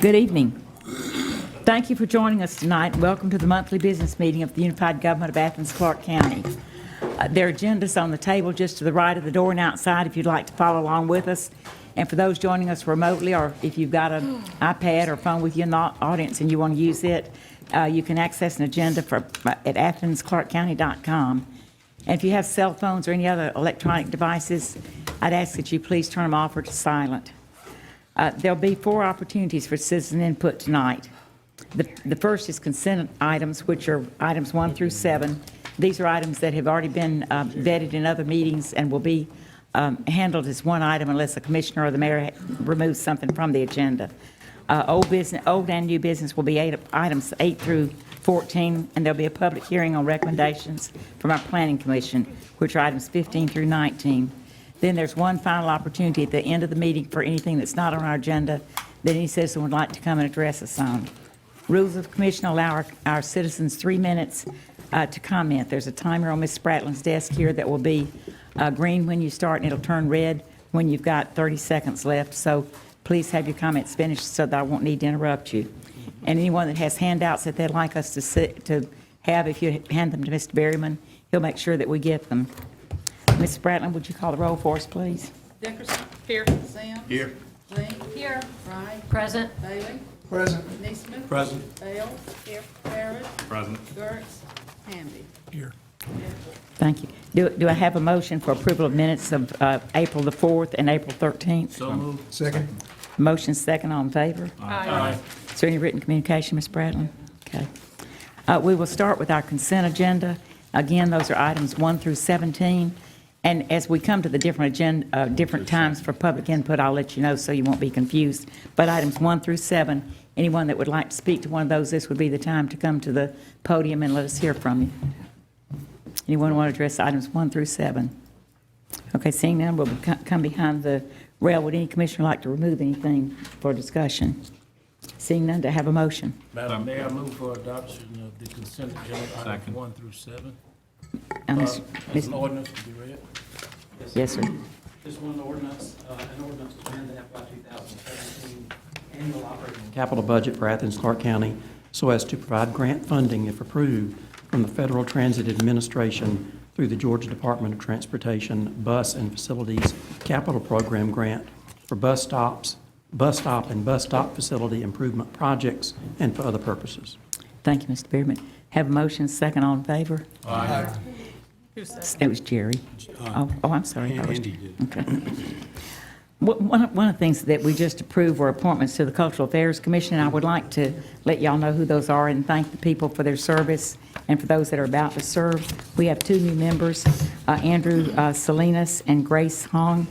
Good evening. Thank you for joining us tonight. Welcome to the monthly business meeting of the Unified Government of Athens-Clarke County. There are agendas on the table just to the right of the door and outside if you'd like to follow along with us. And for those joining us remotely, or if you've got an iPad or phone with you in the audience and you want to use it, you can access an agenda at Athens-ClarkeCounty.com. And if you have cell phones or any other electronic devices, I'd ask that you please turn them off or to silent. There'll be 4 opportunities for citizen input tonight. The first is consent items, which are items 1 through 7. These are items that have already been vetted in other meetings and will be handled as one item unless the commissioner or the mayor removes something from the agenda. Old and new business will be items 8 through 14, and there'll be a public hearing on recommendations from our planning commission, which are items 15 through 19. Then there's one final opportunity at the end of the meeting for anything that's not on our agenda that any citizen would like to come and address us on. Rules of Commission allow our citizens 3 minutes to comment. There's a timer on Ms. Spratlin's desk here that will be green when you start, and it'll turn red when you've got 30 seconds left. So please have your comments finished so that I won't need to interrupt you. And anyone that has handouts that they'd like us to have, if you hand them to Mr. Berryman, he'll make sure that we get them. Ms. Spratlin, would you call the roll for us, please? Dickerson. Here. Sam. Here. Lee. Here. Wright. Present. Bailey. Present. Neesmith. Present. Bale. Here. Harris. Present. Gertz. Hamby. Here. Thank you. Do I have a motion for approval of minutes of April the 4th and April 13th? So moved. Second. Motion second, all in favor? Aye. Is there any written communication, Ms. Spratlin? Okay. We will start with our consent agenda. Again, those are items 1 through 17. And as we come to the different times for public input, I'll let you know so you won't be confused. But items 1 through 7, anyone that would like to speak to one of those, this would be the time to come to the podium and let us hear from you. Anyone want to address items 1 through 7? Okay, seeing none, we'll come behind the rail. Would any commissioner like to remove anything for discussion? Seeing none, to have a motion. Madam Mayor, I move for adoption of the consent agenda items 1 through 7. As an ordinance to be read. Yes, sir. This one ordinance, an ordinance to amend the FY 2017 annual operating capital budget for Athens-Clarke County so as to provide grant funding, if approved, from the Federal Transit Administration through the Georgia Department of Transportation Bus and Facilities Capital Program grant for bus stop and bus stop facility improvement projects and for other purposes. Thank you, Mr. Beerman. Have a motion, second, all in favor? Aye. It was Jerry. Oh, I'm sorry. Andy did. Okay. One of the things that we just approved were appointments to the Cultural Affairs Commission, and I would like to let y'all know who those are and thank the people for their service and for those that are about to serve. We have 2 new members, Andrew Salinas and Grace Hong,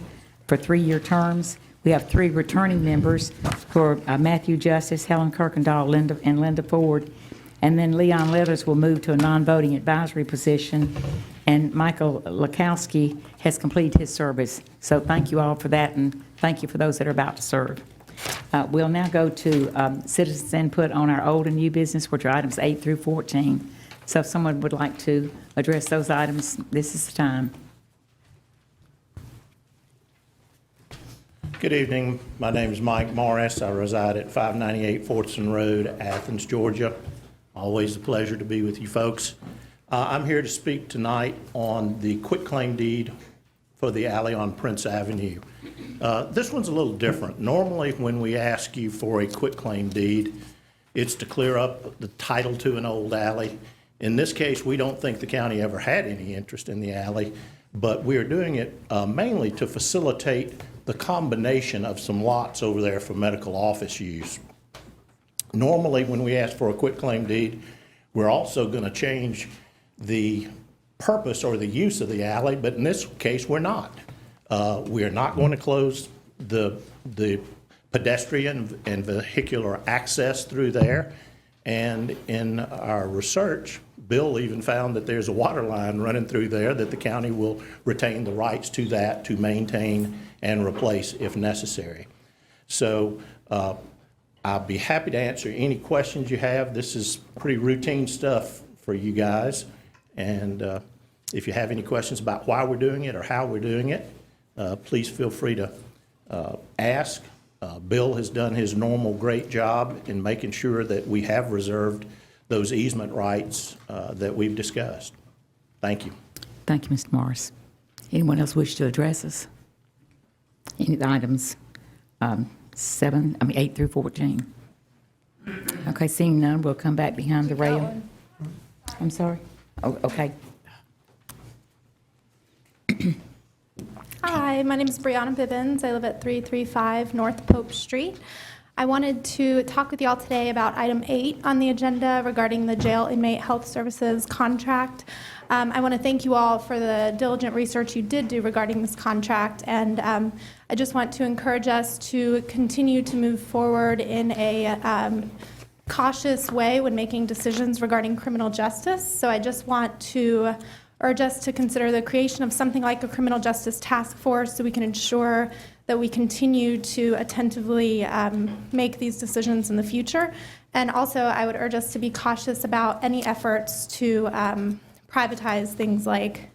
for 3-year terms. We have 3 returning members who are Matthew Justice, Helen Kirkendall, and Linda Ford. And then Leon Leathers will move to a non-voting advisory position, and Michael Lakowski has completed his service. So thank you all for that, and thank you for those that are about to serve. We'll now go to citizens' input on our old and new business, which are items 8 through 14. So if someone would like to address those items, this is the time. Good evening. My name is Mike Morris. I reside at 598 Fortson Road, Athens, Georgia. Always a pleasure to be with you folks. I'm here to speak tonight on the quitclaim deed for the alley on Prince Avenue. This one's a little different. Normally, when we ask you for a quitclaim deed, it's to clear up the title to an old alley. In this case, we don't think the county ever had any interest in the alley, but we are doing it mainly to facilitate the combination of some lots over there for medical office use. Normally, when we ask for a quitclaim deed, we're also going to change the purpose or the use of the alley, but in this case, we're not. We are not going to close the pedestrian and vehicular access through there. And in our research, Bill even found that there's a water line running through there that the county will retain the rights to that to maintain and replace if necessary. So I'll be happy to answer any questions you have. This is pretty routine stuff for you guys. And if you have any questions about why we're doing it or how we're doing it, please feel free to ask. Bill has done his normal great job in making sure that we have reserved those easement rights that we've discussed. Thank you. Thank you, Mr. Morris. Anyone else wish to address us? Any of the items 8 through 14? Okay, seeing none, we'll come back behind the rail. I'm sorry? Oh, okay. Hi, my name is Brianna Bibbins. I live at 335 North Pope Street. I wanted to talk with you all today about item 8 on the agenda regarding the jail inmate health services contract. I want to thank you all for the diligent research you did do regarding this contract, and I just want to encourage us to continue to move forward in a cautious way when making decisions regarding criminal justice. So I just want to urge us to consider the creation of something like a criminal justice task force so we can ensure that we continue to attentively make these decisions in the future. And also, I would urge us to be cautious about any efforts to privatize things like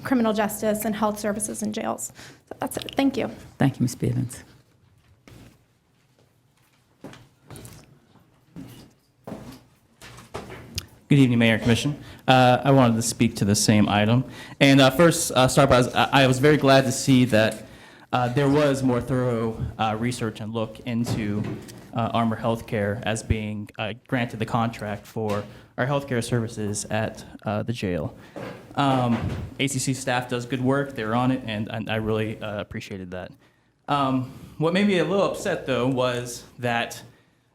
criminal justice and health services in jails. So that's it. Thank you. Thank you, Ms. Bivens. Good evening, Mayor and Commission. I wanted to speak to the same item. And first, start by, I was very glad to see that there was more thorough research and look into Armor Healthcare as being granted the contract for our healthcare services at the jail. ACC staff does good work. They're on it, and I really appreciated that. What made me a little upset, though, was that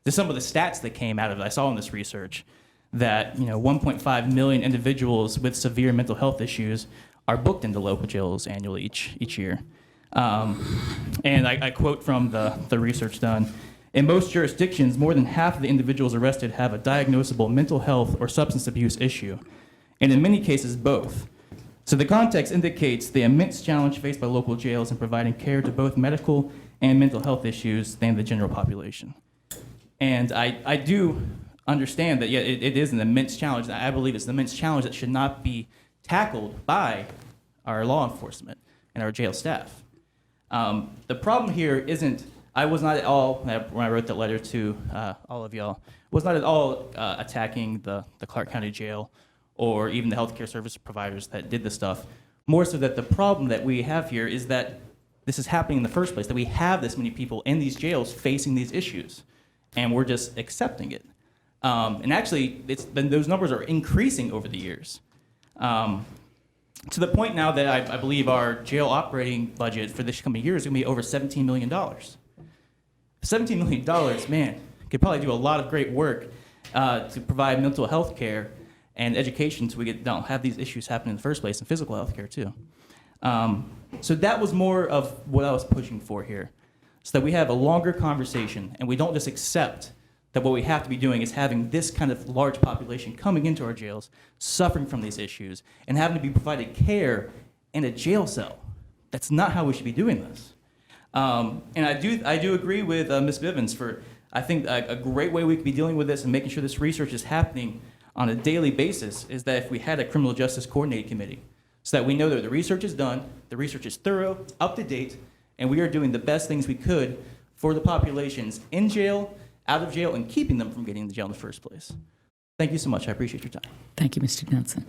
some of the stats that came out of it, I saw in this research, that 1.5 million individuals with severe mental health issues are booked into local jails annually each year. And I quote from the research done: in most jurisdictions, more than half of the individuals arrested have a diagnosable mental health or substance abuse issue, and in many cases, both. So the context indicates the immense challenge faced by local jails in providing care to both medical and mental health issues than the general population. And I do understand that, yeah, it is an immense challenge. I believe it's an immense challenge that should not be tackled by our law enforcement and our jail staff. The problem here isn't, I was not at all, when I wrote that letter to all of y'all, was not at all attacking the Clarke County Jail or even the healthcare service providers that did this stuff. More so that the problem that we have here is that this is happening in the first place, that we have this many people in these jails facing these issues, and we're just accepting it. And actually, those numbers are increasing over the years. To the point now that I believe our jail operating budget for this coming year is going to be over $17 million. $17 million, man, could probably do a lot of great work to provide mental health care and education so we don't have these issues happen in the first place, and physical health care too. So that was more of what I was pushing for here, so that we have a longer conversation and we don't just accept that what we have to be doing is having this kind of large population coming into our jails, suffering from these issues, and having to be provided care in a jail cell. That's not how we should be doing this. And I do agree with Ms. Bivens for, I think, a great way we could be dealing with this and making sure this research is happening on a daily basis is that if we had a criminal justice coordinating committee, so that we know that the research is done, the research is thorough, up to date, and we are doing the best things we could for the populations in jail, out of jail, and keeping them from getting into jail in the first place. Thank you so much. I appreciate your time. Thank you, Mr. Johnson.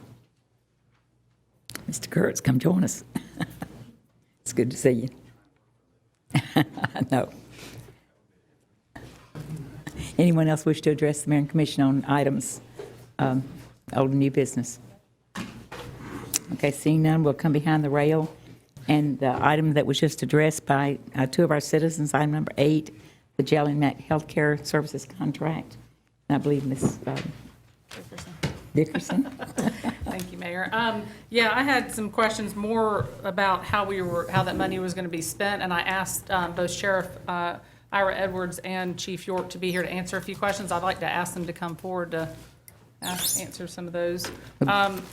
Mr. Kurtz, come join us. It's good to see you. No. Anyone else wish to address the Mayor and Commission on items, old and new business? Okay, seeing none, we'll come behind the rail. And the item that was just addressed by two of our citizens, item number 8, the jail inmate healthcare services contract. And I believe Ms. Dickerson. Thank you, Mayor. Yeah, I had some questions more about how that money was going to be spent, and I asked both Sheriff Ira Edwards and Chief York to be here to answer a few questions. I'd like to ask them to come forward to answer some of those.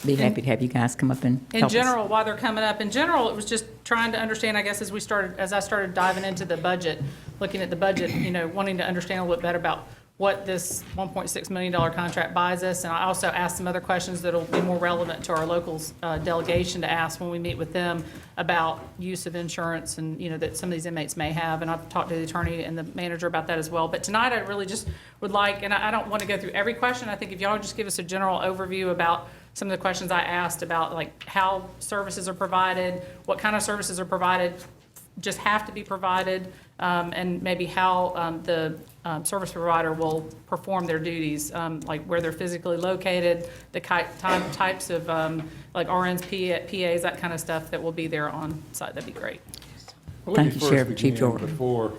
Be happy to have you guys come up and help us. In general, while they're coming up, in general, it was just trying to understand, I guess, as I started diving into the budget, looking at the budget, wanting to understand a little bit better about what this $1.6 million contract buys us. And I also asked some other questions that'll be more relevant to our local delegation to ask when we meet with them about use of insurance and, that some of these inmates may have. And I've talked to the attorney and the manager about that as well. But tonight, I really just would like, and I don't want to go through every question. I think if y'all just give us a general overview about some of the questions I asked about, like how services are provided, what kind of services are provided, just have to be provided, and maybe how the service provider will perform their duties, like where they're physically located, the types of like RNs, PAs, that kind of stuff that will be there on site. That'd be great. Well, let me Thank you, first Sheriff. Chief begin York. Before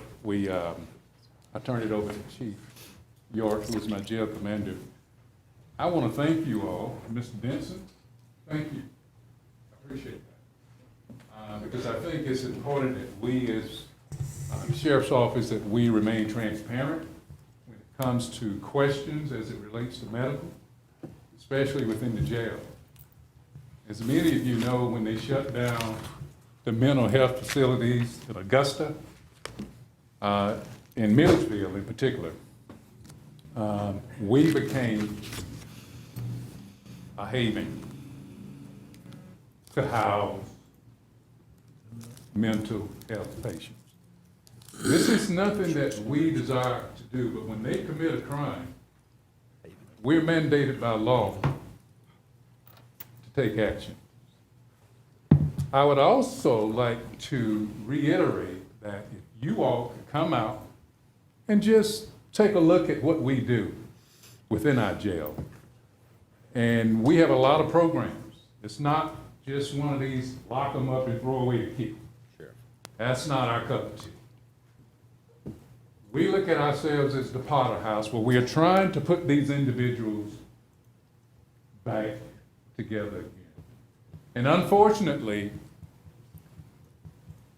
I turn it over to Chief York, who is my jail commander, I want to thank you all. Mr. Denson, thank you. I appreciate that. Because I think it's important that we as the Sheriff's Office, that we remain transparent when it comes to questions as it relates to medical, especially within the jail. As many of you know, when they shut down the mental health facilities in Augusta, in Milledgeville in particular, we became a haven to house mental health patients. This is nothing that we desire to do, but when they commit a crime, we're mandated by law to take action. I would also like to reiterate that if you all could come out and just take a look at what we do within our jail. And we have a lot of programs. It's not just one of these lock them up and throw away the key. Sure. That's not our cup of tea. We look at ourselves as the Potter House, where we are trying to put these individuals back together again. And unfortunately,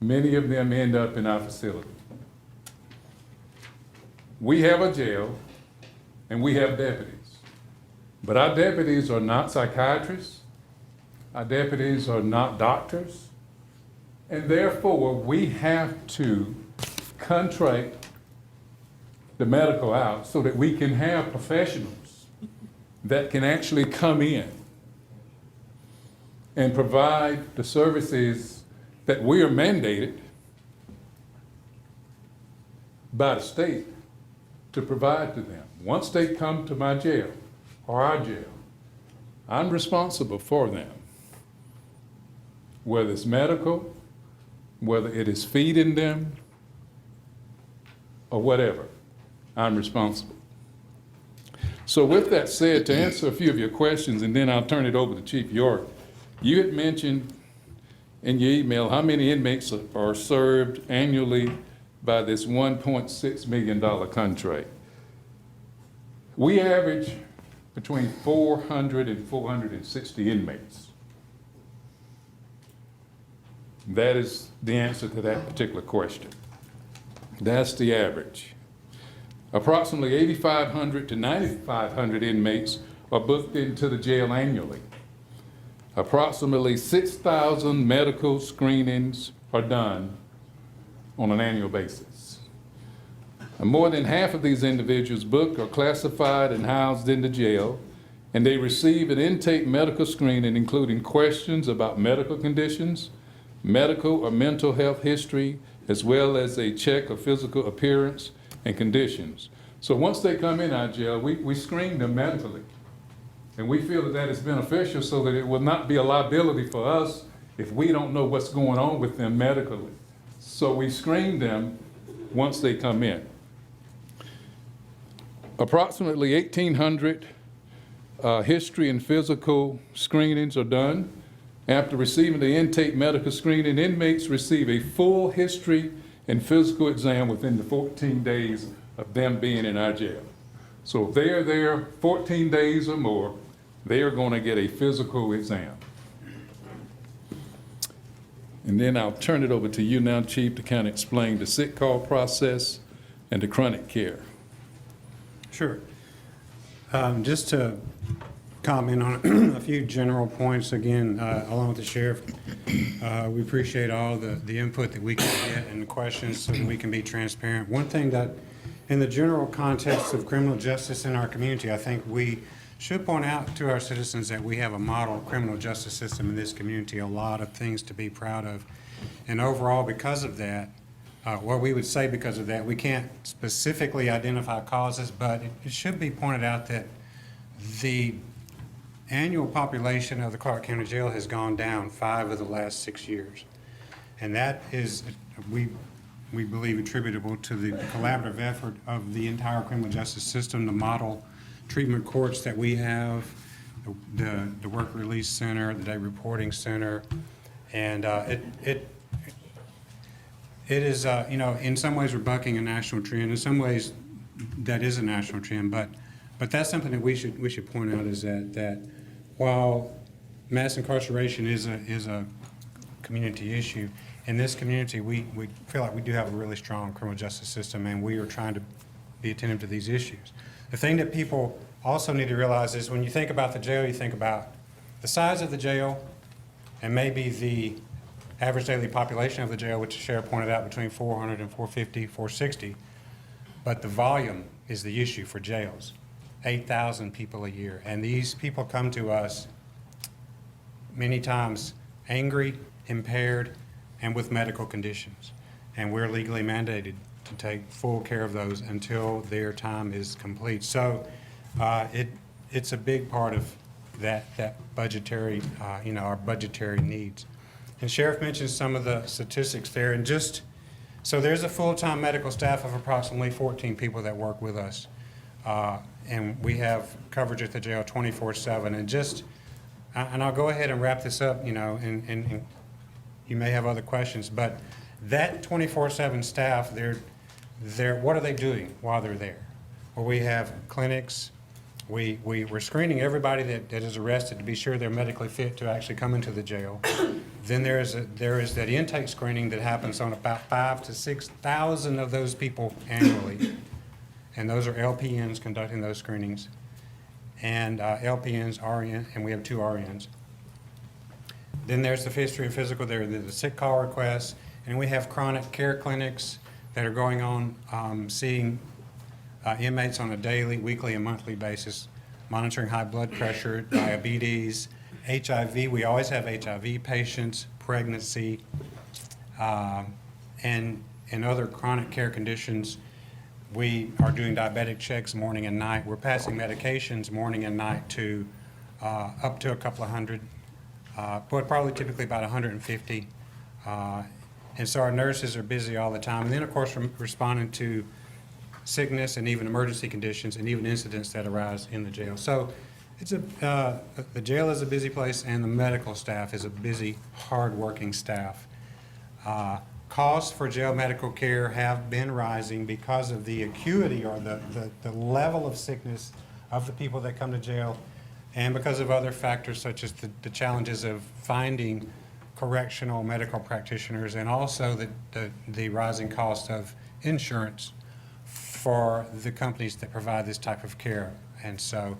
many of them end up in our facility. We have a jail and we have deputies, but our deputies are not psychiatrists, our deputies are not doctors, and therefore we have to contract the medical out so that we can have professionals that can actually come in and provide the services that we are mandated by the state to provide to them. Once they come to my jail or our jail, I'm responsible for them. Whether it's medical, whether it is feeding them, or whatever, I'm responsible. So with that said, to answer a few of your questions, and then I'll turn it over to Chief York, you had mentioned in your email how many inmates are served annually by this $1.6 million contract. We average between 400 and 460 inmates. That is the answer to that particular question. That's the average. Approximately 8,500 to 9,500 inmates are booked into the jail annually. Approximately 6,000 medical screenings are done on an annual basis. And more than half of these individuals booked are classified and housed in the jail, and they receive an intake medical screening including questions about medical conditions, medical or mental health history, as well as a check of physical appearance and conditions. So once they come in our jail, we screen them medically. And we feel that that is beneficial so that it will not be a liability for us if we don't know what's going on with them medically. So we screen them once they come in. Approximately 1,800 history and physical screenings are done. After receiving the intake medical screening, inmates receive a full history and physical exam within the 14 days of them being in our jail. So if they are there 14 days or more, they are going to get a physical exam. And then I'll turn it over to you now, Chief, to kind of explain the sick call process and the chronic care. Sure. Just to comment on a few general points again, along with the sheriff. We appreciate all the input that we can get and the questions so that we can be transparent. One thing that in the general context of criminal justice in our community, I think we should point out to our citizens that we have a model criminal justice system in this community, a lot of things to be proud of. And overall, because of that, what we would say because of that, we can't specifically identify causes, but it should be pointed out that the annual population of the Clarke County Jail has gone down 5 of the last 6 years. And that is, we believe, attributable to the collaborative effort of the entire criminal justice system, the model treatment courts that we have, the work release center, the day reporting center, and it is, in some ways we're bucking a national trend. In some ways, that is a national trend, but that's something that we should point out, is that while mass incarceration is a community issue, in this community, we feel like we do have a really strong criminal justice system, and we are trying to be attentive to these issues. The thing that people also need to realize is when you think about the jail, you think about the size of the jail and maybe the average daily population of the jail, which the sheriff pointed out between 400 and 450, 460. But the volume is the issue for jails. 8,000 people a year. And these people come to us many times angry, impaired, and with medical conditions. And we're legally mandated to take full care of those until their time is complete. So it's a big part of that budgetary, our budgetary needs. And Sheriff mentioned some of the statistics there, and so there's a full-time medical staff of approximately 14 people that work with us. And we have coverage at the jail 24/7. And I'll go ahead and wrap this up, and you may have other questions, but that 24/7 staff, what are they doing while they're there? Well, we have clinics. We're screening everybody that is arrested to be sure they're medically fit to actually come into the jail. Then there is that intake screening that happens on about 5,000 to 6,000 of those people annually. And those are LPNs conducting those screenings. And LPNs, RN, and we have 2 RNs. Then there's the history and physical, there are the sick call requests, and we have chronic care clinics that are going on, seeing inmates on a daily, weekly, and monthly basis, monitoring high blood pressure, diabetes, HIV. We always have HIV patients, pregnancy, and other chronic care conditions. We are doing diabetic checks morning and night. We're passing medications morning and night to up to a couple of hundred, but probably typically about 150. And so our nurses are busy all the time. And then, of course, responding to sickness and even emergency conditions and even incidents that arise in the jail. So the jail is a busy place, and the medical staff is a busy, hard-working staff. Costs for jail medical care have been rising because of the acuity or the level of sickness of the people that come to jail, and because of other factors such as the challenges of finding correctional medical practitioners, and also the rising cost of insurance for the companies that provide this type of care. And so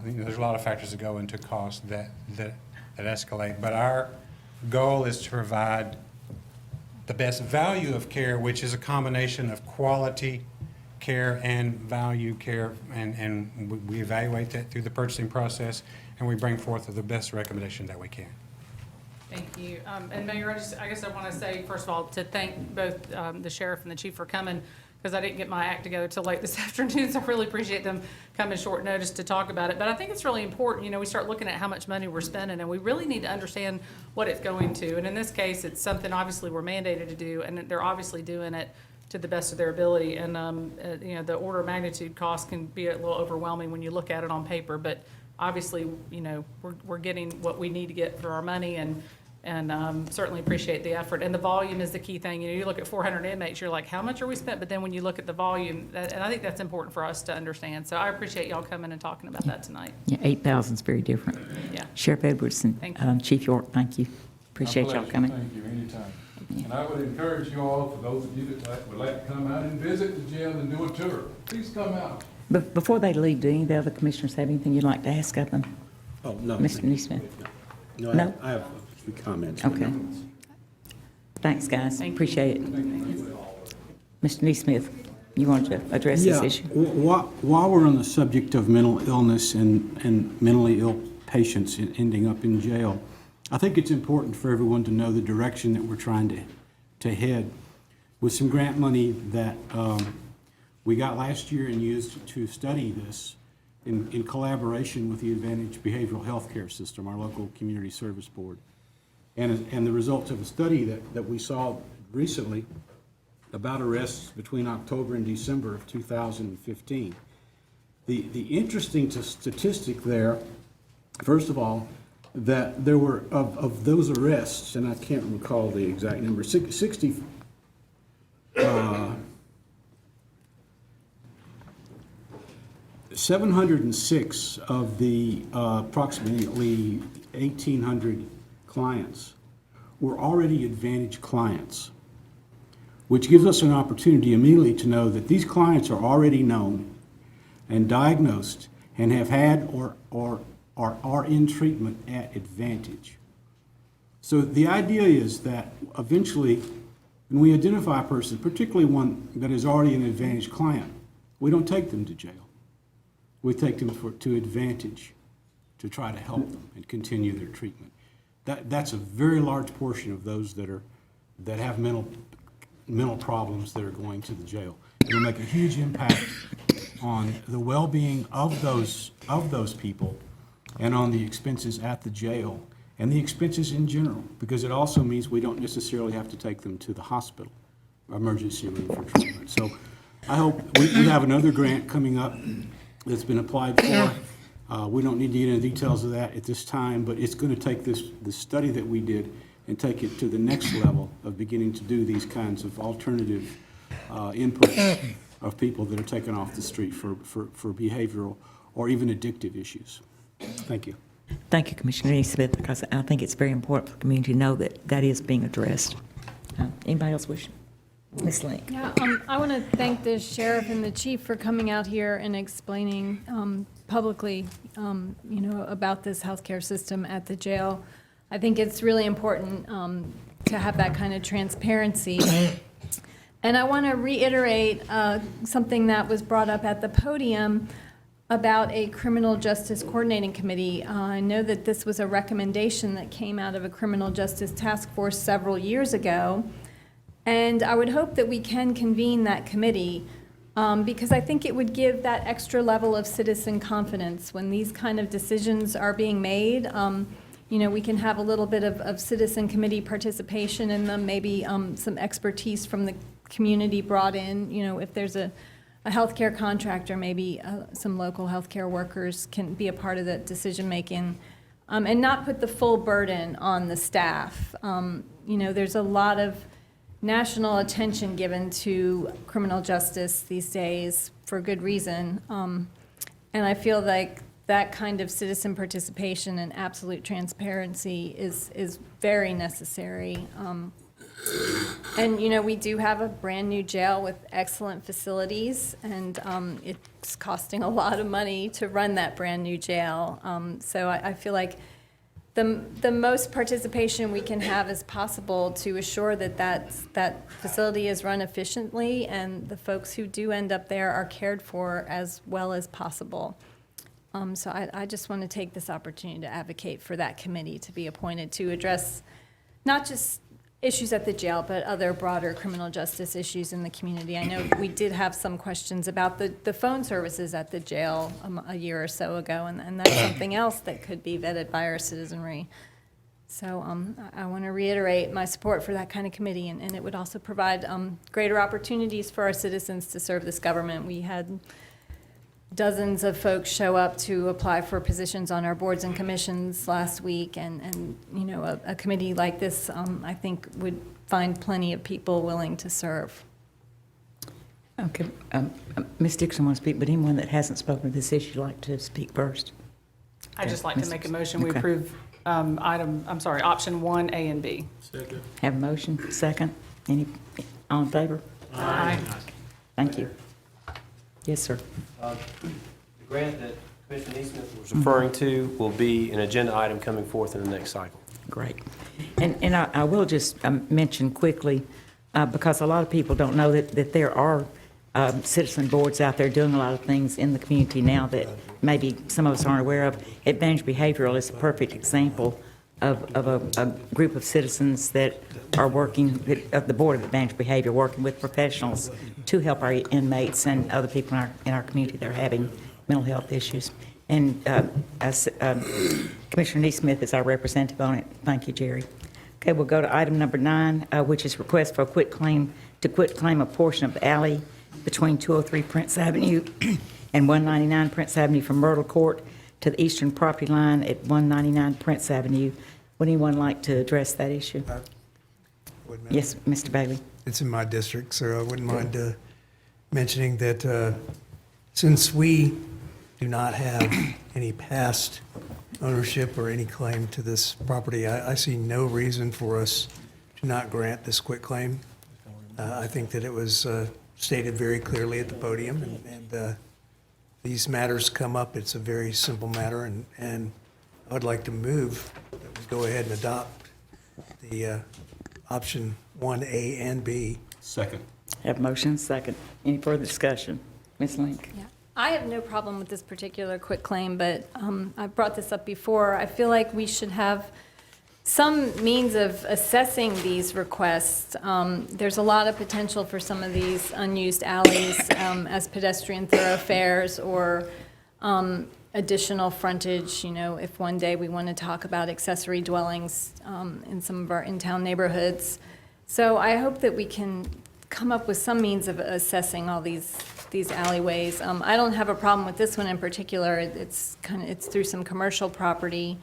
there's a lot of factors that go into cost that escalate. But our goal is to provide the best value of care, which is a combination of quality care and value care, and we evaluate that through the purchasing process, and we bring forth the best recommendation that we can. Thank you. And Mayor, I guess I want to say, first of all, to thank both the sheriff and the chief for coming, because I didn't get my act together till late this afternoon, so I really appreciate them coming short notice to talk about it. But I think it's really important, we start looking at how much money we're spending, and we really need to understand what it's going to. And in this case, it's something obviously we're mandated to do, and they're obviously doing it to the best of their ability. And, the order of magnitude cost can be a little overwhelming when you look at it on paper, but obviously, we're getting what we need to get for our money, and certainly appreciate the effort. And the volume is the key thing. You look at 400 inmates, you're like, how much are we spent? But then when you look at the volume, and I think that's important for us to understand. So I appreciate y'all coming and talking about that tonight. Yeah, 8,000 is very different. Yeah. Sheriff Edwards and Thank you. Chief York, thank you. Appreciate My y'all pleasure. coming. Thank you, anytime. And I would encourage you all, for those of you that would like to come out and visit the jail and do a tour, please come out. But before they leave, do any of the other commissioners have anything you'd like to ask of them? Oh, no. Mr. Neesmith? No, No? I have a few comments. Okay. Thanks, guys. Thank you. Appreciate it. Mr. Neesmith? You want to address this issue? While we're on the subject of mental illness and mentally ill patients ending up in jail, I think it's important for everyone to know the direction that we're trying to head with some grant money that we got last year and used to study this in collaboration with the Advantage Behavioral Healthcare System, our local community service board. And the results of a study that we saw recently about arrests between October and December of 2015. The interesting statistic there, first of all, that there were, of those arrests, and I can't recall the exact number, 706 of the approximately 1,800 clients were already Advantage clients, which gives us an opportunity immediately to know that these clients are already known and diagnosed and have had or are in treatment at Advantage. So the idea is that eventually, when we identify a person, particularly one that is already an Advantage client, we don't take them to jail. We take them to Advantage to try to help them and continue their treatment. That's a very large portion of those that have mental problems that are going to the jail. It'll make a huge impact on the well-being of those people and on the expenses at the jail and the expenses in general, because it also means we don't necessarily have to take them to the hospital, emergency room for treatment. So I hope we have another grant coming up that's been applied for. We don't need to get into details of that at this time, but it's going to take this study that we did and take it to the next level of beginning to do these kinds of alternative inputs of people that are taken off the street for behavioral or even addictive issues. Thank you. Thank you, Commissioner Eastman, because I think it's very important for the community to know that that is being addressed. Anybody else wish? Ms. Link. Yeah, I want to thank the sheriff and the chief for coming out here and explaining publicly, about this healthcare system at the jail. I think it's really important to have that kind of transparency. And I want to reiterate something that was brought up at the podium about a criminal justice coordinating committee. I know that this was a recommendation that came out of a criminal justice task force several years ago. And I would hope that we can convene that committee because I think it would give that extra level of citizen confidence when these kind of decisions are being made. We can have a little bit of citizen committee participation in them, maybe some expertise from the community brought in. If there's a healthcare contractor, maybe some local healthcare workers can be a part of that decision making, and not put the full burden on the staff. There's a lot of national attention given to criminal justice these days for good reason. And I feel like that kind of citizen participation and absolute transparency is very necessary. And we do have a brand new jail with excellent facilities, and it's costing a lot of money to run that brand new jail. So I feel like the most participation we can have as possible to assure that facility is run efficiently and the folks who do end up there are cared for as well as possible. So I just want to take this opportunity to advocate for that committee to be appointed to address not just issues at the jail, but other broader criminal justice issues in the community. I know we did have some questions about the phone services at the jail a year or so ago, and that's something else that could be vetted by our citizenry. So I want to reiterate my support for that kind of committee, and it would also provide greater opportunities for our citizens to serve this government. We had dozens of folks show up to apply for positions on our boards and commissions last week, and a committee like this, I think, would find plenty of people willing to serve. Okay. Ms. Dixon wants to speak, but anyone that hasn't spoken to this issue would like to speak first. I'd just like to make a motion. We approve option 1, A and B. Second. Have a motion, second. All in favor? Aye. Thank you. Yes, sir. The grant that Commissioner Eastman was referring to will be an agenda item coming forth in the next cycle. Great. And I will just mention quickly, because a lot of people don't know that there are citizen boards out there doing a lot of things in the community now that maybe some of us aren't aware of. Advantage Behavioral is a perfect example of a group of citizens that are working, of the Board of Advantage Behavior, working with professionals to help our inmates and other people in our community that are having mental health issues. And Commissioner Neesmith is our representative on it. Thank you, Jerry. Okay, we'll go to item number 9, which is request for a quitclaim a portion of the alley between 203 Prince Avenue and 199 Prince Avenue from Myrtle Court to the eastern property line at 199 Prince Avenue. Would anyone like to address that issue? Yes, Mr. Bailey. It's in my district, so I wouldn't mind mentioning that since we do not have any past ownership or any claim to this property, I see no reason for us to not grant this quitclaim. I think that it was stated very clearly at the podium, and these matters come up. It's a very simple matter, and I would like to move that we go ahead and adopt the option 1A and B. Second. Have a motion, second. Any further discussion? Ms. Link? Yeah. I have no problem with this particular quitclaim, but I've brought this up before. I feel like we should have some means of assessing these requests. There's a lot of potential for some of these unused alleys as pedestrian thoroughfares or additional frontage, you know, if one day we want to talk about accessory dwellings in some of our in-town neighborhoods. So I hope that we can come up with some means of assessing all these alleyways. I don't have a problem with this one in particular. It's through some commercial property.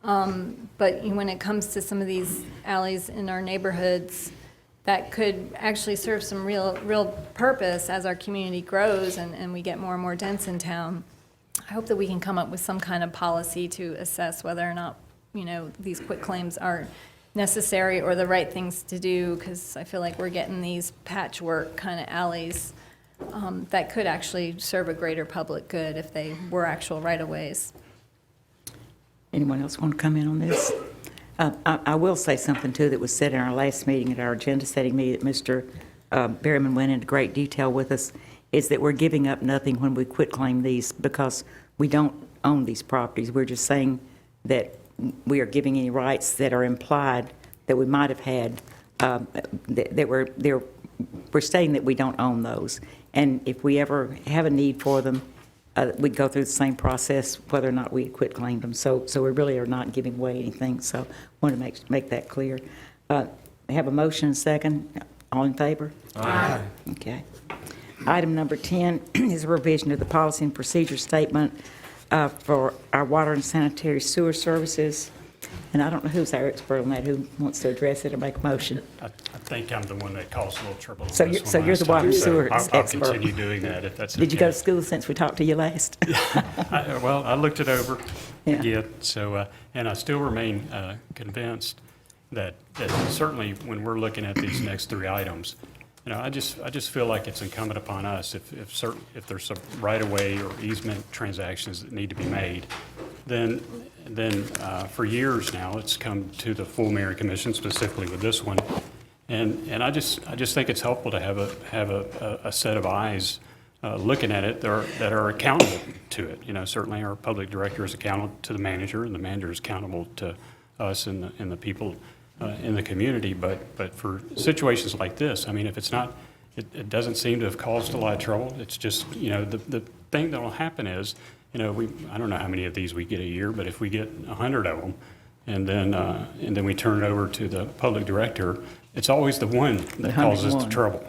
But when it comes to some of these alleys in our neighborhoods, that could actually serve some real purpose as our community grows and we get more and more dense in town. I hope that we can come up with some kind of policy to assess whether or not, you know, these quitclaims are necessary or the right things to do, because I feel like we're getting these patchwork kind of alleys that could actually serve a greater public good if they were actual right-of-ways. Anyone else want to comment on this? I will say something, too, that was said in our last meeting, at our agenda-setting meeting, that Mr. Berryman went into great detail with us, is that we're giving up nothing when we quitclaim these because we don't own these properties. We're just saying that we are giving any rights that are implied that we might have had, we're stating that we don't own those. And if we ever have a need for them, we'd go through the same process whether or not we quitclaimed them. So we really are not giving away anything. So I want to make that clear. Have a motion and second. All in favor? Aye. Okay. Item number 10 is a revision of the policy and procedure statement for our water and sanitary sewer services. And I don't know who's our expert on that, who wants to address it or make a motion. I think I'm the one that caused a little trouble on So this you're- one so you're last the water time, and sewer I'll expert. continue doing that if that's okay. Did you go to school since we talked to you last? Well, I looked it over Yeah. again, so, and I still remain convinced that certainly when we're looking at these next 3 items, you know, I just feel like it's incumbent upon us, if there's some right-of-way or easement transactions that need to be made, then for years now, it's come to the full Mayor Commission, specifically with this one, and I just think it's helpful to have a set of eyes looking at it that are accountable to it. You know, certainly our public director is accountable to the manager, and the manager is accountable to us and the people in the community. But for situations like this, I mean, if it's not, it doesn't seem to have caused a lot of trouble. It's just, you know, the thing that will happen is, you know, I don't know how many of these we get a year, but if we get 100 of them, and then we turn it over to the public director, it's always the one that causes the trouble.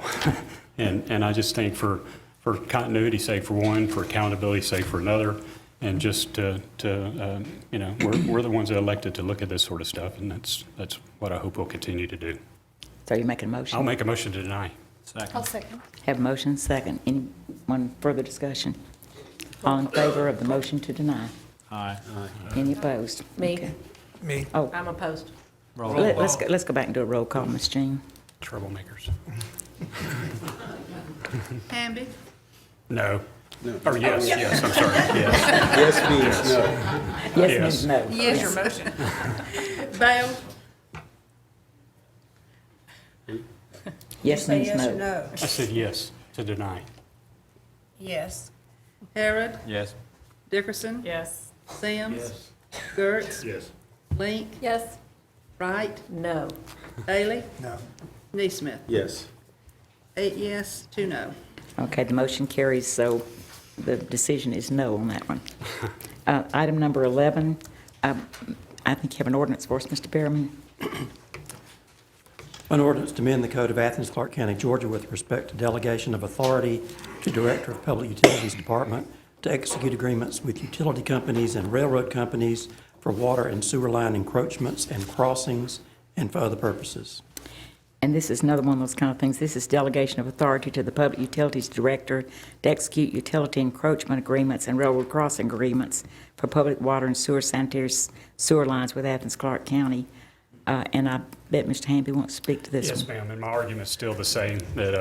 And I just think for continuity's sake for one, for accountability's sake for another, and just you know, we're the ones that are elected to look at this sort of stuff, and that's what I hope we'll continue to do. So you're making a motion? I'll make a motion to deny. I'll second. Have a motion second. Anyone further discussion? All in favor of the motion to deny? Aye. Any opposed? Me. Okay. Me. Oh, I'm opposed. let's go back and do a roll call, Ms. Jean. Troublemakers. Hamby. No. Or yes, I'm sorry, yes. Yes means no. Yes Yes. means no. Yes, your motion. Bale. Yes means no. I said yes. to deny. Yes. Harrod, Yes. Dickerson, Yes. Sims, Gertz, Yes. Link, Yes. Wright, No. Bailey, No. Neesmith. Yes. 8 yes, 2 no. Okay, the motion carries, so the decision is no on that one. Item number 11, I think you have an ordinance for us, Mr. Berriman. An ordinance to amend the code of Athens-Clarke County, Georgia with respect to delegation of authority to Director of Public Utilities Department to execute agreements with utility companies and railroad companies for water and sewer line encroachments and crossings and for other purposes. And this is another one of those kind of things. This is delegation of authority to the Public Utilities Director to execute utility encroachment agreements and railroad crossing agreements for public water and sanitary sewer lines with Athens-Clarke County. And I bet Mr. Hamby wants to speak to this one. Yes, ma'am, and my argument's still the same, that,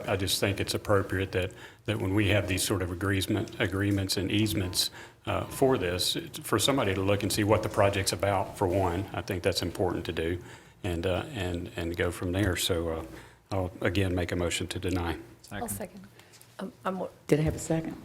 I just think it's appropriate that when we have these sort of agreements and easements for this, for somebody to look and see what the project's about, for one, I think that's important to do, and go from there. So I'll, again, make a motion to deny. I'll second. Did I have a second?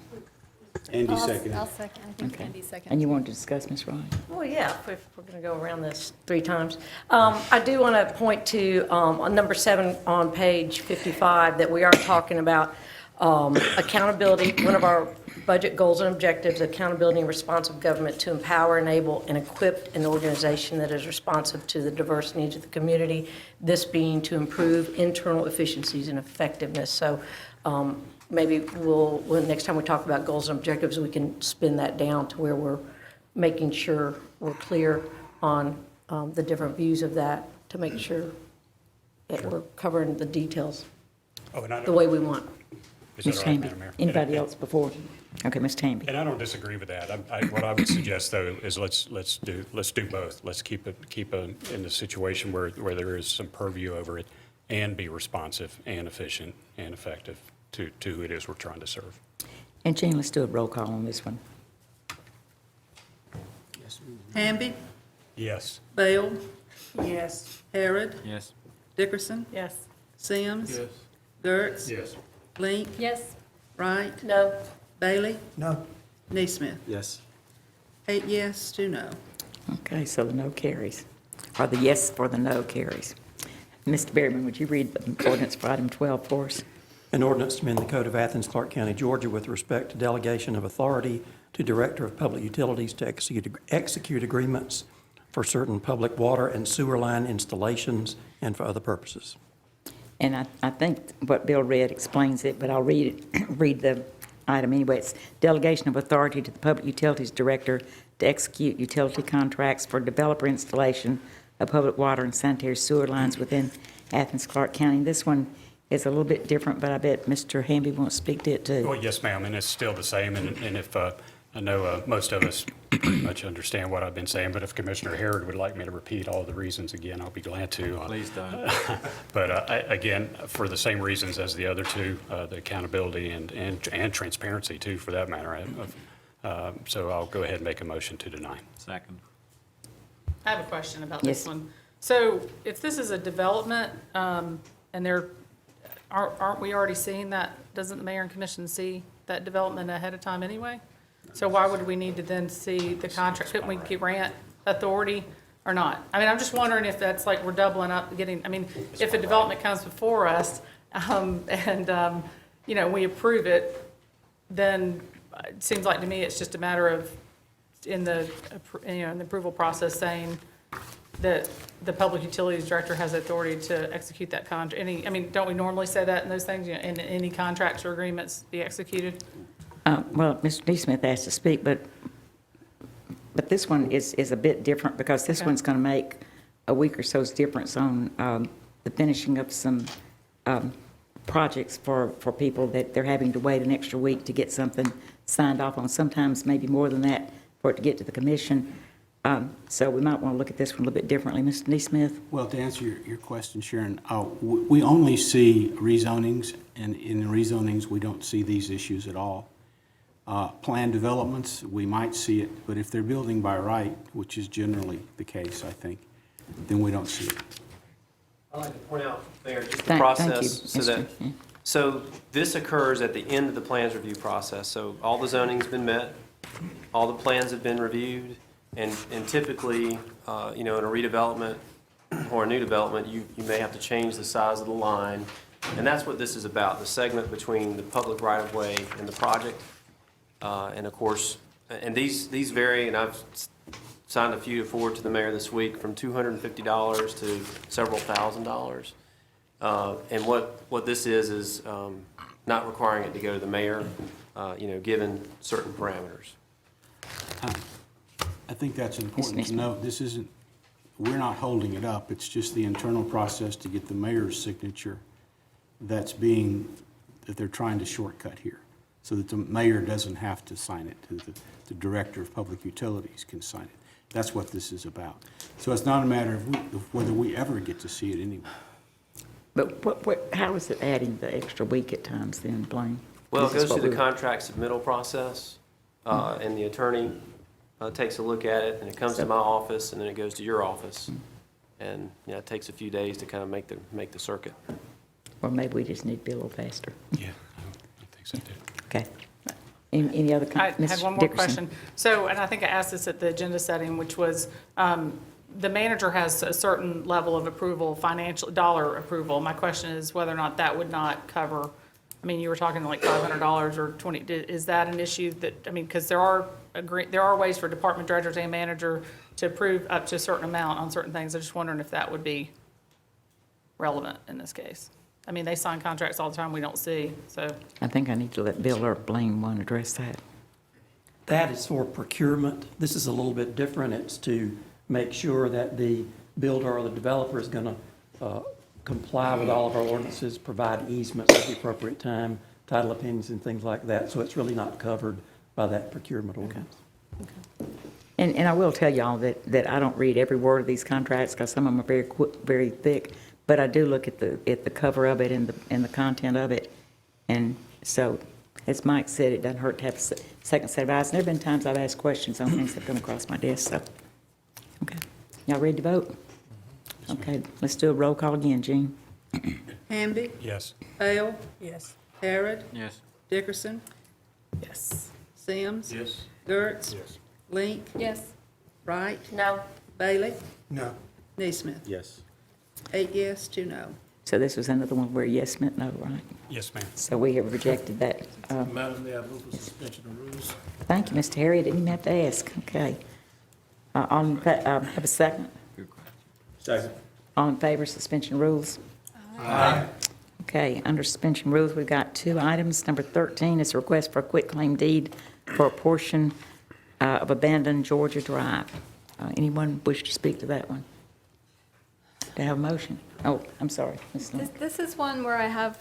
Andy second. I'll second. I think Okay. Andy second. And you wanted to discuss, Ms. Wright? Well, yeah, if we're going to go around this 3 times. I do want to point to on number 7 on page 55 that we are talking about accountability. One of our budget goals and objectives, accountability and responsive government to empower, enable, and equip an organization that is responsive to the diverse needs of the community, this being to improve internal efficiencies and effectiveness. So maybe when next time we talk about goals and objectives, we can spin that down to where we're making sure we're clear on the different views of that to make sure that we're covering the details the way we want. Is that Ms. all right, Hamby? Madam Mayor? Anybody else before? Okay, Mr. Hamby. And I don't disagree with that. What I would suggest, though, is let's do both. Let's keep in the situation where there is some purview over it, and be responsive and efficient and effective to who it is we're trying to serve. And Jean, let's do a roll call on this one. Hamby, Yes. Bale, Yes. Harrod, Yes. Dickerson, Yes. Sims, Yes. Gertz, Yes. Link, Yes. Wright, No. Bailey, No. Neesmith. Yes. 8 yes, 2 no. Okay, so the no carries, or the yes for the no carries. Mr. Berryman, would you read the ordinance for item 12 for us? An ordinance to amend the code of Athens-Clarke County, Georgia with respect to delegation of authority to Director of Public Utilities to execute agreements for certain public water and sewer line installations and for other purposes. And I think what Bill read explains it, but I'll read the item anyway. It's delegation of authority to the Public Utilities Director to execute utility contracts for developer installation of public water and sanitary sewer lines within Athens-Clarke County. This one is a little bit different, but I bet Mr. Hamby wants to speak to it too. Well, yes, ma'am, and it's still the same, and if, I know most of us pretty much understand what I've been saying, but if Commissioner Harrod would like me to repeat all the reasons again, I'll be glad to. Please don't. But again, for the same reasons as the other two, the accountability and transparency too, for that matter. So I'll go ahead and make a motion to deny. Second. I have a question about this Yes. one. So if this is a development, and aren't we already seeing that? Doesn't the mayor and commission see that development ahead of time anyway? So why would we need to then see the contract? Couldn't we grant authority or not? I mean, I'm just wondering if that's like we're doubling up getting, I mean, if a development comes before us, we approve it, then it seems like to me it's just a matter of in the approval process saying that the Public Utilities Director has authority to execute that contract. Don't we normally say that in those things, in any contracts or agreements be executed? Well, Mr. Neesmith asked to speak, but this one is a bit different because this Okay. one's going to make a week or so's difference on the finishing of some projects for people that they're having to wait an extra week to get something signed off on, sometimes maybe more than that for it to get to the commission. So we might want to look at this one a little bit differently. Mr. Neesmith? Well, to answer your question, Sharon, we only see rezonings, and in the rezonings, we don't see these issues at all. Planned developments, we might see it, but if they're building by right, which is generally the case, I think, then we don't see it. I'd like to point out there just the Thank you, process so Mr. that So this occurs at the end of the plans review process. So all the zoning's been met, all the plans have been reviewed, and typically, in a redevelopment or a new development, you may have to change the size of the line. And that's what this is about, the segment between the public right-of-way and the project. And of course, and these vary, and I've signed a few forward to the mayor this week, from $250 to several $1,000s. And what this is not requiring it to go to the mayor, given certain parameters. I think that's important to note. This isn't, we're not holding it up. It's just the internal process to get the mayor's signature that they're trying to shortcut here, so that the mayor doesn't have to sign it, the director of public utilities can sign it. That's what this is about. So it's not a matter of whether we ever get to see it anyway. But how is it adding the extra week at times then, Blaine? Well, it This is goes through what the contract submittal process, and the attorney takes a look at it, and it comes to my office, and then it goes to your office. And, it takes a few days to kind of make the circuit. Or maybe we just need to be a little faster. Yeah, I think so too. Okay. Any other I comments? had one more question. So, and I think I asked this at the agenda setting, which was, the manager has a certain level of approval, financial, dollar approval. My question is whether or not that would not cover, I mean, you were talking like $500 or 20, is that an issue that, because there are ways for department directors and manager to approve up to a certain amount on certain things. I'm just wondering if that would be relevant in this case. They sign contracts all the time we don't see, so. I think I need to let Bill or Blaine one address that. That is for procurement. This is a little bit different. It's to make sure that the builder or the developer is going to comply with all of our ordinances, provide easements at the appropriate time, title opinions and things like that. So it's really not covered by that procurement ordinance. And I will tell y'all that I don't read every word of these contracts because some of them are very thick, but I do look at the cover of it and the content of it. And so, as Mike said, it doesn't hurt to have a second set of eyes. And there have been times I've asked questions on things that come across my desk, so. Okay. Y'all ready to vote? Okay, let's do a roll call again, Gene. Hamby, Yes. Hale, Yes. Harrod, Yes. Dickerson, Yes. Sims, Yes. Gertz, Yes. Link, Yes. Wright, No. Bailey, No. Neesmith. Yes. 8 yes, 2 no. So this was another one where yes meant no, right? Yes, ma'am. So we have rejected that. Madam Mayor, I move for suspension of rules. Thank you, Mr. Harry. I didn't even have to ask. Okay. Have a second? Second. All in favor, suspension rules? Aye. Okay, under suspension rules, we've got 2 items. Number 13 is a request for a quitclaim deed for a portion of abandoned Georgia Drive. Anyone wish to speak to that one? Do I have a motion? Oh, I'm sorry, Ms. Lynn. This is one where I have,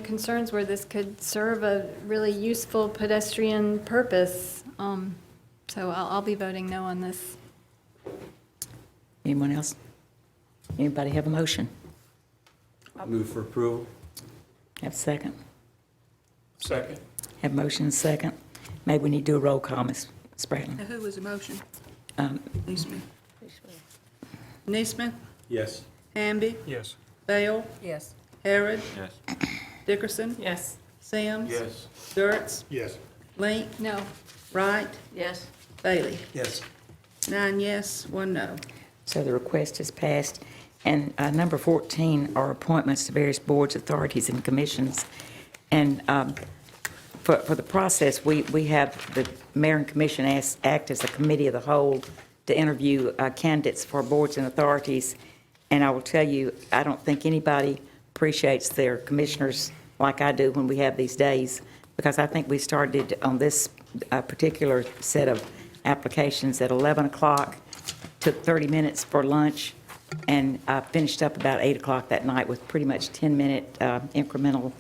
concerns where this could serve a really useful pedestrian purpose. So I'll be voting no on this. Anyone else? Anybody have a motion? Move for approval. Have a second? Second. Have a motion and a second? Maybe we need to do a roll call, Ms. Spratlin. Now, who was the motion? Um, Neesmith. Neesmith, Yes. Hamby, Yes. Bale, Yes. Harrod, Yes. Dickerson, Yes. Sims. Yes. Gertz, Yes. Link, No. Wright, Yes. Bailey. Yes. 9 yes, 1 no. So the request is passed. And number 14 are appointments to various boards, authorities, and commissions. And for the process, we have the mayor and commission act as a committee of the whole to interview candidates for boards and authorities. And I will tell you, I don't think anybody appreciates their commissioners like I do when we have these days, because I think we started on this particular set of applications at 11 o'clock, took 30 minutes for lunch, and finished up about 8 o'clock that night with pretty much 10-minute incremental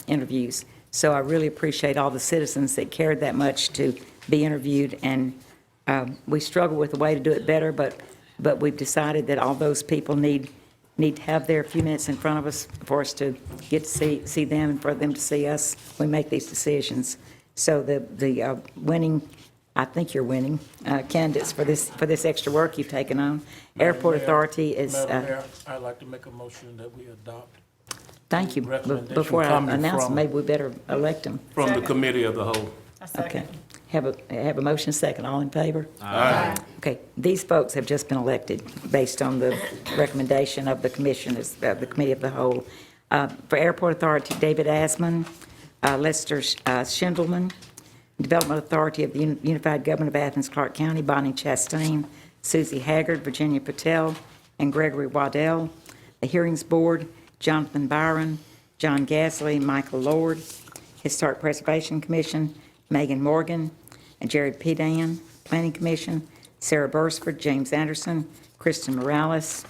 interviews. So I really appreciate all the citizens that cared that much to be interviewed, and we struggle with a way to do it better, but we've decided that all those people need to have their few minutes in front of us for us to get to see them and for them to see us when we make these decisions. So the winning, I think you're winning, candidates for this extra work you've taken on. Airport Authority is... Madam Mayor, I'd like to make a motion that we adopt Thank you. Recommendation Before I coming announce them, from- maybe we better elect them. From the committee of the whole. Okay. Have a motion second. All in favor? Aye. Okay, these folks have just been elected based on the recommendation of the commissioners, the committee of the whole. For Airport Authority, David Asman, Lester Schindelman. Development Authority of the Unified Government of Athens-Clarke County, Bonnie Chastain, Susie Haggard, Virginia Patel, and Gregory Waddell. The Hearings Board, Jonathan Byron, John Gasly, Michael Lord. Historic Preservation Commission, Megan Morgan, and Jared Pedan. Planning Commission, Sarah Bursford, James Anderson, Kristen Morales,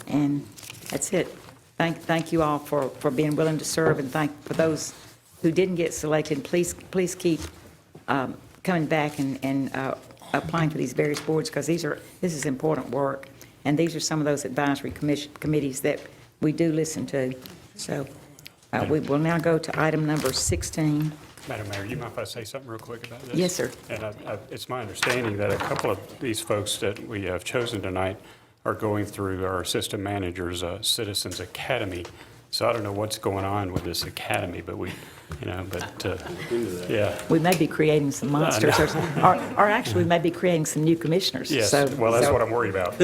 and that's it. Thank you all for being willing to serve, and thank for those who didn't get selected. Please keep coming back and applying for these various boards, because this is important work, and these are some of those advisory committees that we do listen to. So we will now go to item number 16. Madam Mayor, you mind if I say something real quick about this? Yes, sir. And it's my understanding that a couple of these folks that we have chosen tonight are going through our assistant manager's Citizens Academy. So I don't know what's going on with this academy, but yeah. We may be creating some monsters, or actually, we may be creating some new commissioners. Yes, So- well, that's so- what I'm worried about.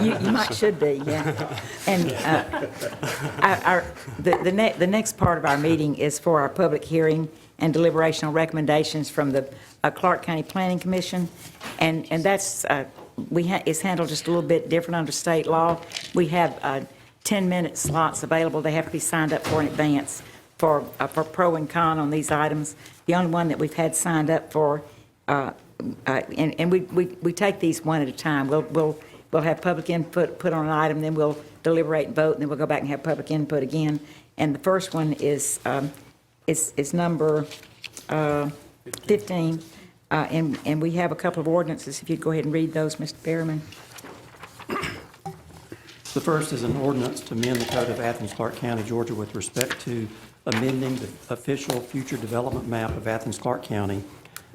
You should be, yeah. And the next part of our meeting is for our public hearing and deliberation on recommendations from the Clarke County Planning Commission, and that's it's handled just a little bit different under state law. We have 10-minute slots available. They have to be signed up for in advance for pro and con on these items. The only one that we've had signed up for, and we take these one at a time. We'll have public input put on an item, then we'll deliberate and vote, and then we'll go back and have public input again. And the first one is number 15, and we have a couple of ordinances. If you'd go ahead and read those, Mr. Berryman. The first is an ordinance to amend the code of Athens-Clarke County, Georgia, with respect to amending the official future development map of Athens-Clarke County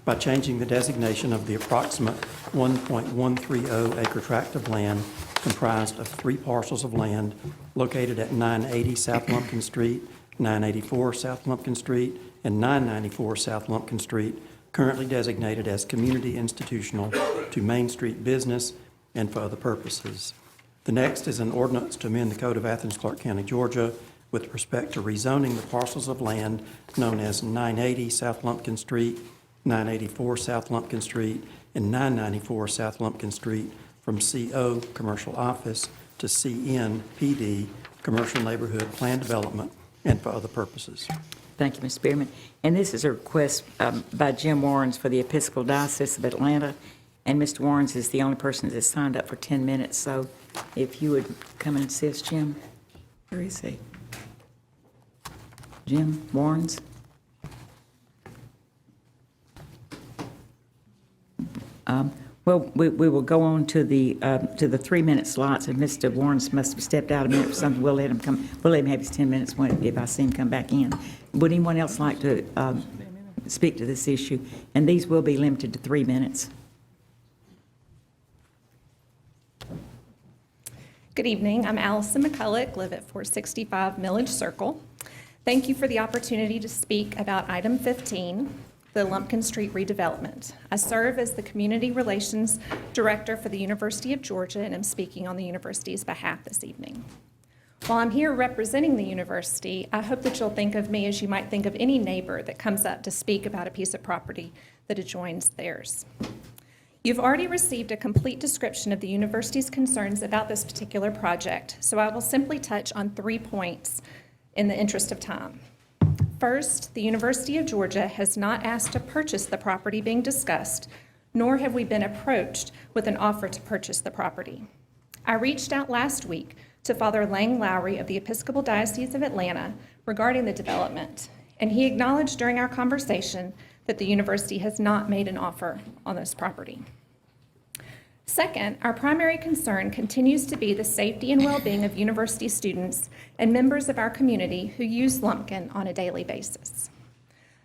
by changing the designation of the approximate 1.130 acre tract of land comprised of 3 parcels of land located at 980 South Lumpkin Street, 984 South Lumpkin Street, and 994 South Lumpkin Street, currently designated as community institutional to Main Street business and for other purposes. The next is an ordinance to amend the code of Athens-Clarke County, Georgia, with respect to rezoning the parcels of land known as 980 South Lumpkin Street, 984 South Lumpkin Street, and 994 South Lumpkin Street from CO, Commercial Office, to CN, PD, Commercial Neighborhood Plan Development, and for other purposes. Thank you, Mr. Spearman. And this is a request by Jim Warrens for the Episcopal Diocese of Atlanta. And Mr. Warrens is the only person that's signed up for 10 minutes. So if you would come and assist, Jim. Where is he? Jim Warrens? Well, we will go on to the 3-minute slots, and Mr. Warrens must have stepped out a minute or something. We'll let him come. We'll let him have his 10 minutes if I see him come back in. Would anyone else like to speak to this issue? And these will be limited to 3 minutes. Good evening. I'm Allison McCulloch, live at 465 Millage Circle. Thank you for the opportunity to speak about item 15, the Lumpkin Street redevelopment. I serve as the Community Relations Director for the University of Georgia, and I'm speaking on the university's behalf this evening. While I'm here representing the university, I hope that you'll think of me as you might think of any neighbor that comes up to speak about a piece of property that adjoins theirs. You've already received a complete description of the university's concerns about this particular project, so I will simply touch on 3 points in the interest of time. First, the University of Georgia has not asked to purchase the property being discussed, nor have we been approached with an offer to purchase the property. I reached out last week to Father Lang Lowry of the Episcopal Diocese of Atlanta regarding the development, and he acknowledged during our conversation that the university has not made an offer on this property. Second, our primary concern continues to be the safety and well-being of university students and members of our community who use Lumpkin on a daily basis.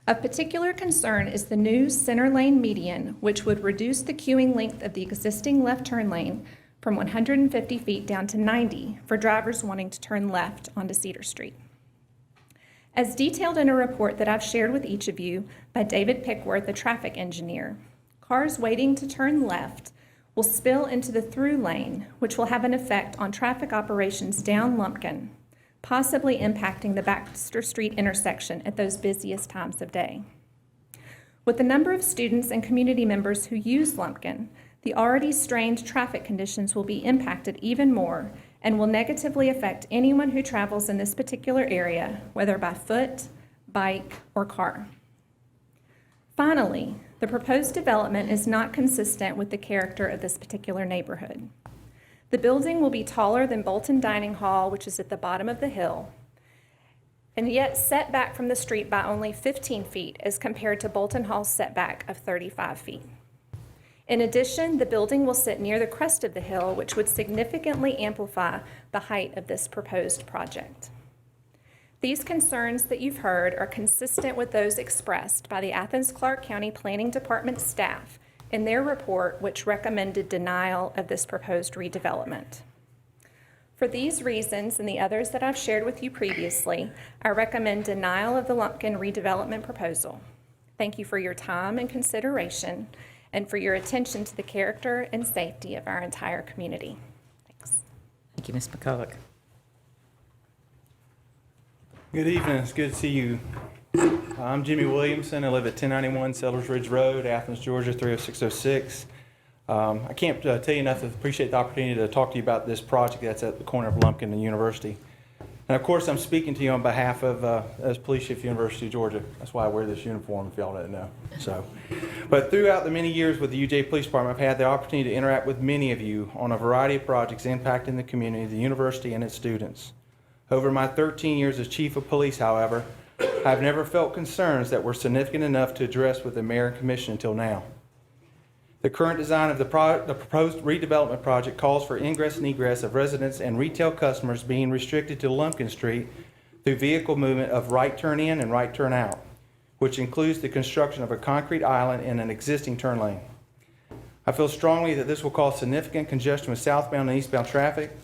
Of particular concern is the new center lane median, which would reduce the queuing length of the existing left turn lane from 150 feet down to 90 for drivers wanting to turn left onto Cedar Street. As detailed in a report that I've shared with each of you by David Pickworth, a traffic engineer, cars waiting to turn left will spill into the through lane, which will have an effect on traffic operations down Lumpkin, possibly impacting the Baxter Street intersection at those busiest times of day. With the number of students and community members who use Lumpkin, the already strained traffic conditions will be impacted even more and will negatively affect anyone who travels in this particular area, whether by foot, bike, or car. Finally, the proposed development is not consistent with the character of this particular neighborhood. The building will be taller than Bolton Dining Hall, which is at the bottom of the hill, and yet set back from the street by only 15 feet as compared to Bolton Hall's setback of 35 feet. In addition, the building will sit near the crest of the hill, which would significantly amplify the height of this proposed project. These concerns that you've heard are consistent with those expressed by the Athens-Clarke County Planning Department staff in their report, which recommended denial of this proposed redevelopment. For these reasons and the others that I've shared with you previously, I recommend denial of the Lumpkin redevelopment proposal. Thank you for your time and consideration and for your attention to the character and safety of our entire community. Thanks. Thank you, Ms. McCulloch. Good evening. It's good to see you. I'm Jimmy Williamson. I live at 1091 Settlers Ridge Road, Athens, Georgia, 30606. I can't tell you enough to appreciate the opportunity to talk to you about this project that's at the corner of Lumpkin and University. And of course, I'm speaking to you on behalf of as Police Chief, University of Georgia. That's why I wear this uniform, if y'all didn't know. But throughout the many years with the UJ Police Department, I've had the opportunity to interact with many of you on a variety of projects impacting the community, the university, and its students. Over my 13 years as Chief of Police, however, I've never felt concerns that were significant enough to address with the Mayor and Commission until now. The current design of the proposed redevelopment project calls for ingress and egress of residents and retail customers being restricted to Lumpkin Street through vehicle movement of right turn in and right turn out, which includes the construction of a concrete island in an existing turn lane. I feel strongly that this will cause significant congestion with southbound and eastbound traffic.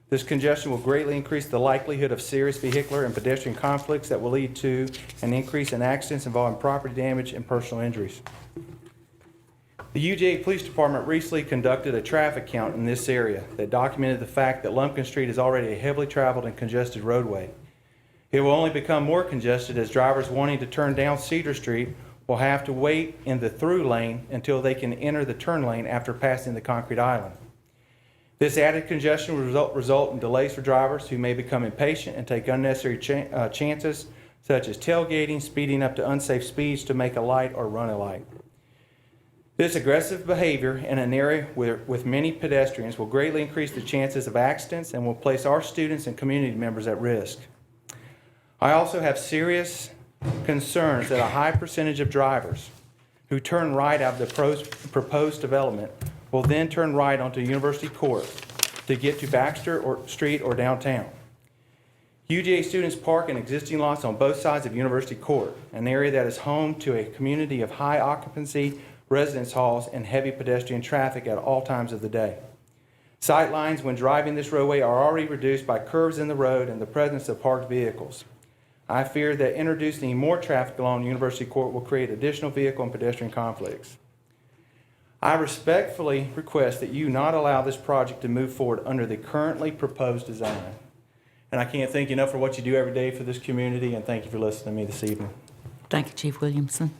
This congestion will greatly increase the likelihood of serious vehicular and pedestrian conflicts that will lead to an increase in accidents involving property damage and personal injuries. The UGA Police Department recently conducted a traffic count in this area that documented the fact that Lumpkin Street is already a heavily traveled and congested roadway. It will only become more congested as drivers wanting to turn down Cedar Street will have to wait in the through lane until they can enter the turn lane after passing the concrete island. This added congestion will result in delays for drivers who may become impatient and take unnecessary chances, such as tailgating, speeding up to unsafe speeds to make a light or run a light. This aggressive behavior in an area with many pedestrians will greatly increase the chances of accidents and will place our students and community members at risk. I also have serious concerns that a high percentage of drivers who turn right out of the proposed development will then turn right onto University Court to get to Baxter Street or downtown. UGA students park in existing lots on both sides of University Court, an area that is home to a community of high occupancy residence halls and heavy pedestrian traffic at all times of the day. Sight lines when driving this roadway are already reduced by curves in the road and the presence of parked vehicles. I fear that introducing more traffic along University Court will create additional vehicle and pedestrian conflicts. I respectfully request that you not allow this project to move forward under the currently proposed design. And I can't thank you enough for what you do every day for this community, and thank you for listening to me this evening. Thank you, Chief Williamson.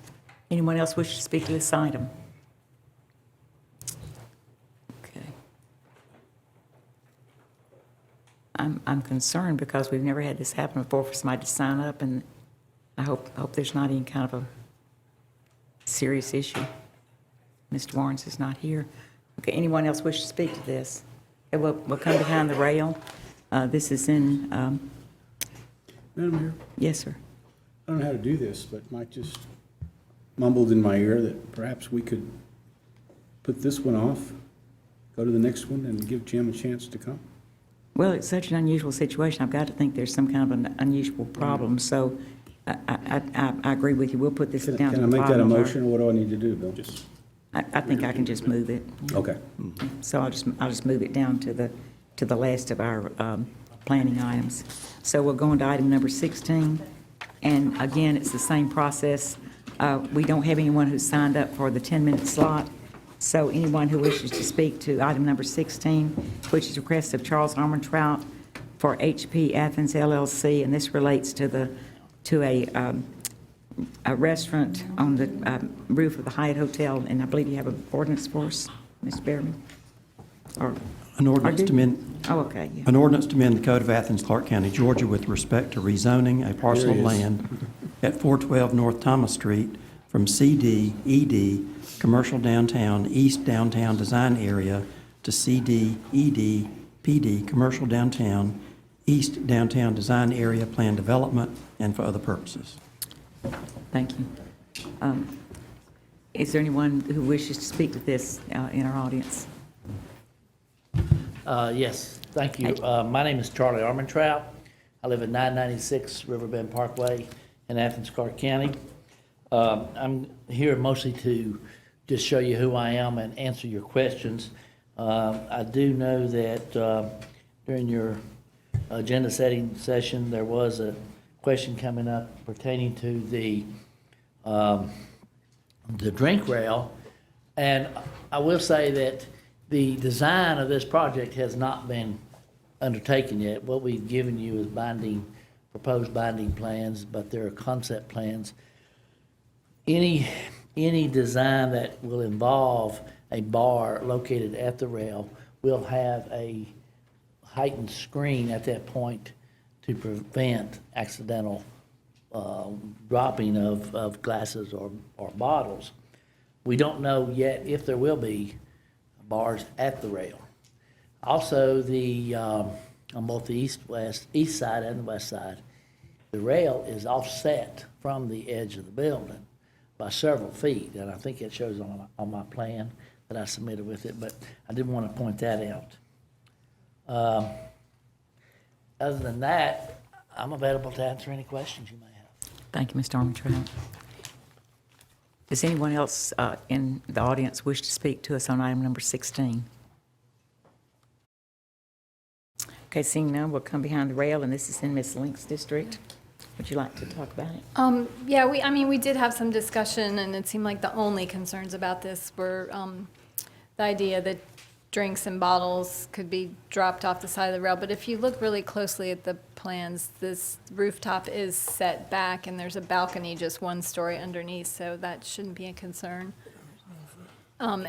Anyone else wish to speak to this item? Okay. I'm concerned because we've never had this happen before for somebody to sign up, and I hope there's not any kind of a serious issue. Mr. Barnes is not here. Okay, anyone else wish to speak to this? Okay, we'll come behind the rail. This is in... Madam Mayor? Yes, sir. I don't know how to do this, but Mike just mumbled in my ear that perhaps we could put this one off, go to the next one, and give Jim a chance to come. Well, it's such an unusual situation. I've got to think there's some kind of an unusual problem. So I agree with you. We'll put this down to the bottom. Can I make that a motion, or what do I need to do, Bill? I think I can just move it. Okay. So I'll just move it down to the last of our planning items. So we'll go on to item number 16. And again, it's the same process. We don't have anyone who's signed up for the 10-minute slot. So anyone who wishes to speak to item number 16, which is request of Charles Armentrout for HP Athens LLC, and this relates to a restaurant on the roof of the Hyatt Hotel, and I believe you have an ordinance for us, Mr. Behrman? An ordinance to amend. Oh, okay, yeah. An ordinance to amend the Code of Athens-Clarke County, Georgia with respect to rezoning a parcel of land at 412 North Thomas Street from CD, ED, Commercial Downtown, East Downtown Design Area to CD, ED, PD, Commercial Downtown, East Downtown Design Area Plan Development, and for other purposes. Thank you. Is there anyone who wishes to speak to this in our audience? Yes, thank you. My name is Charlie Armentrout. I live at 996 Riverbend Parkway in Athens-Clarke County. I'm here mostly to just show you who I am and answer your questions. I do know that during your agenda setting session, there was a question coming up pertaining to the drink rail. And I will say that the design of this project has not been undertaken yet. What we've given you is proposed binding plans, but there are concept plans. Any design that will involve a bar located at the rail will have a heightened screen at that point to prevent accidental dropping of glasses or bottles. We don't know yet if there will be bars at the rail. Also, on both the east side and the west side, the rail is offset from the edge of the building by several feet, and I think it shows on my plan that I submitted with it, but I did want to point that out. Other than that, I'm available to answer any questions you may have. Thank you, Mr. Armentrout. Does anyone else in the audience wish to speak to us on item number 16? Okay, seeing none, we'll come behind the rail, and this is in Ms. Link's district. Would you like to talk about it? Yeah, we did have some discussion, and it seemed like the only concerns about this were the idea that drinks and bottles could be dropped off the side of the rail. But if you look really closely at the plans, this rooftop is set back, and there's a balcony just one story underneath, so that shouldn't be a concern. And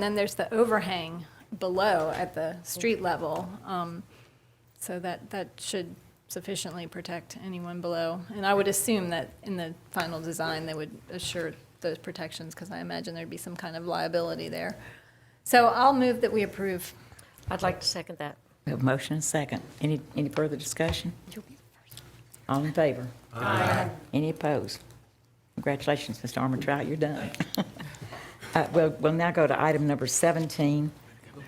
then there's the overhang below at the street level, so that should sufficiently protect anyone below. And I would assume that in the final design, they would assure those protections, because I imagine there'd be some kind of liability there. So I'll move that we approve. I'd like to second that. We have a motion and a second. Any further discussion? All in favor? Aye. Any opposed? Congratulations, Mr. Armentrout, you're done. We'll now go to item number 17,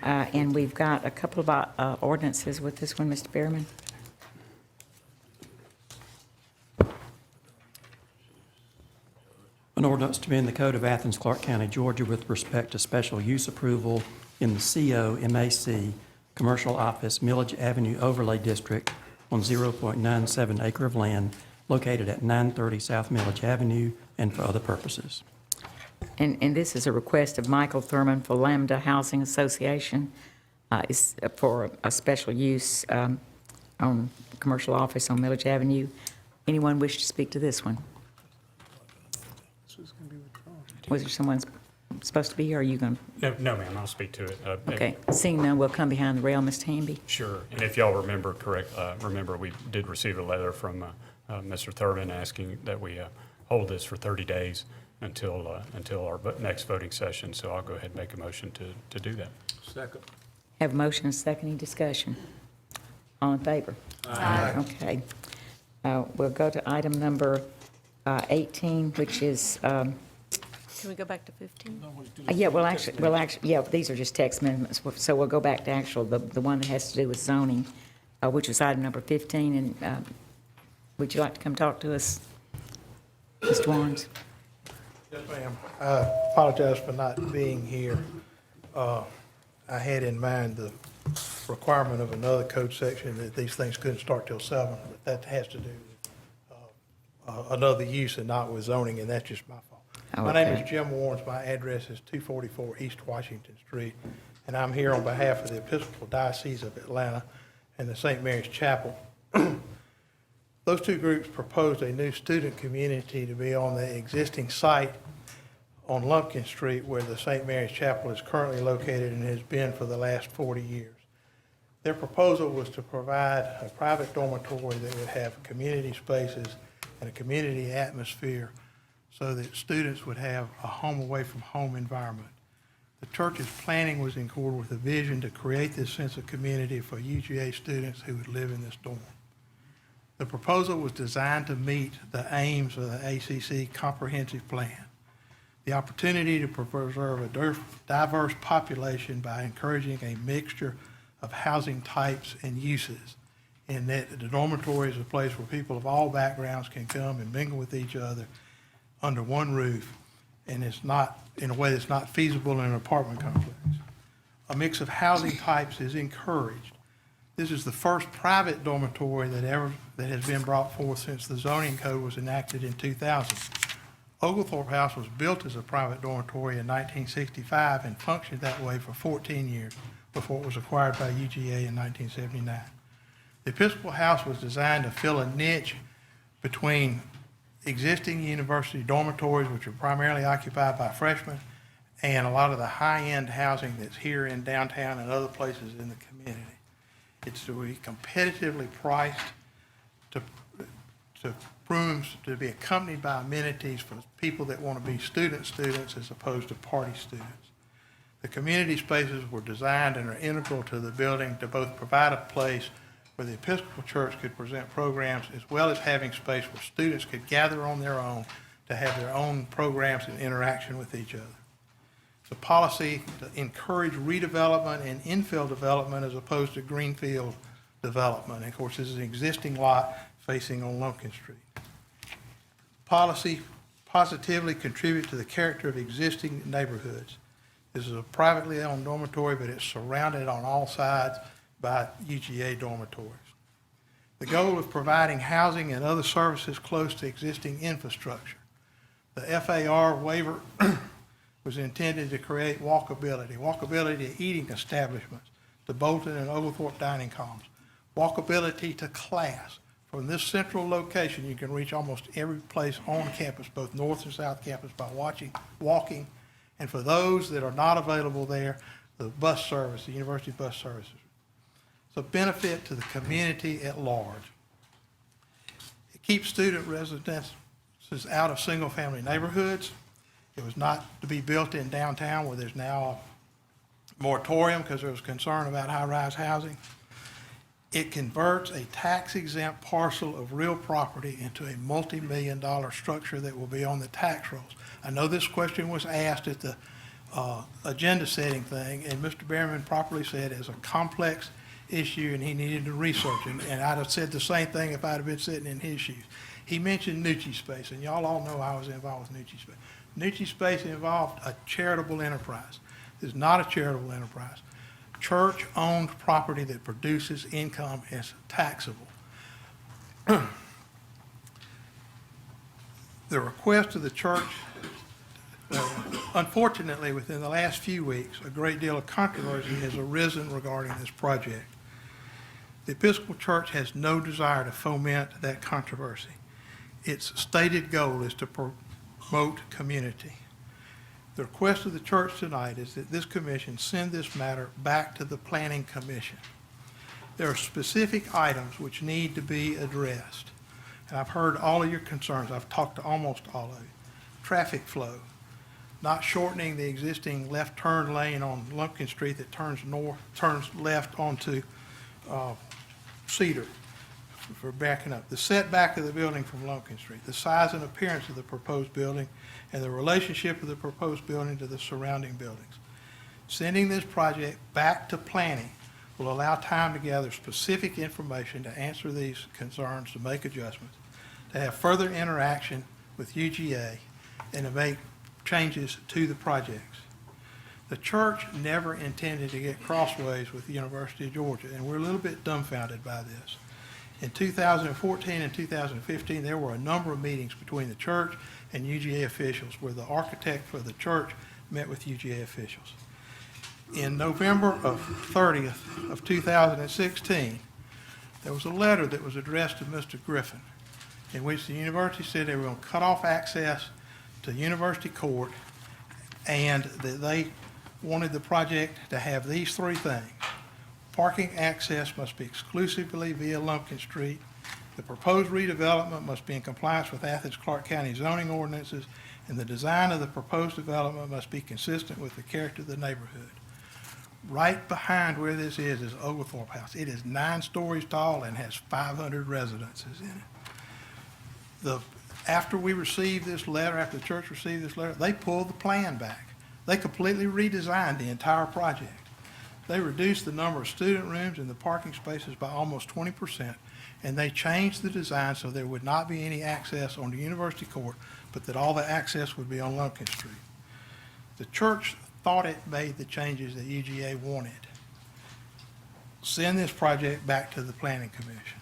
and we've got a couple of ordinances with this one, Mr. Behrman. An ordinance to amend the Code of Athens-Clarke County, Georgia with respect to special use approval in the COMAC Commercial Office Millage Avenue Overlay District on 0.97 acre of land located at 930 South Millage Avenue and for other purposes. And this is a request of Michael Thurman for Lambda Housing Association. It's for a special use on commercial office on Millage Avenue. Anyone wish to speak to this one? Was there someone supposed to be here, or are you going to? No, ma'am, I'll speak to it. Okay, seeing none, we'll come behind the rail, Mr. Hamby. Sure, and if y'all remember remember we did receive a letter from Mr. Thurman asking that we hold this for 30 days until our next voting session, so I'll go ahead and make a motion to do that. Second. Have a motion and a second. Any discussion? All in favor? Aye. Okay. We'll go to item number 18, which is, Can we go back to 15? yeah, these are just text amendments, so we'll go back to the one that has to do with zoning, which was item number 15, and would you like to come talk to us, Mr. Warrens? Yes, ma'am. I apologize for not being here. I had in mind the requirement of another code section that these things couldn't start till 7, but that has to do with another use and not with zoning, and that's just my fault. Oh, My name okay. is Jim Warnes. My address is 244 East Washington Street, and I'm here on behalf of the Episcopal Diocese of Atlanta and the St. Mary's Chapel. Those two groups proposed a new student community to be on the existing site on Lumpkin Street where the St. Mary's Chapel is currently located and has been for the last 40 years. Their proposal was to provide a private dormitory that would have community spaces and a community atmosphere so that students would have a home away from home environment. The church's planning was in accord with a vision to create this sense of community for UGA students who would live in this dorm. The proposal was designed to meet the aims of the ACC comprehensive plan. The opportunity to preserve a diverse population by encouraging a mixture of housing types and uses, and that the dormitory is a place where people of all backgrounds can come and mingle with each other under one roof, and it's not in a way that's not feasible in an apartment complex. A mix of housing types is encouraged. This is the first private dormitory that has been brought forth since the zoning code was enacted in 2000. Oglethorpe House was built as a private dormitory in 1965 and functioned that way for 14 years before it was acquired by UGA in 1979. The Episcopal House was designed to fill a niche between existing university dormitories, which are primarily occupied by freshmen, and a lot of the high-end housing that's here in downtown and other places in the community. It's to be competitively priced, to rooms to be accompanied by amenities for people that want to be students as opposed to party students. The community spaces were designed and are integral to the building to both provide a place where the Episcopal Church could present programs as well as having space where students could gather on their own to have their own programs and interaction with each other. It's a policy to encourage redevelopment and infill development as opposed to greenfield development. And of course, this is an existing lot facing on Lumpkin Street. Policy positively contribute to the character of existing neighborhoods. This is a privately owned dormitory, but it's surrounded on all sides by UGA dormitories. The goal of providing housing and other services close to existing infrastructure. The FAR waiver was intended to create walkability to eating establishments, to Bolton and Oglethorpe dining columns, walkability to class. From this central location, you can reach almost every place on campus, both north and south campus, by walking. And for those that are not available there, the bus service, the university bus services. It's a benefit to the community at large. It keeps student residences out of single-family neighborhoods. It was not to be built in downtown where there's now a moratorium because there was concern about high-rise housing. It converts a tax-exempt parcel of real property into a multi-million-dollar structure that will be on the tax rolls. I know this question was asked at the agenda setting thing, and Mr. Behrman properly said it's a complex issue and he needed to research it. And I'd have said the same thing if I'd have been sitting in his shoes. He mentioned Nucci Space, and y'all all know I was involved with Nucci Space. Nucci Space involved a charitable enterprise. This is not a charitable enterprise. Church-owned property that produces income is taxable. The request of the church, unfortunately, within the last few weeks, a great deal of controversy has arisen regarding this project. The Episcopal Church has no desire to foment that controversy. Its stated goal is to promote community. The request of the church tonight is that this commission send this matter back to the Planning Commission. There are specific items which need to be addressed. And I've heard all of your concerns. I've talked to almost all of you. Traffic flow, not shortening the existing left turn lane on Lumpkin Street that turns left onto Cedar for backing up. The setback of the building from Lumpkin Street, the size and appearance of the proposed building, and the relationship of the proposed building to the surrounding buildings. Sending this project back to planning will allow time to gather specific information to answer these concerns, to make adjustments, to have further interaction with UGA, and to make changes to the projects. The church never intended to get crossways with the University of Georgia, and we're a little bit dumbfounded by this. In 2014 and 2015, there were a number of meetings between the church and UGA officials where the architect for the church met with UGA officials. In November of 30th of 2016, there was a letter that was addressed to Mr. Griffin in which the university said they were going to cut off access to University Court and that they wanted the project to have these three things. Parking access must be exclusively via Lumpkin Street. The proposed redevelopment must be in compliance with Athens-Clarke County zoning ordinances, and the design of the proposed development must be consistent with the character of the neighborhood. Right behind where this is Oglethorpe House. It is 9 stories tall and has 500 residences in it. After we received this letter, after the church received this letter, they pulled the plan back. They completely redesigned the entire project. They reduced the number of student rooms and the parking spaces by almost 20%, and they changed the design so there would not be any access on the University Court, but that all the access would be on Lumpkin Street. The church thought it made the changes that UGA wanted. Send this project back to the Planning Commission.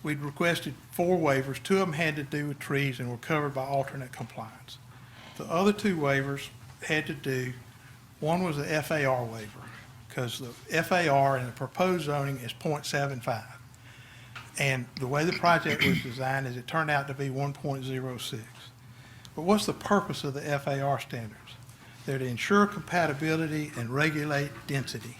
We'd requested 4 waivers. 2 of them had to do with trees and were covered by alternate compliance. The other 2 waivers had to do, one was the FAR waiver, because the FAR in the proposed zoning is 0.75. And the way the project was designed is it turned out to be 1.06. But what's the purpose of the FAR standards? They're to ensure compatibility and regulate density.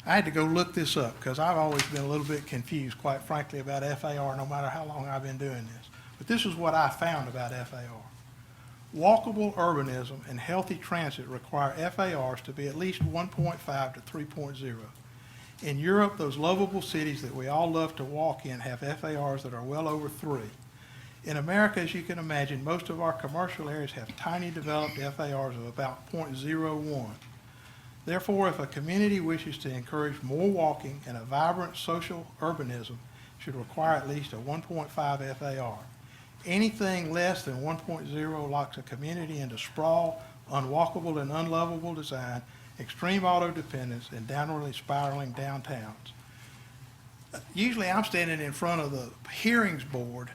I had to go look this up because I've always been a little bit confused, quite frankly, about FAR, no matter how long I've been doing this. But this is what I found about FAR. Walkable urbanism and healthy transit require FARs to be at least 1.5 to 3.0. In Europe, those lovable cities that we all love to walk in have FARs that are well over 3. In America, as you can imagine, most of our commercial areas have tiny developed FARs of about 0.01. Therefore, if a community wishes to encourage more walking and a vibrant social urbanism, should require at least a 1.5 FAR. Anything less than 1.0 locks a community into sprawl, unwalkable and unlovable design, extreme auto dependence, and downwardly spiraling downtowns. Usually I'm standing in front of the hearings board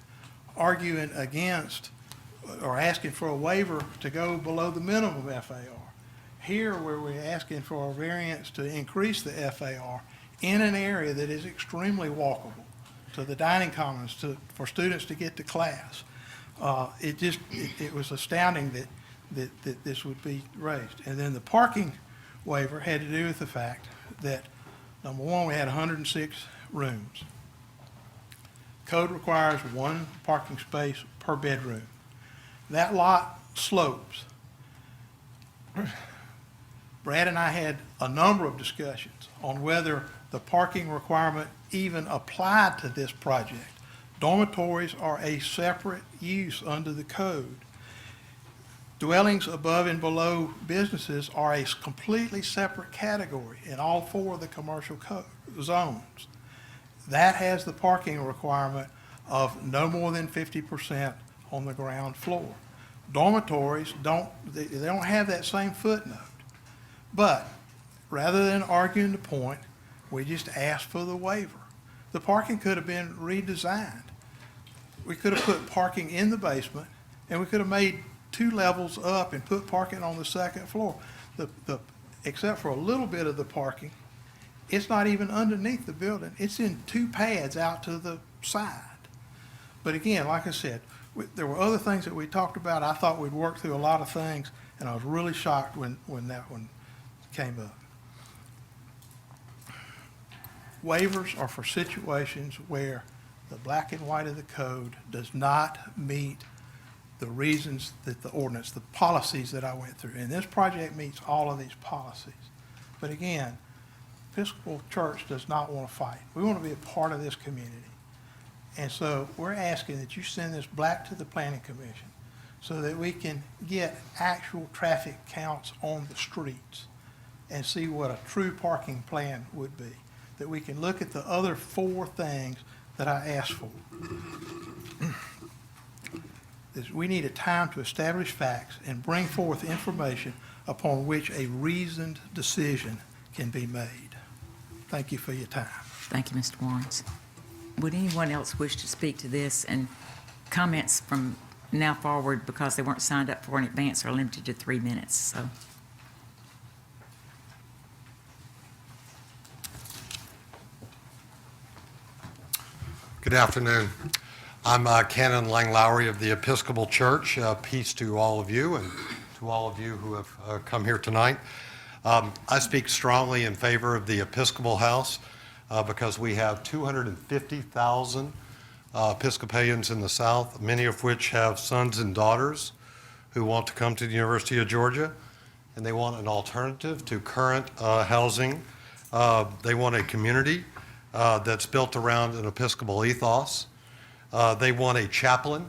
arguing against or asking for a waiver to go below the minimum FAR. Here, where we're asking for a variance to increase the FAR in an area that is extremely walkable to the dining commons, for students to get to class. It was astounding that this would be raised. And then the parking waiver had to do with the fact that, number one, we had 106 rooms. Code requires 1 parking space per bedroom. That lot slopes. Brad and I had a number of discussions on whether the parking requirement even applied to this project. Dormitories are a separate use under the code. Dwellings above and below businesses are a completely separate category in all 4 of the commercial zones. That has the parking requirement of no more than 50% on the ground floor. Dormitories don't have that same footnote. But rather than arguing the point, we just asked for the waiver. The parking could have been redesigned. We could have put parking in the basement, and we could have made 2 levels up and put parking on the 2nd floor. Except for a little bit of the parking, it's not even underneath the building. It's in 2 pads out to the side. But again, like I said, there were other things that we talked about. I thought we'd worked through a lot of things, and I was really shocked when that one came up. Waivers are for situations where the black and white of the code does not meet the reasons that the ordinance, the policies that I went through. And this project meets all of these policies. But again, Episcopal Church does not want to fight. We want to be a part of this community. And so we're asking that you send this back to the Planning Commission so that we can get actual traffic counts on the streets and see what a true parking plan would be. That we can look at the other 4 things that I asked for. We need a time to establish facts and bring forth information upon which a reasoned decision can be made. Thank you for your time. Thank you, Mr. Warrens. Would anyone else wish to speak to this? And comments from now forward, because they weren't signed up for in advance, are limited to 3 minutes, so. Good afternoon. I'm Canon Lang Lowry of the Episcopal Church. Peace to all of you and to all of you who have come here tonight. I speak strongly in favor of the Episcopal House because we have 250,000 Episcopalians in the South, many of which have sons and daughters who want to come to the University of Georgia, and they want an alternative to current housing. They want a community that's built around an Episcopal ethos. They want a chaplain,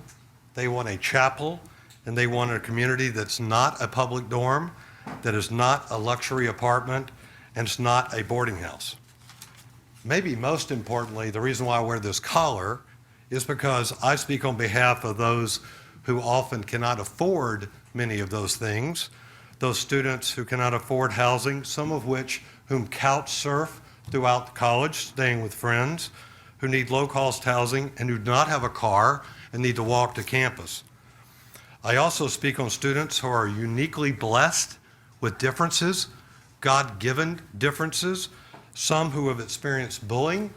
they want a chapel, and they want a community that's not a public dorm, that is not a luxury apartment, and it's not a boarding house. Maybe most importantly, the reason why I wear this collar is because I speak on behalf of those who often cannot afford many of those things, those students who cannot afford housing, some of which whom couch surf throughout college, staying with friends, who need low-cost housing and who do not have a car and need to walk to campus. I also speak on students who are uniquely blessed with differences, God-given differences, some who have experienced bullying,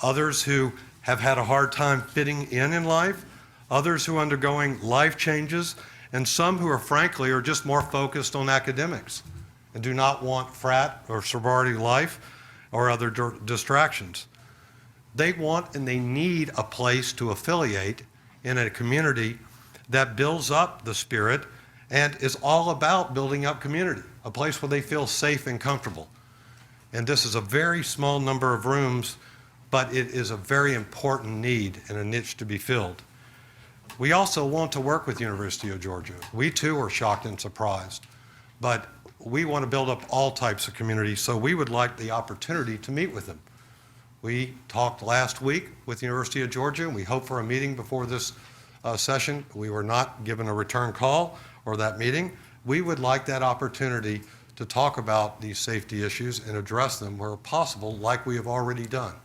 others who have had a hard time fitting in life, others who are undergoing life changes, and some who are frankly are just more focused on academics and do not want frat or sorority life or other distractions. They want and they need a place to affiliate in a community that builds up the spirit and is all about building up community, a place where they feel safe and comfortable. And this is a very small number of rooms, but it is a very important need and a niche to be filled. We also want to work with University of Georgia. We too are shocked and surprised, but we want to build up all types of communities, so we would like the opportunity to meet with them. We talked last week with the University of Georgia, and we hope for a meeting before this session. We were not given a return call or that meeting. We would like that opportunity to talk about these safety issues and address them where possible, like we have already done.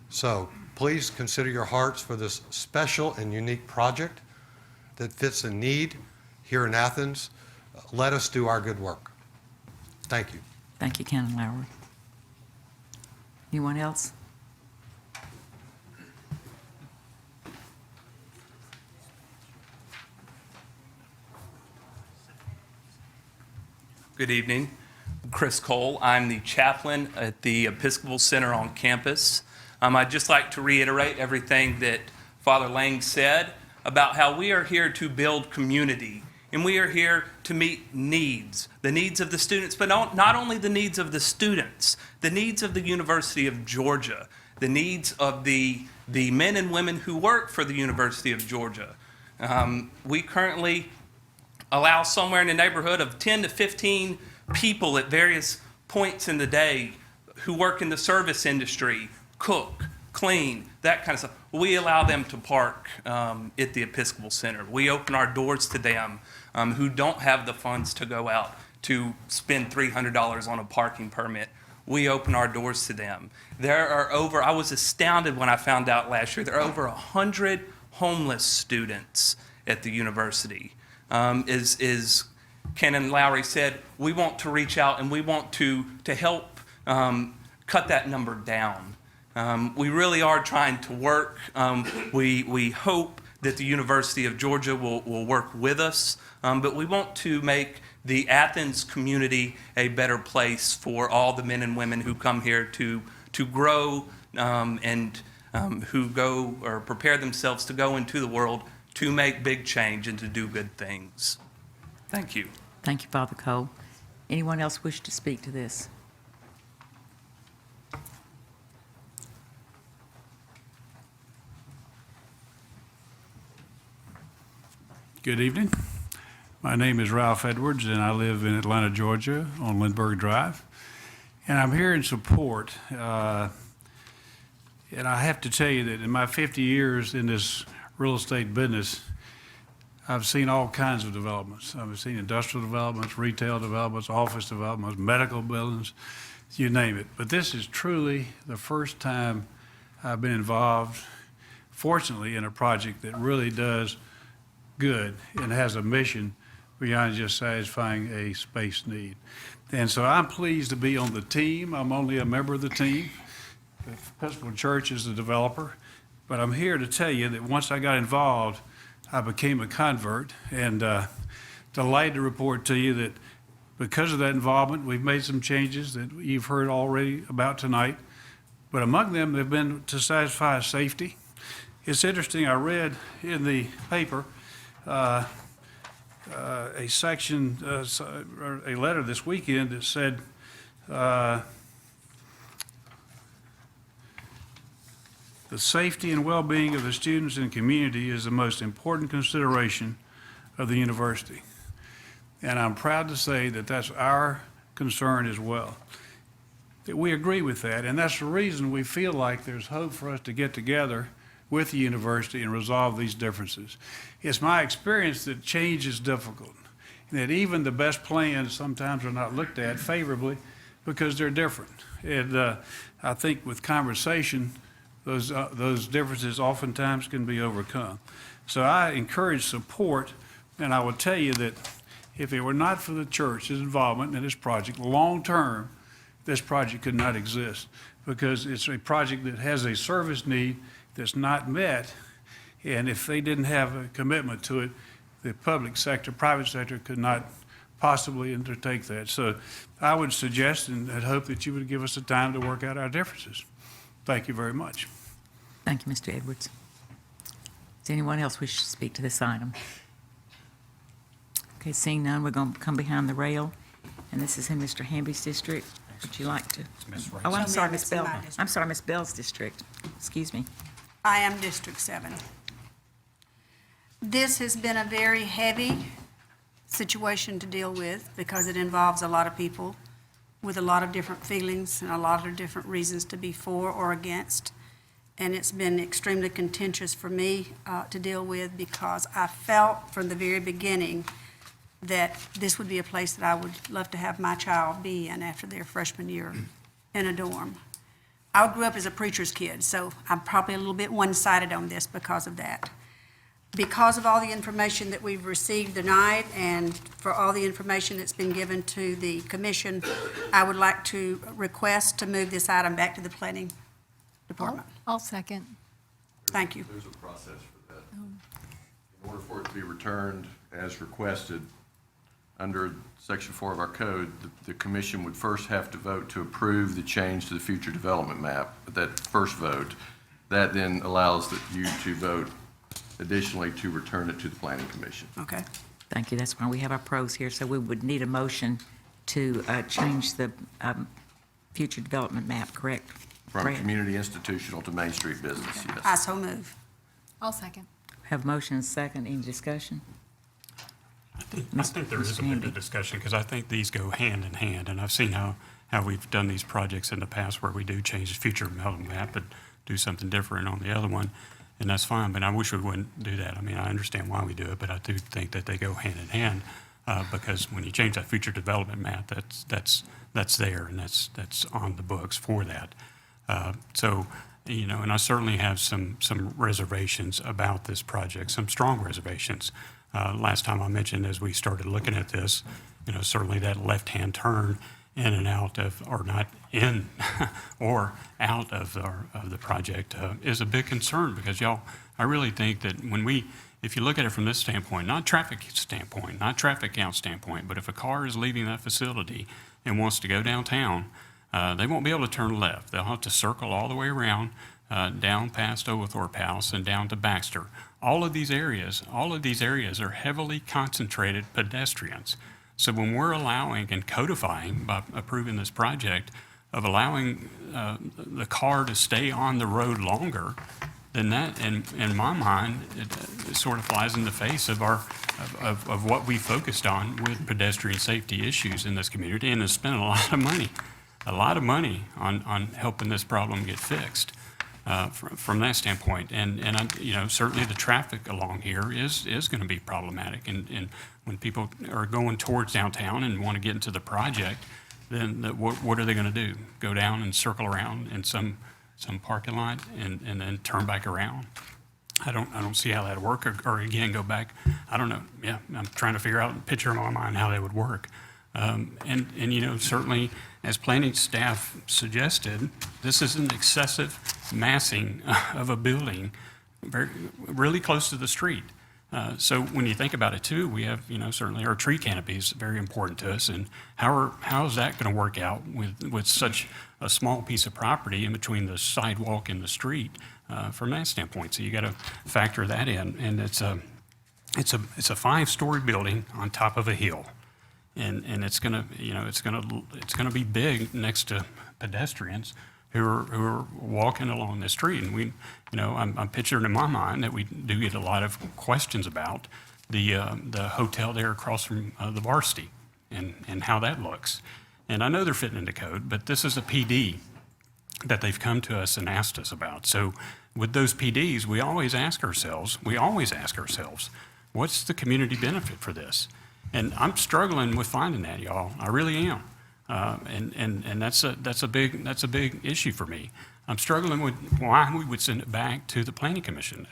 So please consider your hearts for this special and unique project that fits a need here in Athens. Let us do our good work. Thank you. Thank you, Canon Lowry. Anyone else? Good evening. I'm Chris Cole. I'm the chaplain at the Episcopal Center on campus. I'd just like to reiterate everything that Father Lang said about how we are here to build community, and we are here to meet needs, the needs of the students, but not only the needs of the students, the needs of the University of Georgia, the needs of the men and women who work for the University of Georgia. We currently allow somewhere in the neighborhood of 10 to 15 people at various points in the day who work in the service industry, cook, clean, that kind of stuff. We allow them to park at the Episcopal Center. We open our doors to them who don't have the funds to go out to spend $300 on a parking permit. We open our doors to them. There are I was astounded when I found out last year, there are over 100 homeless students at the university. As Canon Lowry said, we want to reach out and we want to help cut that number down. We really are trying to work. We hope that the University of Georgia will work with us, but we want to make the Athens community a better place for all the men and women who come here to grow and who go or prepare themselves to go into the world to make big change and to do good things. Thank you. Thank you, Father Cole. Anyone else wish to speak to this? Good evening. My name is Ralph Edwards, and I live in Atlanta, Georgia, on Lindbergh Drive. And I'm here in support. And I have to tell you that in my 50 years in this real estate business, I've seen all kinds of developments. I've seen industrial developments, retail developments, office developments, medical buildings, you name it. But this is truly the first time I've been involved, fortunately, in a project that really does good and has a mission beyond just satisfying a space need. And so I'm pleased to be on the team. I'm only a member of the team. The Episcopal Church is the developer. But I'm here to tell you that once I got involved, I became a convert, and delighted to report to you that because of that involvement, we've made some changes that you've heard already about tonight. But among them have been to satisfy safety. It's interesting, I read in the paper a section, a letter this weekend that said, the safety and well-being of the students and community is the most important consideration of the university. And I'm proud to say that that's our concern as well. That we agree with that, and that's the reason we feel like there's hope for us to get together with the university and resolve these differences. It's my experience that change is difficult, and that even the best plans sometimes are not looked at favorably because they're different. And I think with conversation, those differences oftentimes can be overcome. So I encourage support, and I will tell you that if it were not for the church's involvement in this project, long-term, this project could not exist, because it's a project that has a service need that's not met, and if they didn't have a commitment to it, the public sector, private sector could not possibly undertake that. So I would suggest and I'd hope that you would give us the time to work out our differences. Thank you very much. Thank you, Mr. Edwards. Does anyone else wish to speak to this item? Okay, seeing none, we're going to come behind the rail, and this is in Mr. Hamby's district. Would you like to? Oh, I'm sorry, Ms. Bell. I'm sorry, Ms. Bell's district. Excuse me. I am District 7. This has been a very heavy situation to deal with because it involves a lot of people with a lot of different feelings and a lot of different reasons to be for or against. And it's been extremely contentious for me to deal with because I felt from the very beginning that this would be a place that I would love to have my child be in after their freshman year in a dorm. I grew up as a preacher's kid, so I'm probably a little bit one-sided on this because of that. Because of all the information that we've received tonight and for all the information that's been given to the commission, I would like to request to move this item back to the planning department. I'll second. Thank you. There's a process for that. In order for it to be returned as requested, under Section 4 of our code, the commission would first have to vote to approve the change to the future development map. That first vote, that then allows you to vote additionally to return it to the planning commission. Okay. Thank you. That's why we have our pros here. So we would need a motion to change the future development map, correct? From Brad? community institutional to Main Street business, yes. I so move. I'll second. Have motion and second. Any discussion? I think there is a bit of discussion, because I think these go hand in hand, and I've seen how we've done these projects in the past where we do change the future development map, but do something different on the other one, and that's fine, but I wish we wouldn't do that. I mean, I understand why we do it, but I do think that they go hand in hand, because when you change that future development map, that's there, and that's on the books for that. So, you know, and I certainly have some reservations about this project, some strong reservations. Last time I mentioned, as we started looking at this, you know, certainly that left-hand turn in and out of, or not in or out of the project is a big concern, because y'all, I really think that if you look at it from this standpoint, not traffic standpoint, not traffic count standpoint, but if a car is leaving that facility and wants to go downtown, they won't be able to turn left. They'll have to circle all the way around, down past Oglethorpe House and down to Baxter. All of these areas are heavily concentrated pedestrians. So when we're allowing and codifying by approving this project of allowing the car to stay on the road longer, then that, in my mind, it sort of flies in the face of of what we focused on with pedestrian safety issues in this community, and has spent a lot of money on helping this problem get fixed. From that standpoint, and you know, certainly the traffic along here is going to be problematic, and when people are going towards downtown and want to get into the project, then what are they going to do? Go down and circle around in some parking lot and then turn back around? I don't see how that'd work, or again, go back. I don't know. Yeah, I'm trying to figure out, picture in my mind how that would work. And you know, certainly, as planning staff suggested, this is an excessive massing of a building really close to the street. So when you think about it too, we have, you know, certainly our tree canopy is very important to us, and how is that going to work out with such a small piece of property in between the sidewalk and the street from that standpoint? So you got to factor that in, and it's a 5-story building on top of a hill, and it's gonna, you know, it's gonna be big next to pedestrians who are walking along the street. And we, you know, I'm picturing in my mind that we do get a lot of questions about the hotel there across from the varsity and how that looks. And I know they're fitting into code, but this is a PD that they've come to us and asked us about. So with those PDs, we always ask ourselves, what's the community benefit for this? And I'm struggling with finding that, y'all. I really am. And that's a big issue for me. I'm struggling with why we would send it back to the Planning Commission.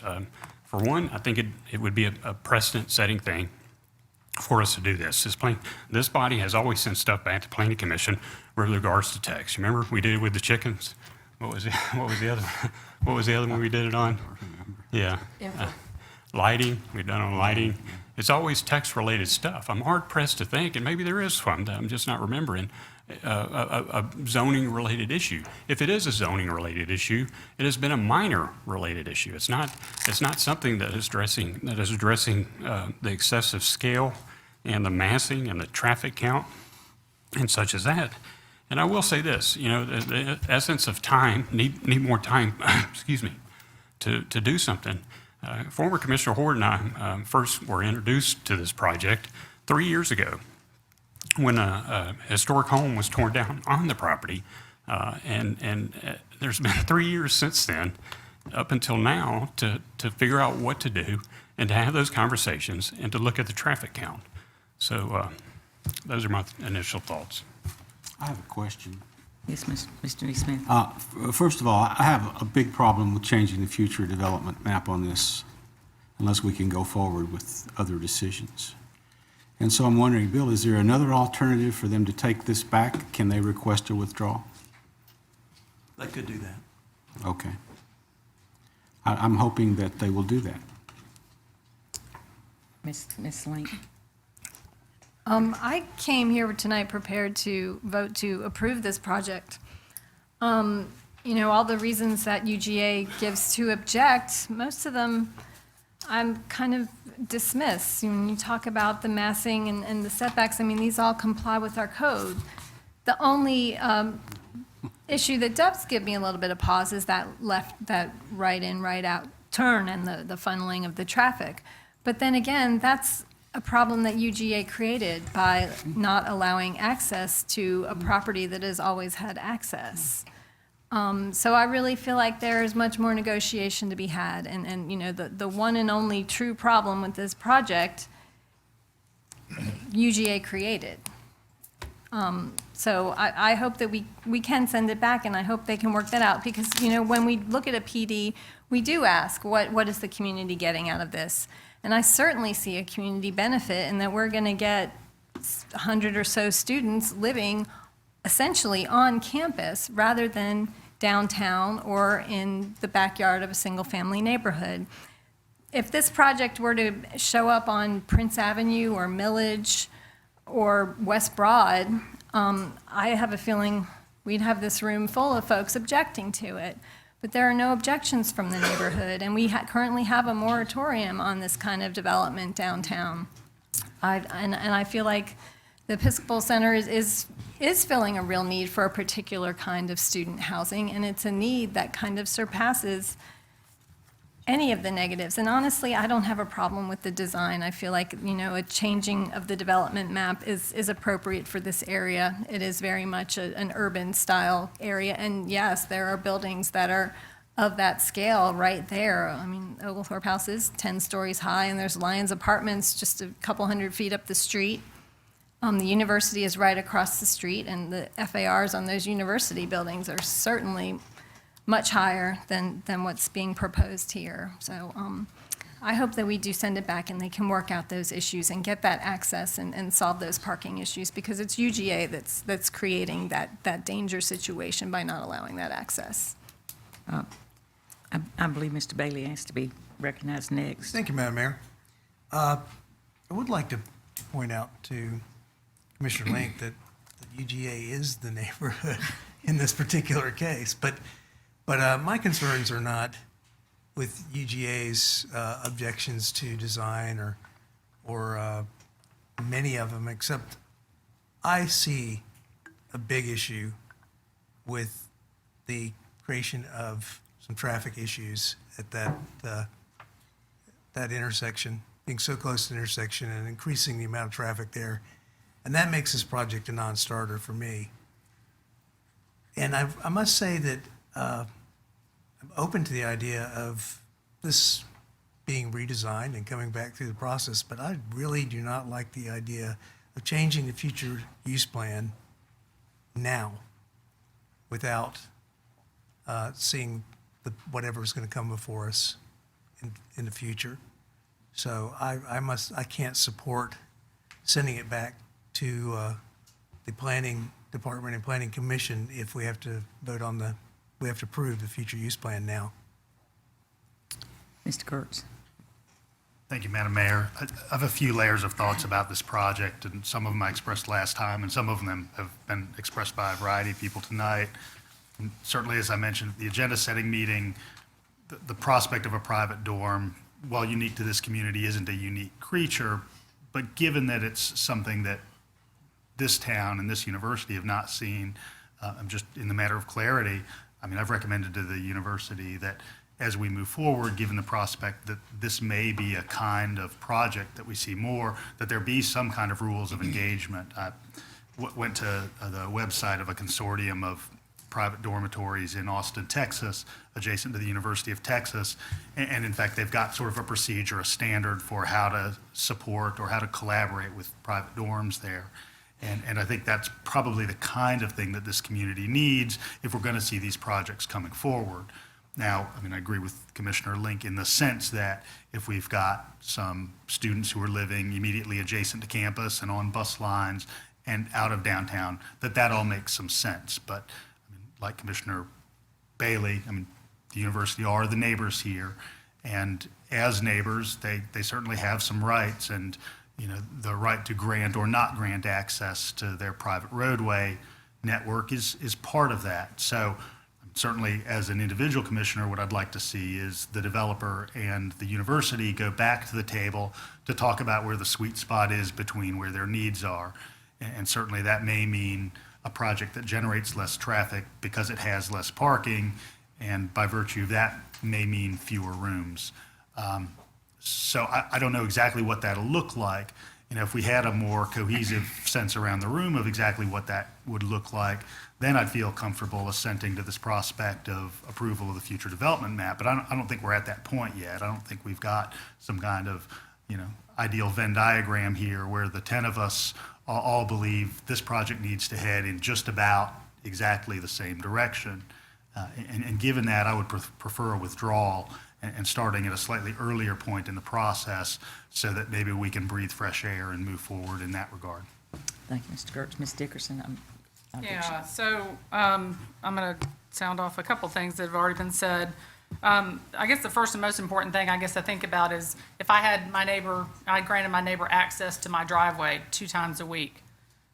For one, I think it would be a precedent-setting thing for us to do this. This body has always sent stuff back to Planning Commission with regards to text. Remember, we did it with the chickens. What was the other one we did it on? Yeah. Lighting. We've done on lighting. It's always text-related stuff. I'm hard-pressed to think, and maybe there is one that I'm just not remembering, a zoning-related issue. If it is a zoning-related issue, it has been a minor-related issue. It's not something that is addressing the excessive scale and the massing and the traffic count and such as that. And I will say this, you know, the essence of time, need more time, excuse me, to do something. Former Commissioner Horde and I first were introduced to this project 3 years ago when a historic home was torn down on the property. And there's been 3 years since then, up until now, to figure out what to do and to have those conversations and to look at the traffic count. So those are my initial thoughts. I have a question. Yes, Mr. E. Smith. First of all, I have a big problem with changing the future development map on this unless we can go forward with other decisions. And so I'm wondering, Bill, is there another alternative for them to take this back? Can they request a withdrawal? They could do that. Okay. I'm hoping that they will do that. Ms. Link. I came here tonight prepared to vote to approve this project. You know, all the reasons that UGA gives to object, most of them I'm kind of dismiss. When you talk about the massing and the setbacks, I mean, these all comply with our code. The only issue that does give me a little bit of pause is that right in, right out turn and the funneling of the traffic. But then again, that's a problem that UGA created by not allowing access to a property that has always had access. So I really feel like there is much more negotiation to be had, and you know, the one and only true problem with this project, UGA created. So I hope that we can send it back, and I hope they can work that out, because, you know, when we look at a PD, we do ask, what is the community getting out of this? And I certainly see a community benefit in that we're going to get 100 or so students living essentially on campus rather than downtown or in the backyard of a single-family neighborhood. If this project were to show up on Prince Avenue or Millage or West Broad, I have a feeling we'd have this room full of folks objecting to it. But there are no objections from the neighborhood, and we currently have a moratorium on this kind of development downtown. And I feel like the Episcopal Center is filling a real need for a particular kind of student housing, and it's a need that kind of surpasses any of the negatives. And honestly, I don't have a problem with the design. I feel like, you know, a changing of the development map is appropriate for this area. It is very much an urban style area. And yes, there are buildings that are of that scale right there. I mean, Oglethorpe House is 10 stories high, and there's Lyons Apartments just a couple hundred feet up the street. The university is right across the street, and the FARs on those university buildings are certainly much higher than what's being proposed here. So I hope that we do send it back and they can work out those issues and get that access and solve those parking issues, because it's UGA that's creating that danger situation by not allowing that access. I believe Mr. Bailey has to be recognized next. Thank you, Madam Mayor. I would like to point out to Commissioner Link that UGA is the neighborhood in this particular case, but my concerns are not with UGA's objections to design or many of them, except I see a big issue with the creation of some traffic issues at that intersection, being so close to the intersection and increasing the amount of traffic there. And that makes this project a non-starter for me. And I must say that I'm open to the idea of this being redesigned and coming back through the process, but I really do not like the idea of changing the future use plan now without seeing whatever's going to come before us in the future. So I can't support sending it back to the Planning Department and Planning Commission if we have to vote on we have to approve the future use plan now. Mr. Kurtz. Thank you, Madam Mayor. I have a few layers of thoughts about this project, and some of them I expressed last time, and some of them have been expressed by a variety of people tonight. And certainly, as I mentioned, the agenda-setting meeting, the prospect of a private dorm, while unique to this community, isn't a unique creature, but given that it's something that this town and this university have not seen, just in the matter of clarity, I mean, I've recommended to the university that as we move forward, given the prospect that this may be a kind of project that we see more, that there be some kind of rules of engagement. I went to the website of a consortium of private dormitories in Austin, Texas, adjacent to the University of Texas. And in fact, they've got sort of a procedure, a standard for how to support or how to collaborate with private dorms there. And I think that's probably the kind of thing that this community needs if we're going to see these projects coming forward. Now, I mean, I agree with Commissioner Link in the sense that if we've got some students who are living immediately adjacent to campus and on bus lines and out of downtown, that all makes some sense. But I mean, like Commissioner Bailey, I mean, the university are the neighbors here. And as neighbors, they certainly have some rights, and you know, the right to grant or not grant access to their private roadway network is part of that. So certainly, as an individual commissioner, what I'd like to see is the developer and the university go back to the table to talk about where the sweet spot is between where their needs are. And certainly that may mean a project that generates less traffic because it has less parking, and by virtue of that may mean fewer rooms. So I don't know exactly what that'll look like. You know, if we had a more cohesive sense around the room of exactly what that would look like, then I'd feel comfortable assenting to this prospect of approval of the future development map. But I don't think we're at that point yet. I don't think we've got some kind of, you know, ideal Venn diagram here where the 10 of us all believe this project needs to head in just about exactly the same direction. And given that, I would prefer a withdrawal and starting at a slightly earlier point in the process so that maybe we can breathe fresh air and move forward in that regard. Thank you, Mr. Kurtz. Ms. Dickerson. Yeah, so I'm going to sound off a couple things that have already been said. I guess the first and most important thing I think about is if I had I granted my neighbor access to my driveway 2 times a week,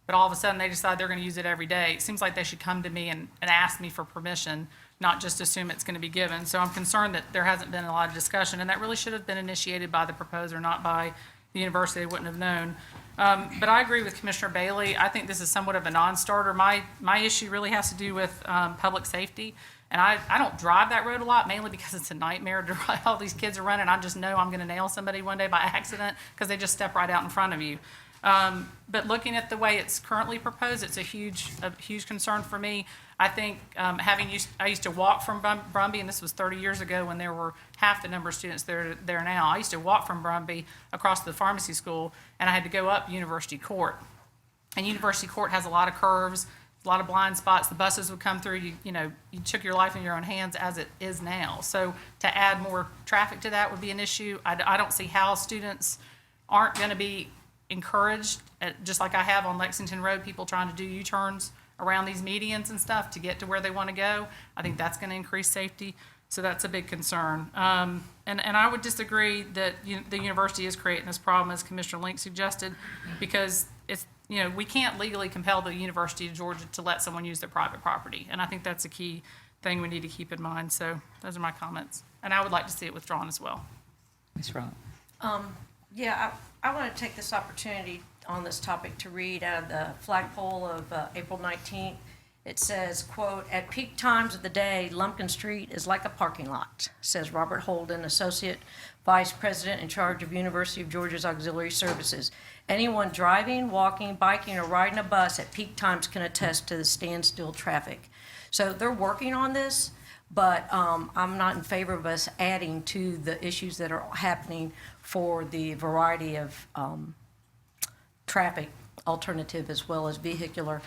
but all of a sudden they decide they're going to use it every day. It seems like they should come to me and ask me for permission, not just assume it's going to be given. So I'm concerned that there hasn't been a lot of discussion, and that really should have been initiated by the proposer, not by the university. They wouldn't have known. But I agree with Commissioner Bailey. I think this is somewhat of a non-starter. My issue really has to do with public safety. And I don't drive that road a lot, mainly because it's a nightmare to drive. All these kids are running. I just know I'm going to nail somebody one day by accident because they just step right out in front of you. But looking at the way it's currently proposed, it's a huge concern for me. I think I used to walk from Brumby, and this was 30 years ago when there were half the number of students there now. I used to walk from Brumby across the pharmacy school, and I had to go up University Court. And University Court has a lot of curves, a lot of blind spots. The buses would come through, you took your life in your own hands as it is now. So to add more traffic to that would be an issue. I don't see how students aren't going to be encouraged, just like I have on Lexington Road, people trying to do U-turns around these medians and stuff to get to where they want to go. I think that's going to increase safety. So that's a big concern. And I would disagree that the university is creating this problem, as Commissioner Link suggested, because it's, we can't legally compel the University of Georgia to let someone use their private property. And I think that's a key thing we need to keep in mind. So those are my comments. And I would like to see it withdrawn as well. Ms. Rock. Yeah, I want to take this opportunity on this topic to read out of the flagpole of April 19th. It says, quote, "At peak times of the day, Lumpkin Street is like a parking lot," says Robert Holden, Associate Vice President in charge of University of Georgia's Auxiliary Services. "Anyone driving, walking, biking, or riding a bus at peak times can attest to the standstill traffic." So they're working on this, but I'm not in favor of us adding to the issues that are happening for the variety of traffic alternative as well as vehicular.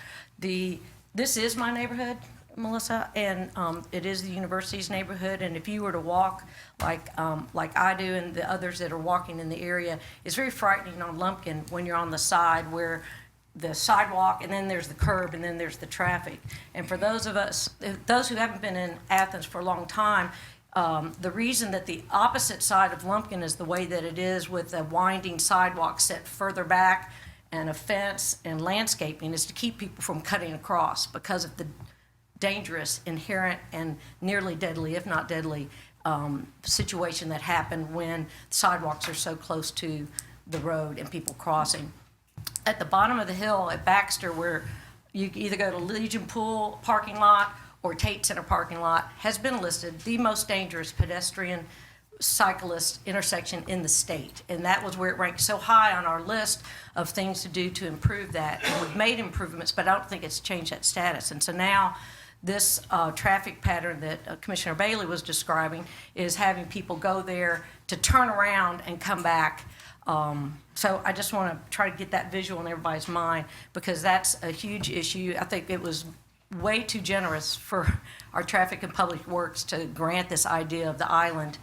This is my neighborhood, Melissa, and it is the university's neighborhood. And if you were to walk like I do and the others that are walking in the area, it's very frightening on Lumpkin when you're on the side where the sidewalk and then there's the curb and then there's the traffic. And for those who haven't been in Athens for a long time, the reason that the opposite side of Lumpkin is the way that it is with a winding sidewalk set further back and a fence and landscaping is to keep people from cutting across because of the dangerous, inherent, and nearly deadly, if not deadly, situation that happened when sidewalks are so close to the road and people crossing. At the bottom of the hill at Baxter, where you either go to Legion Pool parking lot or Tate Center parking lot, has been listed the most dangerous pedestrian cyclist intersection in the state. And that was where it ranked so high on our list of things to do to improve that. And we've made improvements, but I don't think it's changed that status. And so now this traffic pattern that Commissioner Bailey was describing is having people go there to turn around and come back. So I just want to try to get that visual in everybody's mind because that's a huge issue. I think it was way too generous for our Traffic and Public Works to grant this idea of the island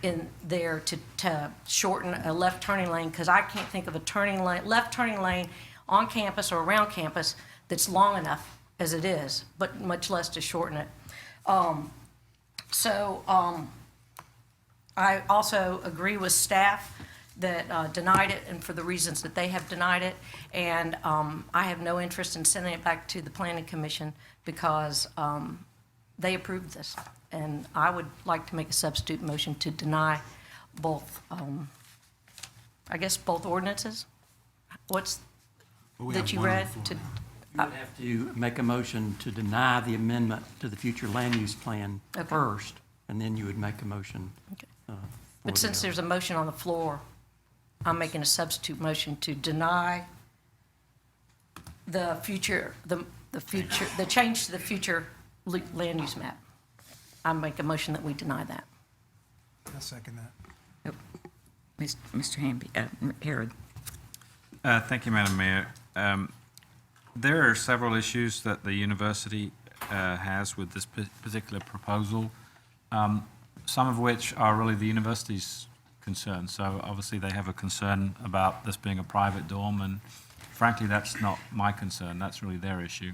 in there to shorten a left turning lane, because I can't think of a left turning lane on campus or around campus that's long enough as it is, but much less to shorten it. I also agree with staff that denied it and for the reasons that they have denied it. And I have no interest in sending it back to the Planning Commission because they approved this. And I would like to make a substitute motion to deny both, both ordinances. What's that you read? You would have to make a motion to deny the amendment to the future land use plan first, and then you would make a motion. But since there's a motion on the floor, I'm making a substitute motion to deny the change to the future land use map. I make a motion that we deny that. I'll second that. Mr. Hamby, Herod. Thank you, Madam Mayor. There are several issues that the university has with this particular proposal, some of which are really the university's concern. So obviously they have a concern about this being a private dorm, and frankly, that's not my concern. That's really their issue.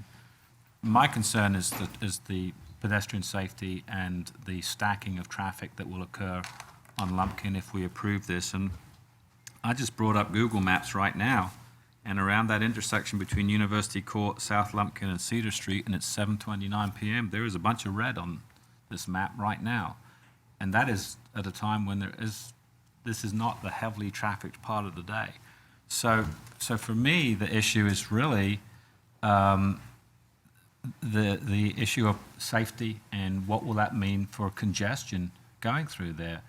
My concern is the pedestrian safety and the stacking of traffic that will occur on Lumpkin if we approve this. And I just brought up Google Maps right now, and around that intersection between University Court, South Lumpkin, and Cedar Street, and it's 7:29 p.m., there is a bunch of red on this map right now. And that is at a time when this is not the heavily trafficked part of the day. So for me, the issue is really the issue of safety and what will that mean for congestion going through there.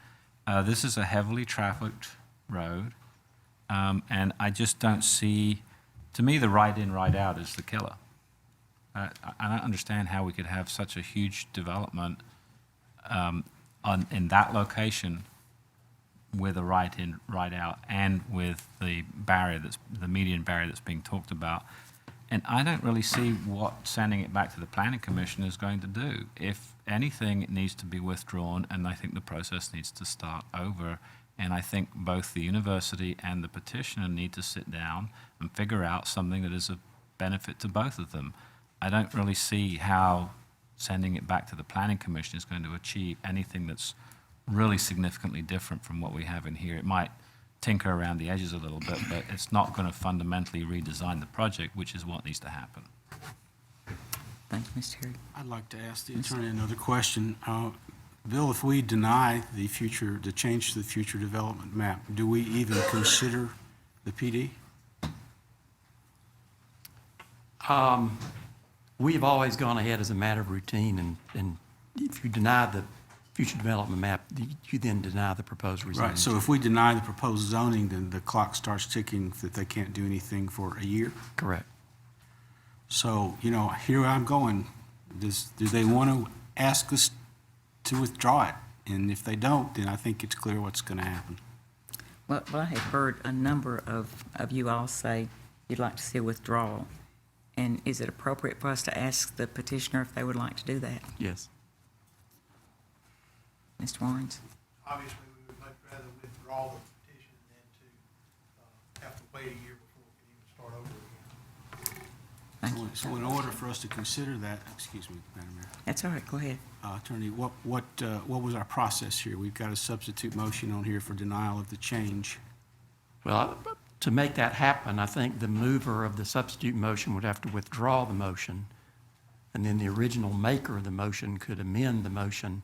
This is a heavily trafficked road, and I just don't see, to me, the right in, right out is the killer. I don't understand how we could have such a huge development in that location with a right in, right out, and with the barrier the median barrier that's being talked about. And I don't really see what sending it back to the planning commission is going to do. If anything, it needs to be withdrawn, and I think the process needs to start over. And I think both the university and the petitioner need to sit down and figure out something that is of benefit to both of them. I don't really see how sending it back to the planning commission is going to achieve anything that's really significantly different from what we have in here. It might tinker around the edges a little bit, but it's not going to fundamentally redesign the project, which is what needs to happen. Thank you, Mr. Terry. I'd like to ask the attorney another question. Bill, if we deny the change to the future development map, do we even consider the PD? We've always gone ahead as a matter of routine, and if you deny the future development map, you then deny the proposed rezoning. Right, so if we deny the proposed zoning, then the clock starts ticking that they can't do anything for a year? Correct. So, here I'm going. Do they want to ask us to withdraw it? And if they don't, then I think it's clear what's going to happen. Well, I have heard a number of you all say you'd like to see a withdrawal. And is it appropriate for us to ask the petitioner if they would like to do that? Yes. Mr. Warrens? Obviously, we would much rather withdraw the petition than to have to wait a year before we can even start over again. So in order for us to consider that, excuse me, Madam Mayor. That's all right, go ahead. Attorney, what was our process here? We've got a substitute motion on here for denial of the change. Well, to make that happen, I think the mover of the substitute motion would have to withdraw the motion, and then the original maker of the motion could amend the motion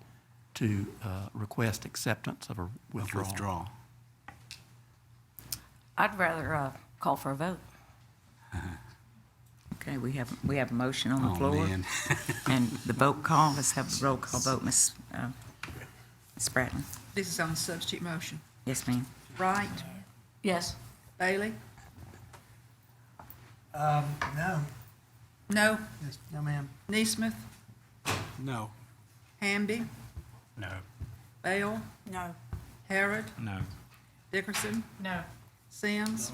to request acceptance of a withdrawal. I'd rather call for a vote. Okay, we have a motion on the floor. Man. And the vote call, let's have the roll call vote, Ms. Spratlin. This is on the substitute motion. Yes, ma'am. Wright? Yes. Bailey? No. No? No, ma'am. Neesmith? No. Hamby? No. Bale? No. Harrod? No. Dickerson? No. Sims?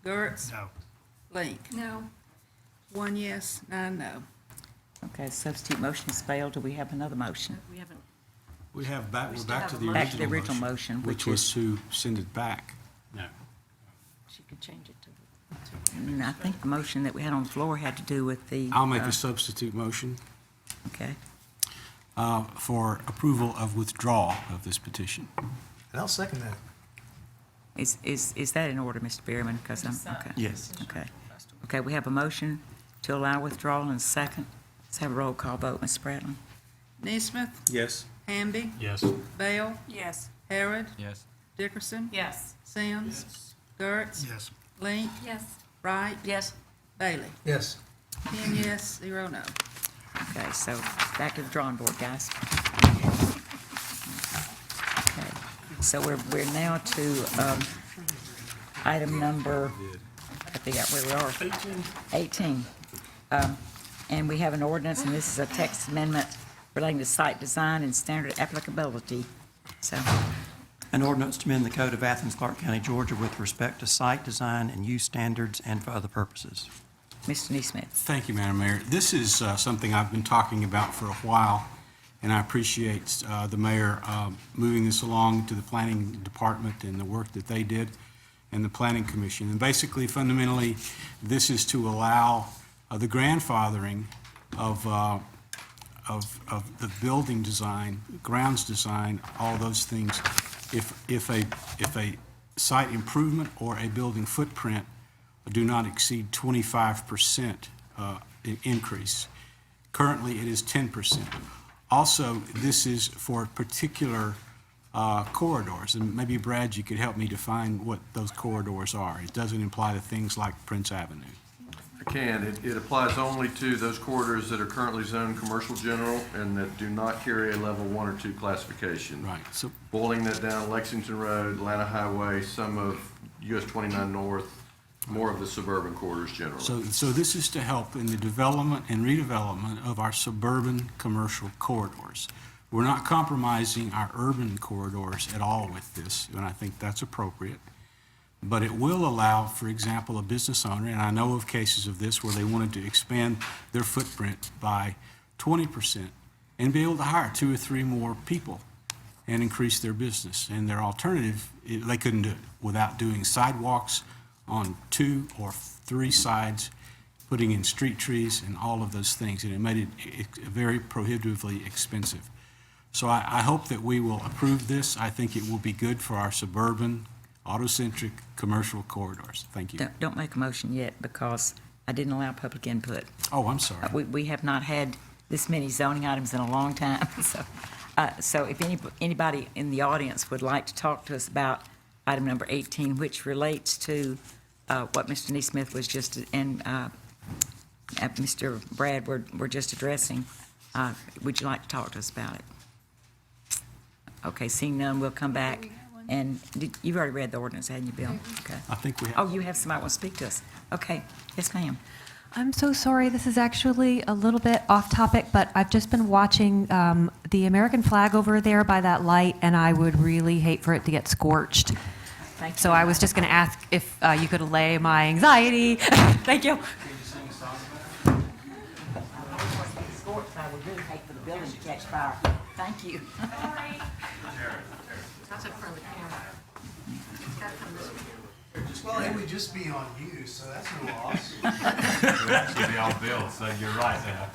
Gertz? No. Link? No. 1 yes, 9 no. Okay, substitute motion has failed. Do we have another motion? We haven't. We're back to the Back to the original motion, which was to send it back. No. She could change it to. And I think the motion that we had on the floor had to do with the. I'll make a substitute motion Okay. for approval of withdrawal of this petition. And I'll second that. Is that in order, Mr. Berryman? Because okay. Yes. Okay. Okay, we have a motion to allow withdrawal and a second. Let's have a roll call vote, Ms. Spratlin. Neesmith? Yes. Hamby? Yes. Bale? Yes. Harrod? Yes. Dickerson? Yes. Sims? Gertz? Yes. Link? Yes. Wright? Yes. Bailey? Yes. 10 yes, 0 no. Okay, so back to the drawing board, guys. Okay, so we're now to item number, I forgot where we are. 18. And we have an ordinance, and this is a text amendment relating to site design and standard applicability. So, An ordinance to amend the code of Athens-Clarke County, Georgia with respect to site design and use standards and for other purposes. Mr. Neesmith. Thank you, Madam Mayor. This is something I've been talking about for a while, and I appreciate the mayor moving this along to the planning department and the work that they did and the planning commission. And basically, fundamentally, this is to allow the grandfathering of the building design, grounds design, all those things. If a site improvement or a building footprint do not exceed 25% increase. Currently, it is 10%. Also, this is for particular corridors, and maybe Brad, you could help me define what those corridors are. It doesn't imply to things like Prince Avenue. I can. It applies only to those corridors that are currently zoned commercial general and that do not carry a level 1 or 2 classification. Right. So boiling that down, Lexington Road, Atlanta Highway, some of US 29 North, more of the suburban corridors generally. So this is to help in the development and redevelopment of our suburban commercial corridors. We're not compromising our urban corridors at all with this, and I think that's appropriate. but it will allow, for example, a business owner, and I know of cases of this where they wanted to expand their footprint by 20% and be able to hire 2 or 3 more people and increase their business. And their alternative, they couldn't do it without doing sidewalks on 2 or 3 sides, putting in street trees and all of those things, and it made it very prohibitively expensive. So I hope that we will approve this. I think it will be good for our suburban, auto-centric, commercial corridors. Thank you. Don't make a motion yet, because I didn't allow public input. Oh, I'm sorry. We have not had this many zoning items in a long time, so if anybody in the audience would like to talk to us about item number 18, which relates to what Mr. Neesmith was just, and Mr. Brad were just addressing, would you like to talk to us about it? Okay, seeing none, we'll come back. And you've already read the ordinance, hadn't you, Bill? Okay. I think we have. Oh, you have somebody want to speak to us. Okay. Yes, ma'am. I'm so sorry. This is actually a little bit off topic, but I've just been watching the American flag over there by that light, and I would really hate for it to get scorched. Thank you. So I was just going to ask if you could allay my anxiety. Thank you. I would really hate for the building to catch fire. Thank you. That's in front of the camera. Well, it would just be on you, so that's no loss. It would actually be on Bill, so you're right there.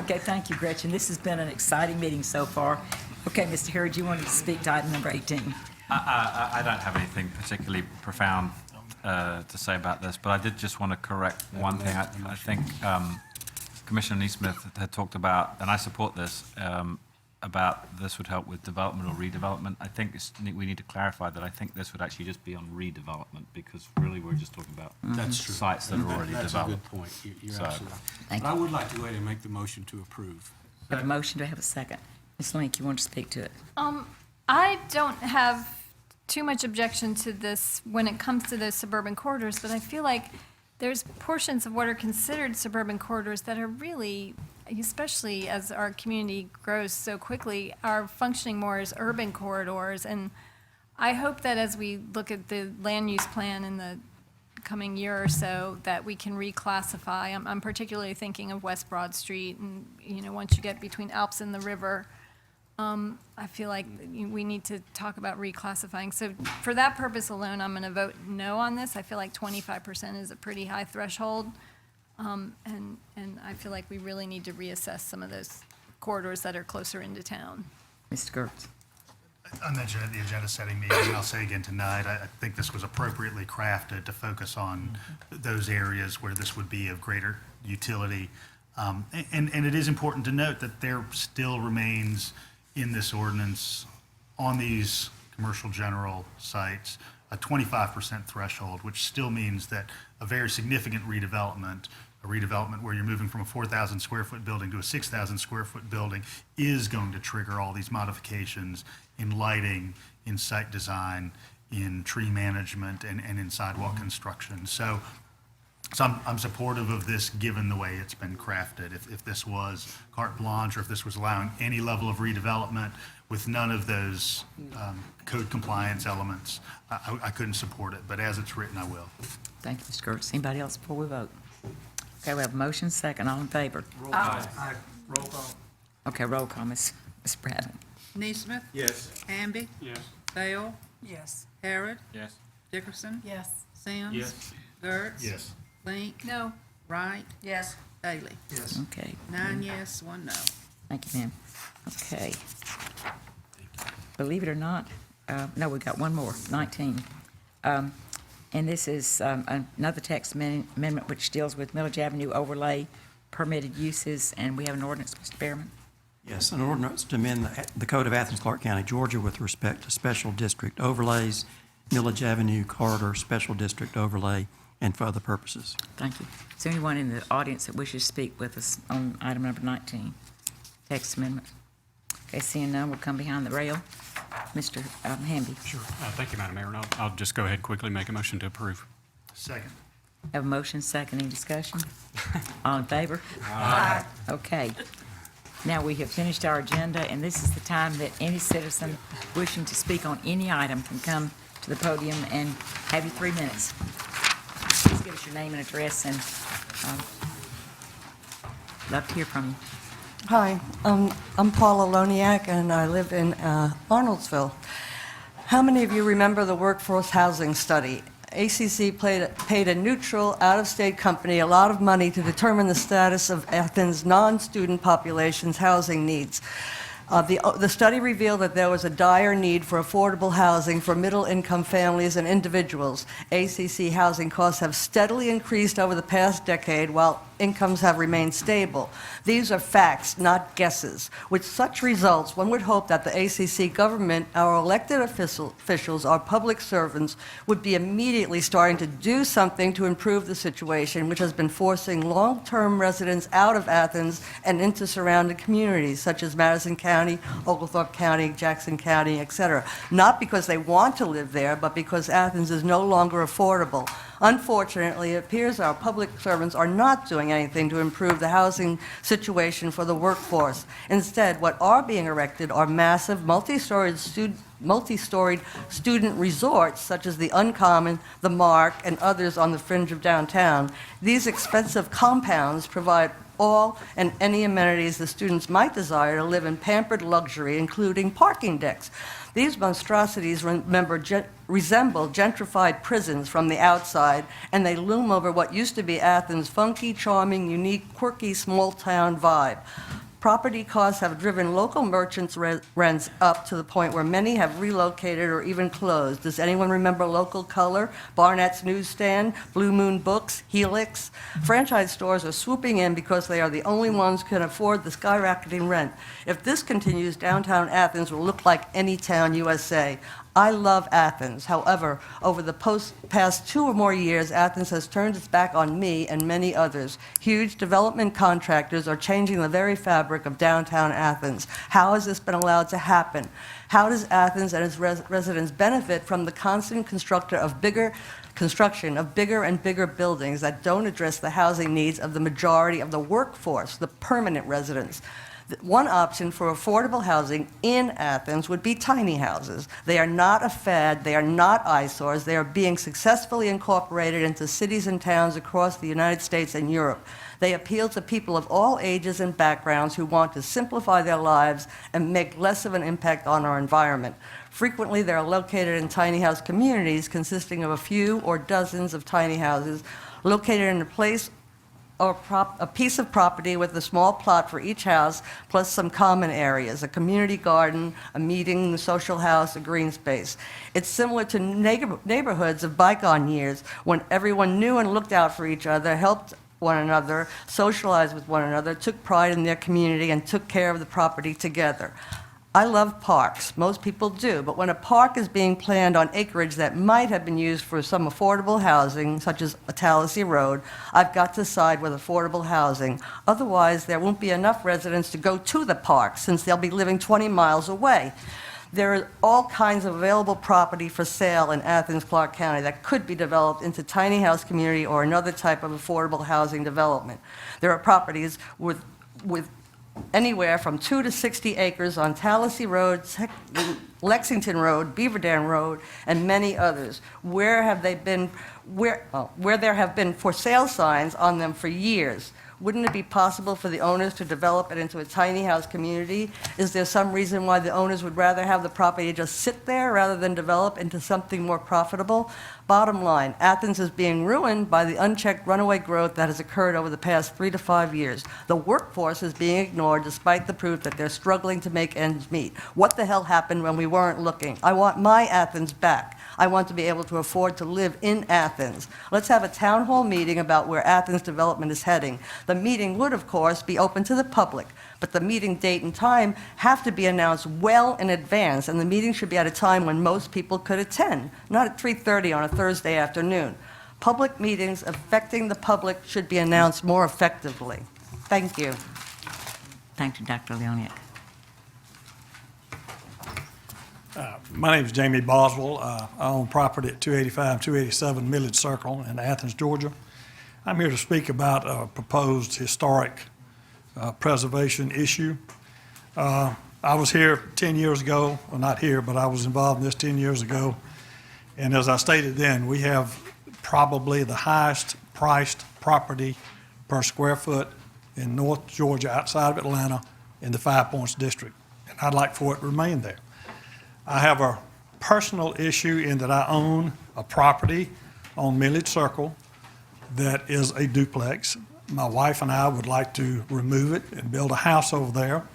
Okay, thank you, Gretchen. This has been an exciting meeting so far. Okay, Mr. Harrod, you wanted to speak to item number 18. I don't have anything particularly profound to say about this, but I did just want to correct one thing. I think Commissioner Neesmith had talked about, and I support this, about this would help with development or redevelopment. I think we need to clarify that I think this would actually just be on redevelopment, because really we're just talking about That's true. sites that are already That's developed. a good point. You're So- absolutely right. Thank But I would like to go ahead and make the motion to approve. We have a motion. Do I have a second? Ms. Link, you want to speak to it? I don't have too much objection to this when it comes to those suburban corridors, but I feel like there's portions of what are considered suburban corridors that are really, especially as our community grows so quickly, are functioning more as urban corridors. And I hope that as we look at the land use plan in the coming year or so, that we can reclassify. I'm particularly thinking of West Broad Street, and, once you get between Alps and the river, I feel like we need to talk about reclassifying. So for that purpose alone, I'm going to vote no on this. I feel like 25% is a pretty high threshold. And I feel like we really need to reassess some of those corridors that are closer into town. Mr. Gertz. I mentioned at the agenda setting meeting, and I'll say again tonight, I think this was appropriately crafted to focus on those areas where this would be of greater utility. And it is important to note that there still remains in this ordinance on these commercial general sites a 25% threshold, which still means that a very significant redevelopment, a redevelopment where you're moving from a 4,000 square foot building to a 6,000 square foot building, is going to trigger all these modifications in lighting, in site design, in tree management, and in sidewalk construction. So I'm supportive of this, given the way it's been crafted. If this was carte blanche, or if this was allowing any level of redevelopment with none of those code compliance elements, I couldn't support it. But as it's written, I will. Thank you, Mr. Gertz. Anybody else before we vote? Okay, we have a motion, second. All in favor? Roll call. Roll call. Okay, roll call, Ms. Bradley. Neesmith? Yes. Hamby? Yes. Bale? Yes. Harrod? Yes. Dickerson? Yes. Sims? Yes. Gertz? Yes. Link? No. Wright? Yes. Bailey? Yes. Okay, 9 yes, 1 no. thank you, ma'am. Okay. Believe it or not, no, we got one more, 19. And this is another text amendment which deals with Millage Avenue overlay permitted uses, and we have an ordinance, Mr. Behrman. Yes, an ordinance to amend the Code of Athens-Clarke County, Georgia, with respect to special district overlays, Millage Avenue corridor special district overlay, and for other purposes. Thank you. Is there anyone in the audience that wishes to speak with us on item number 19, text amendment? Okay, seeing none, we'll come behind the rail. Mr. Hamby. Sure. Thank you, Madam Mayor, and I'll just go ahead quickly and make a motion to approve. Second. Have a motion, second, any discussion? All in favor? Aye. Okay. Now, we have finished our agenda, and this is the time that any citizen wishing to speak on any item can come to the podium and have you 3 minutes. Please give us your name and address, and love to hear from you. Hi, I'm Paula Loniak, and I live in Arnoldsville. How many of you remember the workforce housing study? ACC paid a neutral, out-of-state company a lot of money to determine the status of Athens' non-student population's housing needs. The study revealed that there was a dire need for affordable housing for middle-income families and individuals. ACC housing costs have steadily increased over the past decade, while incomes have remained stable. These are facts, not guesses. With such results, one would hope that the ACC government, our elected officials, our public servants, would be immediately starting to do something to improve the situation, which has been forcing long-term residents out of Athens and into surrounding communities, such as Madison County, Oglethorpe County, Jackson County, etc. Not because they want to live there, but because Athens is no longer affordable. Unfortunately, it appears our public servants are not doing anything to improve the housing situation for the workforce. Instead, what are being erected are massive, multi-storied student resorts, such as the Uncommon, the Mark, and others on the fringe of downtown. These expensive compounds provide all and any amenities the students might desire to live in pampered luxury, including parking decks. These monstrosities resemble gentrified prisons from the outside, and they loom over what used to be Athens' funky, charming, unique, quirky, small-town vibe. Property costs have driven local merchants' rents up to the point where many have relocated or even closed. Does anyone remember Local Color, Barnett's Newsstand, Blue Moon Books, Helix? Franchise stores are swooping in because they are the only ones who can afford the skyrocketing rent. If this continues, downtown Athens will look like any town USA. I love Athens. However, over the past 2 or more years, Athens has turned its back on me and many others. Huge development contractors are changing the very fabric of downtown Athens. How has this been allowed to happen? How does Athens and its residents benefit from the constant construction of bigger and bigger buildings that don't address the housing needs of the majority of the workforce, the permanent residents? One option for affordable housing in Athens would be tiny houses. They are not a fad, they are not eyesores, they are being successfully incorporated into cities and towns across the United States and Europe. They appeal to people of all ages and backgrounds who want to simplify their lives and make less of an impact on our environment. Frequently, they are located in tiny house communities consisting of a few or dozens of tiny houses located in a place or a piece of property with a small plot for each house, plus some common areas, a community garden, a meeting, a social house, a green space. It's similar to neighborhoods of bygone years when everyone knew and looked out for each other, helped one another, socialized with one another, took pride in their community, and took care of the property together. I love parks. Most people do. But when a park is being planned on acreage that might have been used for some affordable housing, such as a Tallahassee Road, I've got to side with affordable housing. Otherwise, there won't be enough residents to go to the park since they'll be living 20 miles away. There are all kinds of available property for sale in Athens-Clarke County that could be developed into tiny house community or another type of affordable housing development. There are properties with anywhere from 2 to 60 acres on Tallahassee Road, Lexington Road, Beaver Dam Road, and many others, where there have been for sale signs on them for years. Wouldn't it be possible for the owners to develop it into a tiny house community? Is there some reason why the owners would rather have the property just sit there rather than develop into something more profitable? Bottom line, Athens is being ruined by the unchecked runaway growth that has occurred over the past 3 to 5 years. The workforce is being ignored despite the proof that they're struggling to make ends meet. What the hell happened when we weren't looking? I want my Athens back. I want to be able to afford to live in Athens. Let's have a town hall meeting about where Athens development is heading. The meeting would, of course, be open to the public, but the meeting date and time have to be announced well in advance, and the meeting should be at a time when most people could attend, not at 3:30 on a Thursday afternoon. Public meetings affecting the public should be announced more effectively. Thank you. Thank you, Dr. Leoniak. My name is Jamie Boswell. I own property at 285, 287 Millage Circle in Athens, Georgia. I'm here to speak about a proposed historic preservation issue. I was here 10 years ago, well, not here, but I was involved in this 10 years ago. And as I stated then, we have probably the highest priced property per square foot in North Georgia, outside of Atlanta, in the Five Points District. And I'd like for it to remain there. I have a personal issue in that I own a property on Millage Circle that is a duplex. My wife and I would like to remove it and build a house over there.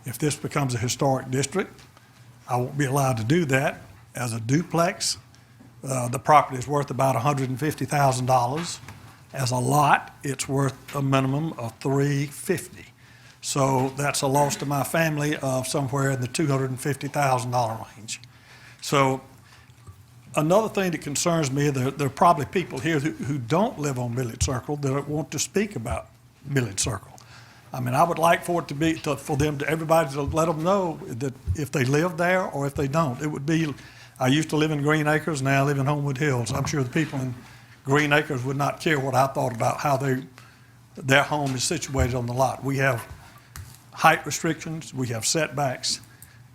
If this becomes a historic district, I won't be allowed to do that. As a duplex, the property is worth about $150,000. As a lot, it's worth a minimum of $350,000. So that's a loss to my family of somewhere in the $250,000 range. So another thing that concerns me, there are probably people here who don't live on Millage Circle that want to speak about Millage Circle. I mean, I would like for it to be, for them to, everybody to let them know that if they live there or if they don't. It would be, I used to live in Green Acres, now I live in Homewood Hills. I'm sure the people in Green Acres would not care what I thought about how their home is situated on the lot. We have height restrictions, we have setbacks,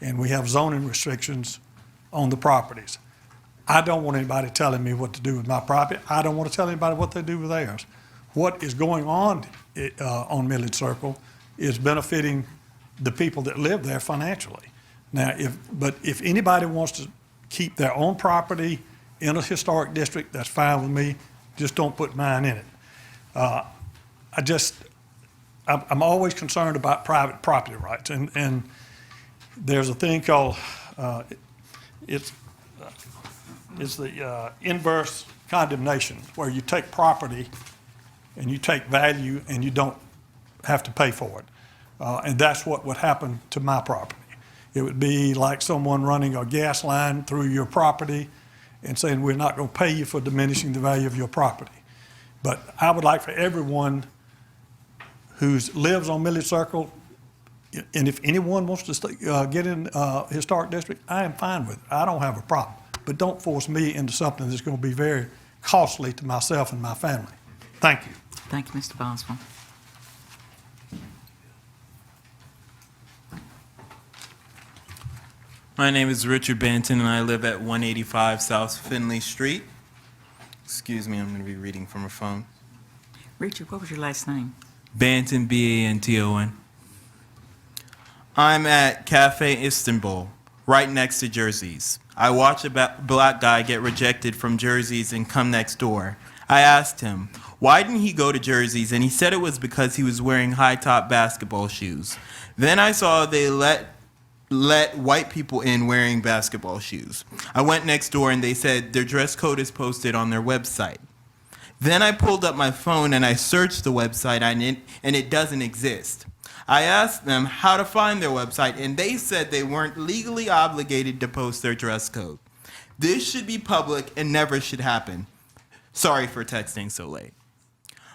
and we have zoning restrictions on the properties. I don't want anybody telling me what to do with my property. I don't want to tell anybody what they do with theirs. What is going on Millage Circle is benefiting the people that live there financially. Now, if anybody wants to keep their own property in a historic district, that's fine with me. Just don't put mine in it. I'm always concerned about private property rights, and there's a thing called it's the inverse condemnation, where you take property and you take value and you don't have to pay for it. And that's what would happen to my property. It would be like someone running a gas line through your property and saying, we're not going to pay you for diminishing the value of your property. But I would like for everyone who lives on Millage Circle, and if anyone wants to get in historic district, I am fine with it. I don't have a problem. But don't force me into something that's going to be very costly to myself and my family. Thank you. Thank you, Mr. Boswell. My name is Richard Banton, and I live at 185 South Finley Street. Excuse me, I'm going to be reading from a phone. Richard, what was your last name? Banton, B-A-N-T-O-N. I'm at Cafe Istanbul, right next to Jersey's. I watched a black guy get rejected from Jersey's and come next door. I asked him, why didn't he go to Jersey's? And he said it was because he was wearing high-top basketball shoes. Then I saw they let white people in wearing basketball shoes. I went next door and they said their dress code is posted on their website. Then I pulled up my phone and I searched the website and it doesn't exist. I asked them how to find their website and they said they weren't legally obligated to post their dress code. This should be public and never should happen. Sorry for texting so late.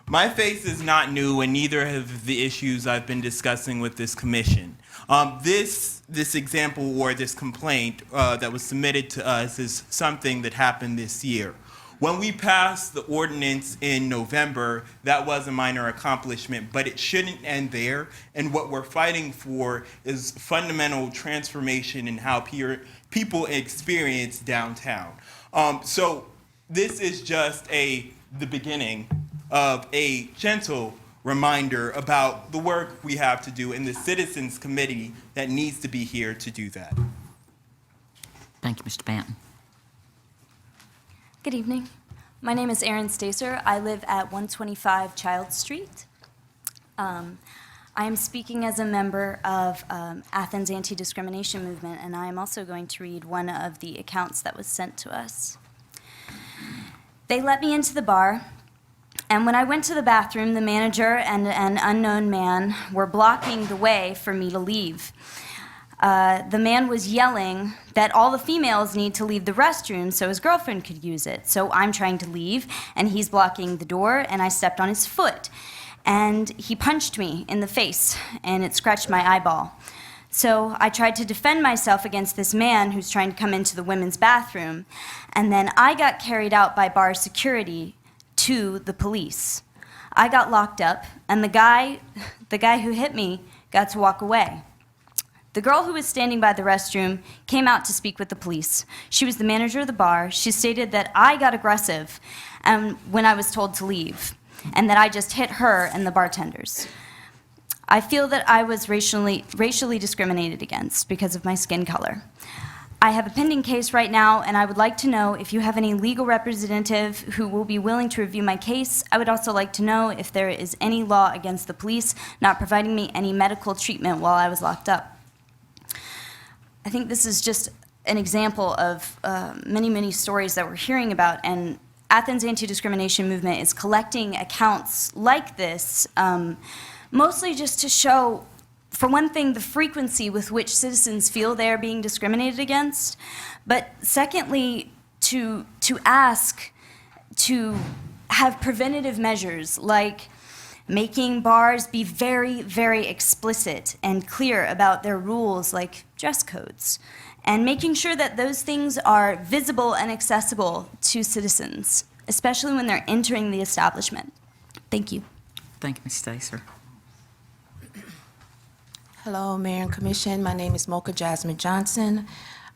My face is not new and neither have the issues I've been discussing with this commission. This example or this complaint that was submitted to us is something that happened this year. When we passed the ordinance in November, that was a minor accomplishment, but it shouldn't end there. And what we're fighting for is fundamental transformation in how people experience downtown. So this is just the beginning of a gentle reminder about the work we have to do in the Citizens Committee that needs to be here to do that. Thank you, Mr. Banton. Good evening. My name is Erin Stacer. I live at 125 Child Street. I am speaking as a member of Athens Anti-Discrimination Movement, and I am also going to read one of the accounts that was sent to us. They let me into the bar, and when I went to the bathroom, the manager and an unknown man were blocking the way for me to leave. The man was yelling that all the females need to leave the restroom so his girlfriend could use it. So I'm trying to leave, and he's blocking the door, and I stepped on his foot. And he punched me in the face, and it scratched my eyeball. So I tried to defend myself against this man who's trying to come into the women's bathroom. And then I got carried out by bar security to the police. I got locked up, and the guy who hit me got to walk away. The girl who was standing by the restroom came out to speak with the police. She was the manager of the bar. She stated that I got aggressive when I was told to leave, and that I just hit her and the bartenders. I feel that I was racially discriminated against because of my skin color. I have a pending case right now, and I would like to know if you have any legal representative who will be willing to review my case. I would also like to know if there is any law against the police not providing me any medical treatment while I was locked up. I think this is just an example of many, many stories that we're hearing about, and Athens Anti-Discrimination Movement is collecting accounts like this, mostly just to show, for one thing, the frequency with which citizens feel they are being discriminated against, but secondly, to ask to have preventative measures like making bars be very, very explicit and clear about their rules like dress codes, and making sure that those things are visible and accessible to citizens, especially when they're entering the establishment. Thank you. Thank you, Ms. Stacer. Hello, Mayor and Commission. My name is Mocha Jasmine Johnson.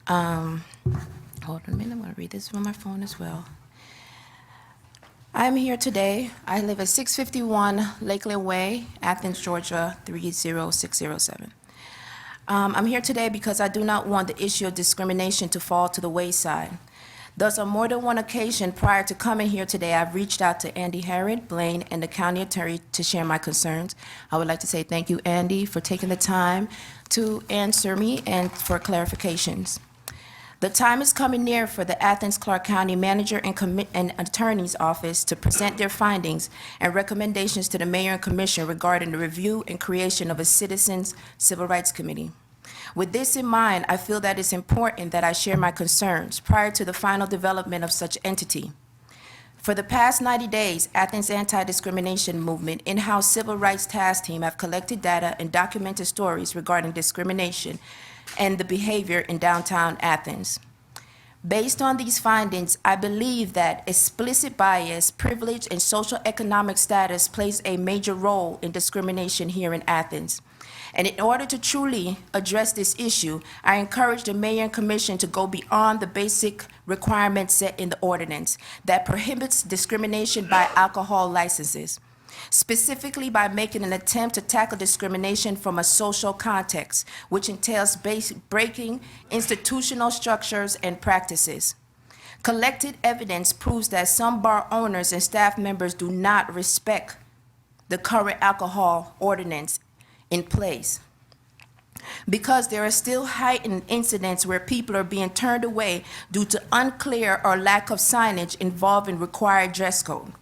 Hold on a minute. I'm going to read this from my phone as well. I'm here today. I live at 651 Lakeland Way, Athens, Georgia, 30607. I'm here today because I do not want the issue of discrimination to fall to the wayside. Thus, on more than one occasion prior to coming here today, I've reached out to Andy Herod, Blaine, and the county attorney to share my concerns. I would like to say thank you, Andy, for taking the time to answer me and for clarifications. The time is coming near for the Athens-Clarke County Manager and Attorney's Office to present their findings and recommendations to the Mayor and Commission regarding the review and creation of a Citizens Civil Rights Committee. With this in mind, I feel that it's important that I share my concerns prior to the final development of such entity. For the past 90 days, Athens Anti-Discrimination Movement in-house Civil Rights Task Team have collected data and documented stories regarding discrimination and the behavior in downtown Athens. Based on these findings, I believe that explicit bias, privilege, and social economic status plays a major role in discrimination here in Athens. And in order to truly address this issue, I encourage the Mayor and Commission to go beyond the basic requirements set in the ordinance that prohibits discrimination by alcohol licenses, specifically by making an attempt to tackle discrimination from a social context, which entails breaking institutional structures and practices. Collected evidence proves that some bar owners and staff members do not respect the current alcohol ordinance in place, because there are still heightened incidents where people are being turned away due to unclear or lack of signage involving required dress code.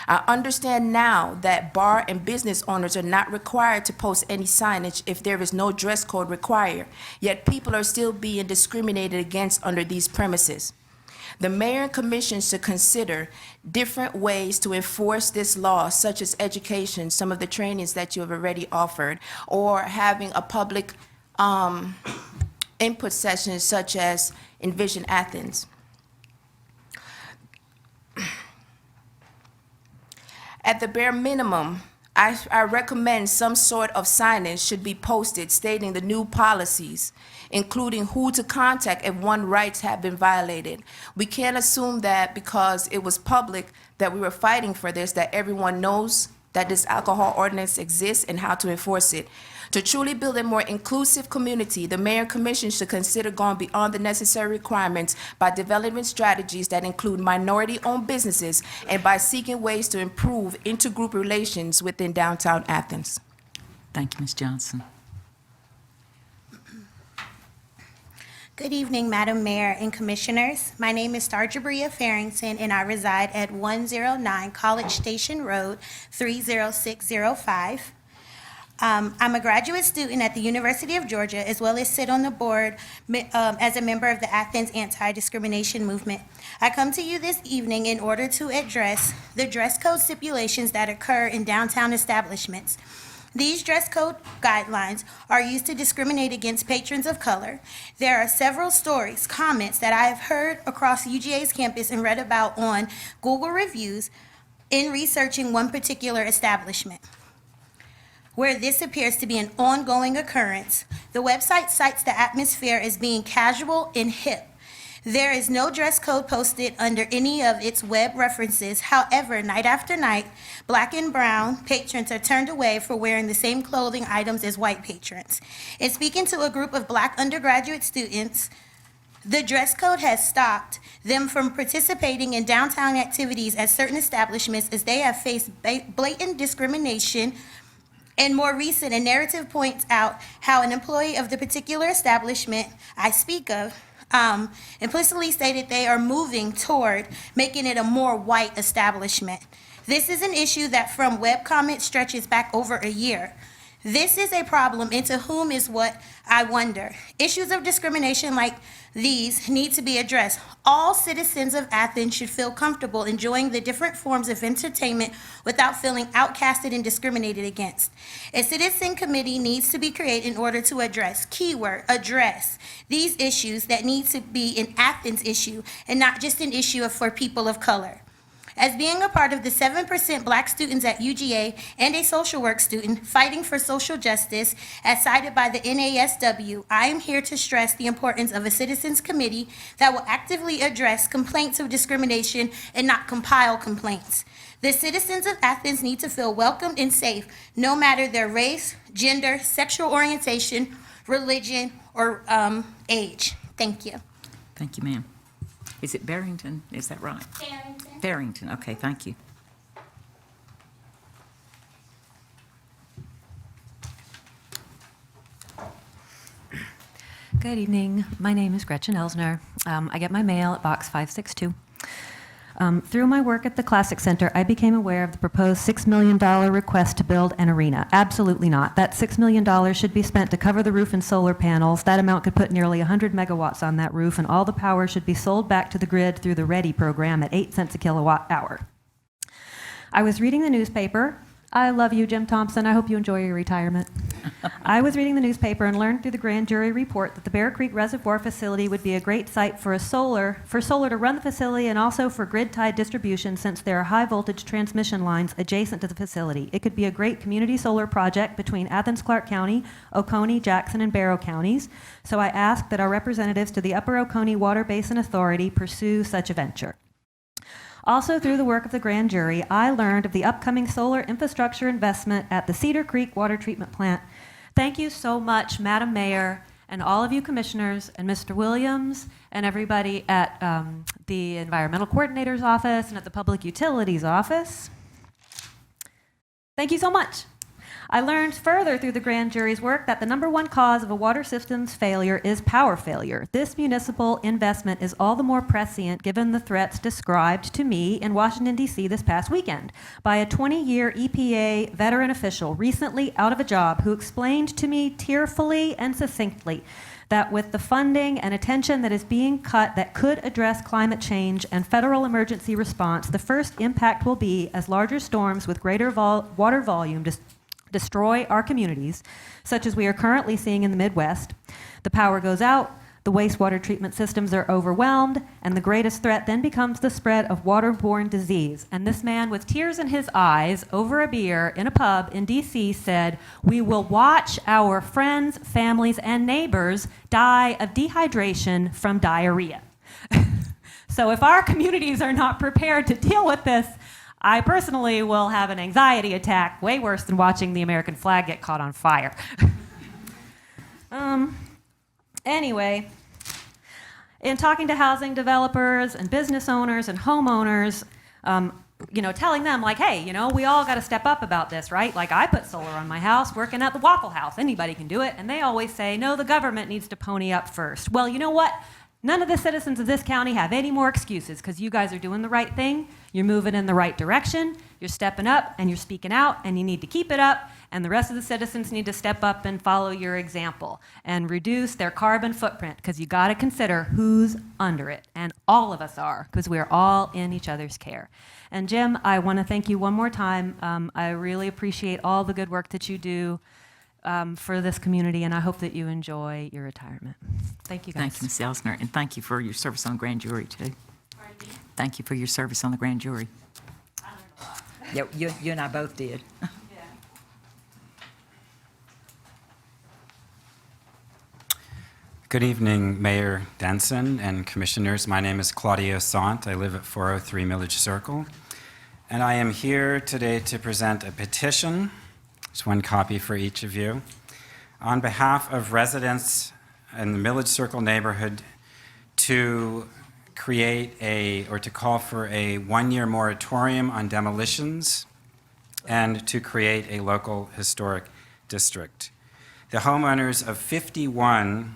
I understand now that bar and business owners are not required to post any signage if there is no dress code required, yet people are still being discriminated against under these premises. The Mayor and Commission should consider different ways to enforce this law, such as education, some of the trainings that you have already offered, or having a public input session such as Envision Athens. At the bare minimum, I recommend some sort of signage should be posted stating the new policies, including who to contact if one's rights have been violated. We can't assume that because it was public that we were fighting for this, that everyone knows that this alcohol ordinance exists and how to enforce it. To truly build a more inclusive community, the Mayor and Commission should consider going beyond the necessary requirements by developing strategies that include minority-owned businesses and by seeking ways to improve intergroup relations within downtown Athens. Thank you, Ms. Johnson. Good evening, Madam Mayor and Commissioners. My name is Starjabria Farrington, and I reside at 109 College Station Road, 30605. I'm a graduate student at the University of Georgia, as well as sit on the board as a member of the Athens Anti-Discrimination Movement. I come to you this evening in order to address the dress code stipulations that occur in downtown establishments. These dress code guidelines are used to discriminate against patrons of color. There are several stories, comments that I have heard across UGA's campus and read about on Google reviews in researching one particular establishment, where this appears to be an ongoing occurrence. The website cites the atmosphere as being casual and hip. There is no dress code posted under any of its web references. However, night after night, black and brown patrons are turned away for wearing the same clothing items as white patrons. In speaking to a group of black undergraduate students, the dress code has stopped them from participating in downtown activities at certain establishments as they have faced blatant discrimination. And more recent, a narrative points out how an employee of the particular establishment I speak of implicitly stated they are moving toward making it a more white establishment. This is an issue that from web comments stretches back over a year. This is a problem, and to whom is what I wonder. Issues of discrimination like these need to be addressed. All citizens of Athens should feel comfortable enjoying the different forms of entertainment without feeling outcasted and discriminated against. A citizen committee needs to be created in order to address, keyword, address, these issues that need to be an Athens issue and not just an issue for people of color. As being a part of the 7% black students at UGA and a social work student fighting for social justice as cited by the NASW, I am here to stress the importance of a citizens committee that will actively address complaints of discrimination and not compile complaints. The citizens of Athens need to feel welcomed and safe, no matter their race, gender, sexual orientation, religion, or age. Thank you. Thank you, ma'am. Is it Barrington? Is that right? Barrington, okay, thank you. Good evening. My name is Gretchen Elsner. I get my mail at Box 562. Through my work at the Classic Center, I became aware of the proposed $6 million request to build an arena. Absolutely not. That $6 million should be spent to cover the roof and solar panels. That amount could put nearly 100 megawatts on that roof, and all the power should be sold back to the grid through the READY program at 8 cents a kilowatt hour. I was reading the newspaper. I love you, Jim Thompson. I hope you enjoy your retirement. I was reading the newspaper and learned through the grand jury report that the Bear Creek Reservoir facility would be a great site for solar to run the facility and also for grid-tied distribution since there are high-voltage transmission lines adjacent to the facility. It could be a great community solar project between Athens-Clarke County, Oconee, Jackson, and Barrow counties. So I asked that our representatives to the Upper Oconee Water Basin Authority pursue such a venture. Also, through the work of the grand jury, I learned of the upcoming solar infrastructure investment at the Cedar Creek Water Treatment Plant. Thank you so much, Madam Mayor, and all of you commissioners, and Mr. Williams, and everybody at the Environmental Coordinator's office and at the Public Utilities office. Thank you so much. I learned further through the grand jury's work that the #1 cause of a water system's failure is power failure. This municipal investment is all the more prescient given the threats described to me in Washington, D.C. this past weekend by a 20-year EPA veteran official recently out of a job who explained to me tearfully and succinctly that with the funding and attention that is being cut that could address climate change and federal emergency response, the first impact will be as larger storms with greater water volume destroy our communities, such as we are currently seeing in the Midwest. The power goes out, the wastewater treatment systems are overwhelmed, and the greatest threat then becomes the spread of waterborne disease. And this man with tears in his eyes over a beer in a pub in D.C. said, "We will watch our friends, families, and neighbors die of dehydration from diarrhea." So if our communities are not prepared to deal with this, I personally will have an anxiety attack way worse than watching the American flag get caught on fire. Anyway, in talking to housing developers and business owners and homeowners, telling them like, hey, we all got to step up about this, right? Like I put solar on my house working at the Waffle House. Anybody can do it. And they always say, no, the government needs to pony up first. Well, you know what? None of the citizens of this county have any more excuses because you guys are doing the right thing. You're moving in the right direction. You're stepping up and you're speaking out, and you need to keep it up. And the rest of the citizens need to step up and follow your example and reduce their carbon footprint because you got to consider who's under it. And all of us are because we are all in each other's care. And Jim, I want to thank you one more time. I really appreciate all the good work that you do for this community, and I hope that you enjoy your retirement. Thank you, guys. Thank you, Ms. Elsner, and thank you for your service on the grand jury, too. Thank you for your service on the grand jury. Yeah, you and I both did. Good evening, Mayor Denson and Commissioners. My name is Claudio Sant. I live at 403 Millage Circle. And I am here today to present a petition, there's one copy for each of you, on behalf of residents in the Millage Circle neighborhood to create to call for a one-year moratorium on demolitions and to create a local historic district. The homeowners of 51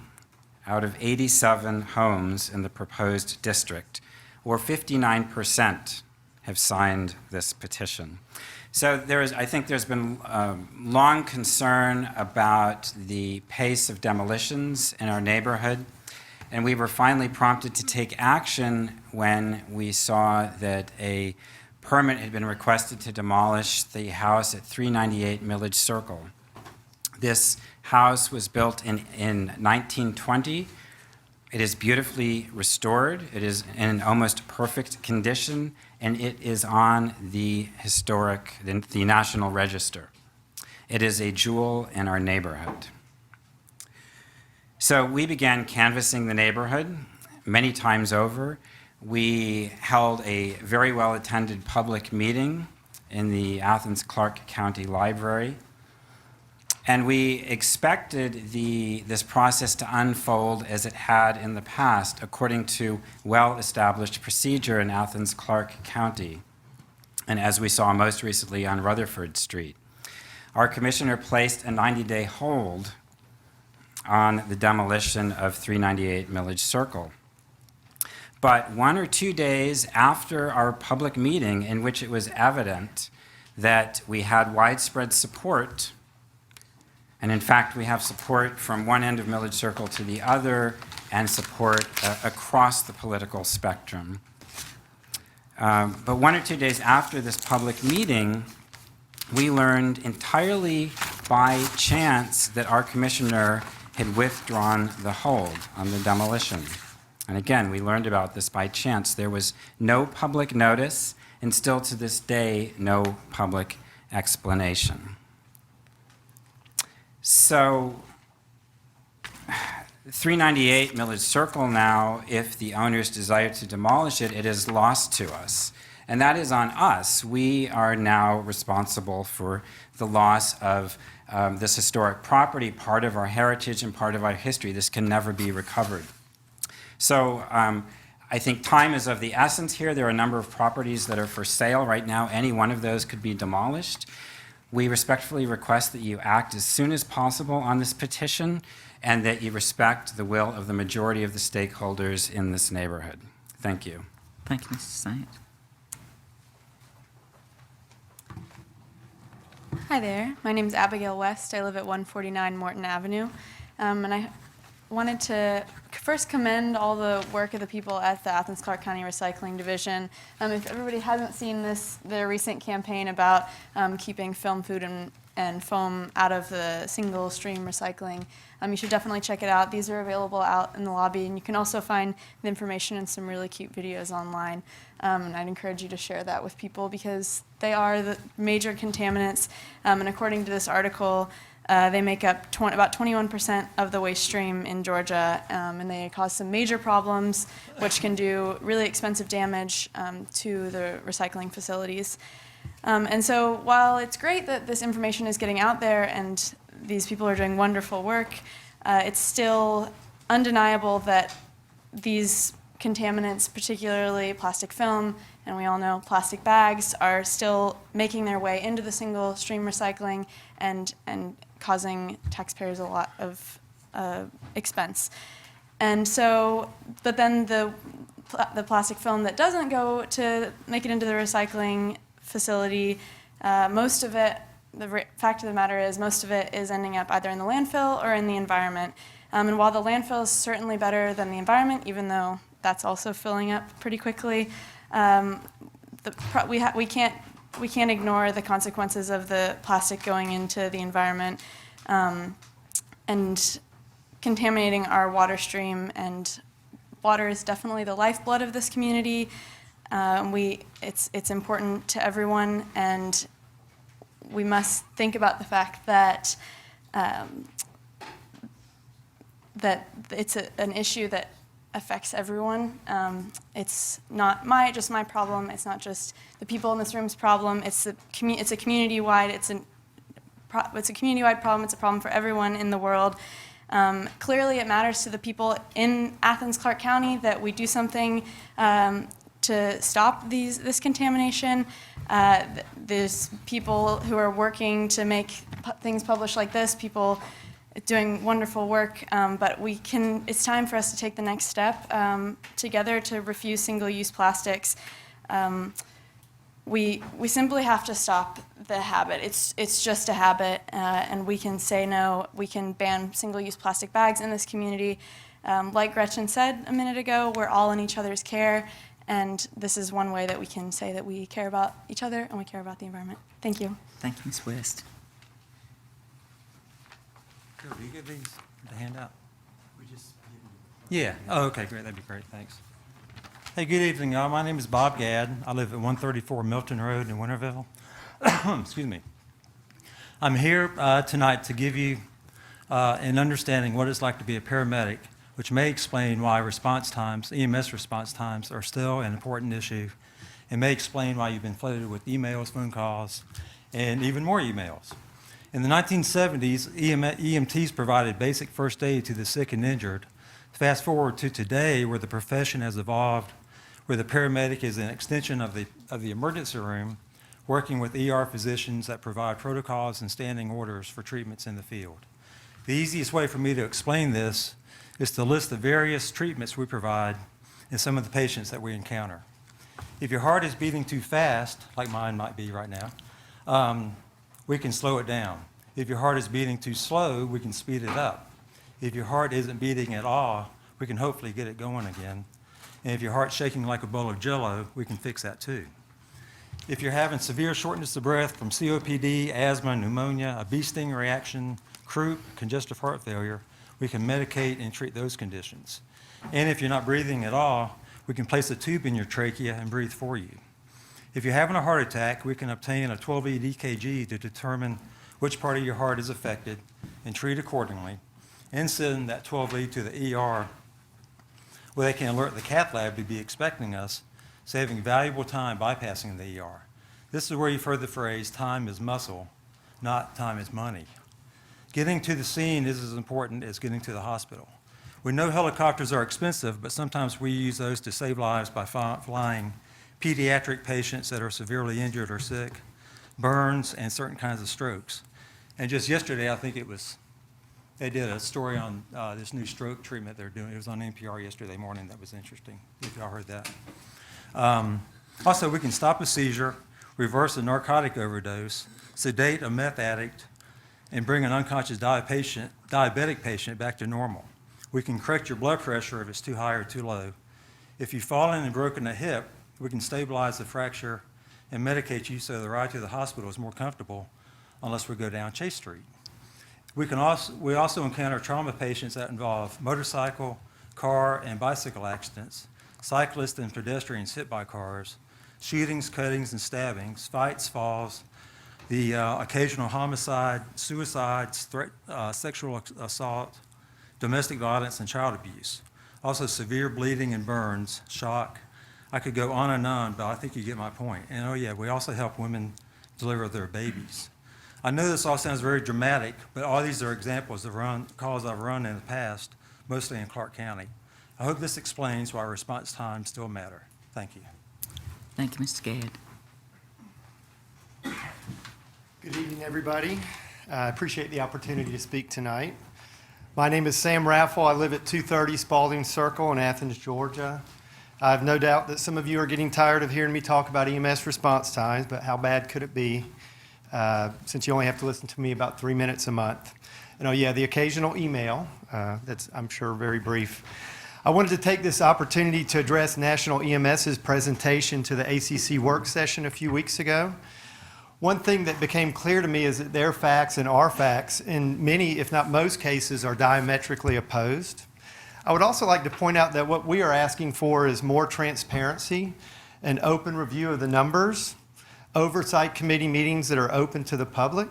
out of 87 homes in the proposed district, or 59%, have signed this petition. So I think there's been long concern about the pace of demolitions in our neighborhood, and we were finally prompted to take action when we saw that a permit had been requested to demolish the house at 398 Millage Circle. This house was built in 1920. It is beautifully restored. It is in almost perfect condition, and it is on the National Register. It is a jewel in our neighborhood. So we began canvassing the neighborhood many times over. We held a very well-attended public meeting in the Athens-Clarke County Library. And we expected this process to unfold as it had in the past, according to well-established procedure in Athens-Clarke County, and as we saw most recently on Rutherford Street. Our commissioner placed a 90-day hold on the demolition of 398 Millage Circle. But 1 or 2 days after our public meeting, in which it was evident that we had widespread support, and in fact, we have support from one end of Millage Circle to the other, and support across the political spectrum. But 1 or 2 days after this public meeting, we learned entirely by chance that our commissioner had withdrawn the hold on the demolition. And again, we learned about this by chance. There was no public notice, and still to this day, no public explanation. So 398 Millage Circle now, if the owners desire to demolish it, it is lost to us. And that is on us. We are now responsible for the loss of this historic property, part of our heritage and part of our history. This can never be recovered. So I think time is of the essence here. There are a number of properties that are for sale right now. Any one of those could be demolished. We respectfully request that you act as soon as possible on this petition and that you respect the will of the majority of the stakeholders in this neighborhood. Thank you. Thank you, Mr. Sant. Hi there. My name is Abigail West. I live at 149 Morton Avenue. And I wanted to first commend all the work of the people at the Athens-Clarke County Recycling Division. If everybody hasn't seen their recent campaign about keeping film, food, and foam out of the single-stream recycling, you should definitely check it out. These are available out in the lobby, and you can also find the information in some really cute videos online. And I'd encourage you to share that with people because they are the major contaminants. And according to this article, they make up about 21% of the waste stream in Georgia, and they cause some major problems, which can do really expensive damage to the recycling facilities. And so while it's great that this information is getting out there and these people are doing wonderful work, it's still undeniable that these contaminants, particularly plastic film, and we all know plastic bags, are still making their way into the single stream recycling and causing taxpayers a lot of expense. And so, but then the plastic film that doesn't go to make it into the recycling facility, most of it, the fact of the matter is most of it is ending up either in the landfill or in the environment. And while the landfill is certainly better than the environment, even though that's also filling up pretty quickly, we can't ignore the consequences of the plastic going into the environment and contaminating our water stream. And water is definitely the lifeblood of this community. It's important to everyone, and we must think about the fact that that it's an issue that affects everyone. It's not just my problem. It's not just the people in this room's problem. It's a community-wide. It's a community-wide problem. It's a problem for everyone in the world. Clearly, it matters to the people in Athens-Clarke County that we do something to stop this contamination. There's people who are working to make things published like this, people doing wonderful work, but it's time for us to take the next step together to refuse single-use plastics. We simply have to stop the habit. It's just a habit, and we can say no. We can ban single-use plastic bags in this community. Like Gretchen said a minute ago, we're all in each other's care, and this is one way that we can say that we care about each other and we care about the environment. Thank you. Thank you, Ms. West. Do you get these to hand out? Yeah. Oh, okay, great. That'd be great. Thanks. Hey, good evening, y'all. My name is Bob Gadd. I live at 134 Milton Road in Winterville. Excuse me. I'm here tonight to give you an understanding what it's like to be a paramedic, which may explain why response times, EMS response times, are still an important issue, and may explain why you've been flooded with emails, phone calls, and even more emails. In the 1970s, EMTs provided basic first aid to the sick and injured. Fast forward to today, where the profession has evolved, where the paramedic is an extension of the emergency room, working with ER physicians that provide protocols and standing orders for treatments in the field. The easiest way for me to explain this is to list the various treatments we provide and some of the patients that we encounter. If your heart is beating too fast, like mine might be right now, we can slow it down. If your heart is beating too slow, we can speed it up. If your heart isn't beating at all, we can hopefully get it going again. And if your heart's shaking like a bowl of Jell-O, we can fix that too. If you're having severe shortness of breath from COPD, asthma, pneumonia, a bee sting reaction, croup, congestive heart failure, we can medicate and treat those conditions. And if you're not breathing at all, we can place a tube in your trachea and breathe for you. If you're having a heart attack, we can obtain a 12-lead EKG to determine which part of your heart is affected and treat accordingly, and send that 12-lead to the ER where they can alert the cath lab to be expecting us, saving valuable time bypassing the ER. This is where you've heard the phrase, time is muscle, not time is money. Getting to the scene is as important as getting to the hospital. We know helicopters are expensive, but sometimes we use those to save lives by flying pediatric patients that are severely injured or sick, burns, and certain kinds of strokes. And just yesterday, I think they did a story on this new stroke treatment they're doing. It was on NPR yesterday morning. That was interesting, if y'all heard that. Also, we can stop a seizure, reverse a narcotic overdose, sedate a meth addict, and bring an unconscious diabetic patient back to normal. We can correct your blood pressure if it's too high or too low. If you've fallen and broken a hip, we can stabilize the fracture and medicate you so the ride to the hospital is more comfortable unless we go down Chase Street. We also encounter trauma patients that involve motorcycle, car, and bicycle accidents, cyclists and pedestrians hit by cars, shootings, cuttings, and stabbings, fights, falls, the occasional homicide, suicides, sexual assault, domestic violence, and child abuse. Also severe bleeding and burns, shock. I could go on and on, but I think you get my point. And oh yeah, we also help women deliver their babies. I know this all sounds very dramatic, but all these are examples of calls I've run in the past, mostly in Clarke County. I hope this explains why response times still matter. Thank you. Thank you, Mr. Gadd. Good evening, everybody. I appreciate the opportunity to speak tonight. My name is Sam Raffle. I live at 230 Spalding Circle in Athens, Georgia. I have no doubt that some of you are getting tired of hearing me talk about EMS response times, but how bad could it be since you only have to listen to me about 3 minutes a month? And oh yeah, the occasional email, that's I'm sure very brief. I wanted to take this opportunity to address National EMS's presentation to the ACC work session a few weeks ago. One thing that became clear to me is that their facts and our facts, in many, if not most cases, are diametrically opposed. I would also like to point out that what we are asking for is more transparency, an open review of the numbers, oversight committee meetings that are open to the public,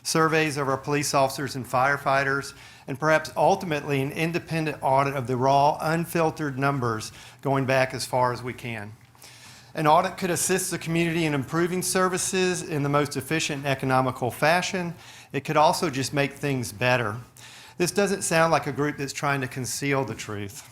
surveys of our police officers and firefighters, and perhaps ultimately an independent audit of the raw, unfiltered numbers going back as far as we can. An audit could assist the community in improving services in the most efficient and economical fashion. It could also just make things better. This doesn't sound like a group that's trying to conceal the truth.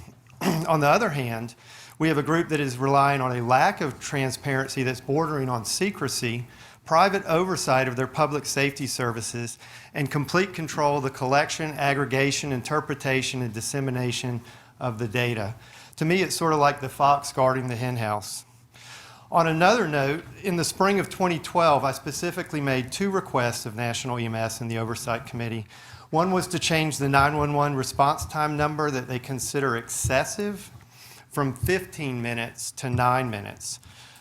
On the other hand, we have a group that is relying on a lack of transparency that's bordering on secrecy, private oversight of their public safety services, and complete control of the collection, aggregation, interpretation, and dissemination of the data. To me, it's sort of like the fox guarding the hen house. On another note, in the spring of 2012, I specifically made 2 requests of National EMS and the Oversight Committee. One was to change the 911 response time number that they consider excessive from 15 minutes to 9 minutes.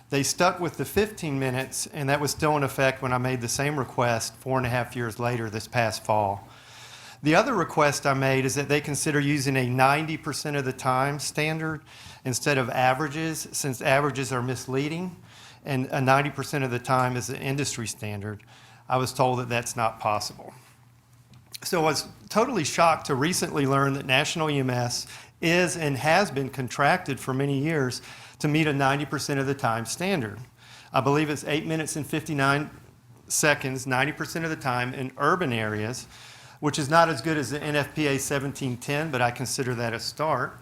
They stuck with the 15 minutes, and that was still in effect when I made the same request 4.5 years later this past fall. The other request I made is that they consider using a 90% of the time standard instead of averages, since averages are misleading, and a 90% of the time is the industry standard. I was told that that's not possible. So I was totally shocked to recently learn that National EMS is and has been contracted for many years to meet a 90% of the time standard. I believe it's 8 minutes and 59 seconds, 90% of the time in urban areas, which is not as good as the NFPA 1710, but I consider that a start.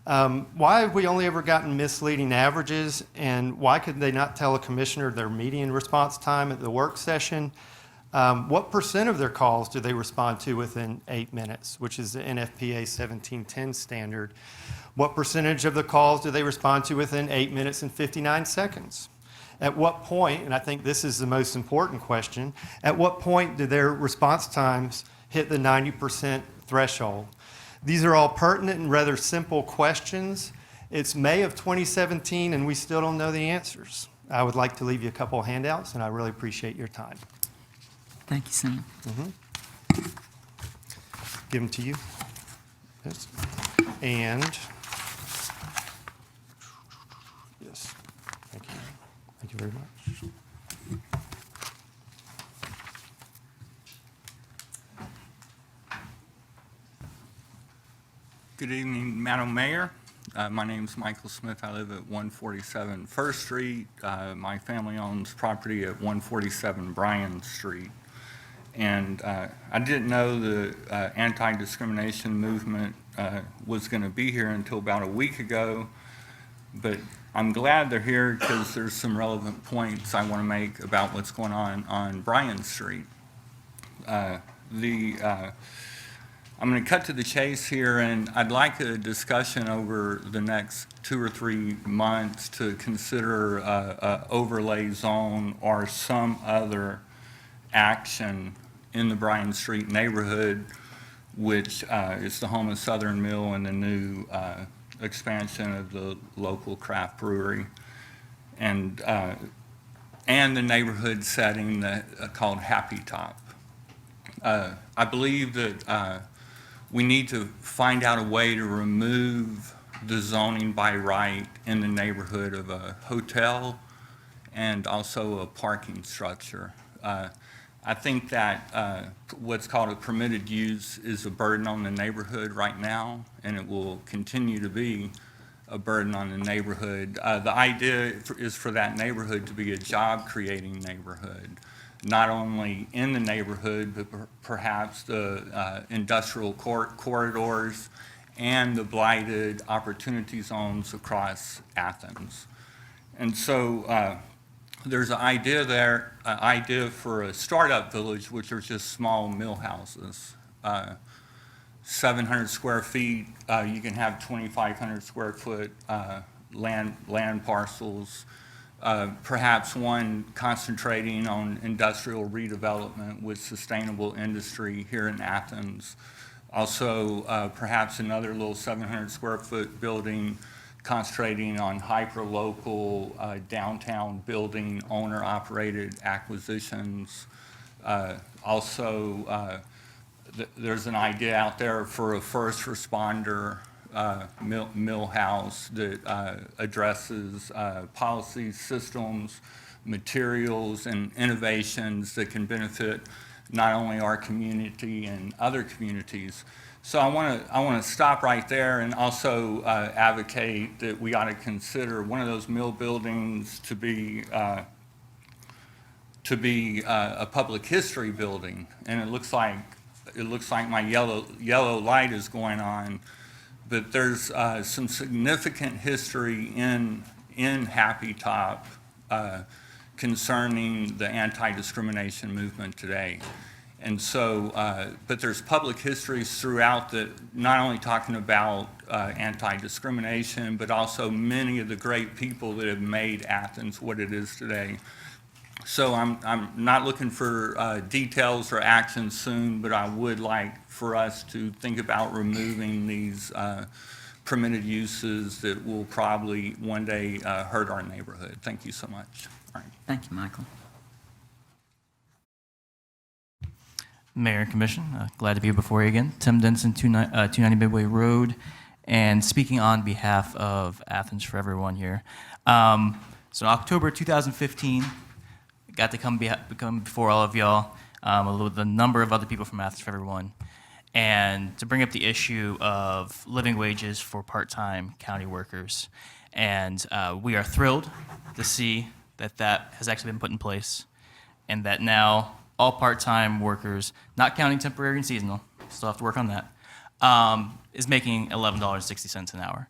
Why have we only ever gotten misleading averages, and why could they not tell a commissioner their median response time at the work session? What % of their calls do they respond to within 8 minutes, which is the NFPA 1710 standard? What percentage of the calls do they respond to within 8 minutes and 59 seconds? At what point, and I think this is the most important question, at what point do their response times hit the 90% threshold? These are all pertinent and rather simple questions. It's May of 2017 and we still don't know the answers. I would like to leave you a couple of handouts, and I really appreciate your time. Thank you, Sam. Give them to you. Yes. And, yes, thank you. Thank you very much. Good evening, Madam Mayor. My name is Michael Smith. I live at 147 First Street. My family owns property at 147 Bryan Street. And I didn't know the anti-discrimination movement was going to be here until about a week ago, but I'm glad they're here because there's some relevant points I want to make about what's going on Bryan Street. I'm going to cut to the chase here, and I'd like a discussion over the next 2 or 3 months to consider overlay zone or some other action in the Bryan Street neighborhood, which is the home of Southern Mill and the new expansion of the local craft brewery, and the neighborhood setting that called Happy Top. I believe that we need to find out a way to remove the zoning by right in the neighborhood of a hotel and also a parking structure. I think that what's called a permitted use is a burden on the neighborhood right now, and it will continue to be a burden on the neighborhood. The idea is for that neighborhood to be a job-creating neighborhood, not only in the neighborhood, but perhaps the industrial corridors and the blighted opportunity zones across Athens. And so there's an idea there, an idea for a startup village, which are just small mill houses. 700 square feet, you can have 2,500 square foot land parcels. Perhaps one concentrating on industrial redevelopment with sustainable industry here in Athens. Also, perhaps another little 700 square foot building concentrating on hyper-local downtown building owner-operated acquisitions. There's an idea out there for a first responder mill house that addresses policies, systems, materials, and innovations that can benefit not only our community and other communities. So I want to stop right there and also advocate that we ought to consider one of those mill buildings to be a public history building. And it looks like my yellow light is going on, but there's some significant history in Happy Top concerning the anti-discrimination movement today. And so, but there's public histories throughout that, not only talking about anti-discrimination, but also many of the great people that have made Athens what it is today. So I'm not looking for details or action soon, but I would like for us to think about removing these permitted uses that will probably one day hurt our neighborhood. Thank you so much. All right. Thank you, Michael. Mayor and Commission, glad to be before you again. Tim Denson, 290 Midway Road, and speaking on behalf of Athens for Everyone here. So in October 2015, got to come before all of y'all, with a number of other people from Athens for Everyone, and to bring up the issue of living wages for part-time county workers. And we are thrilled to see that that has actually been put in place, and that now all part-time workers, not counting temporary and seasonal, still have to work on that, is making $11.60 an hour.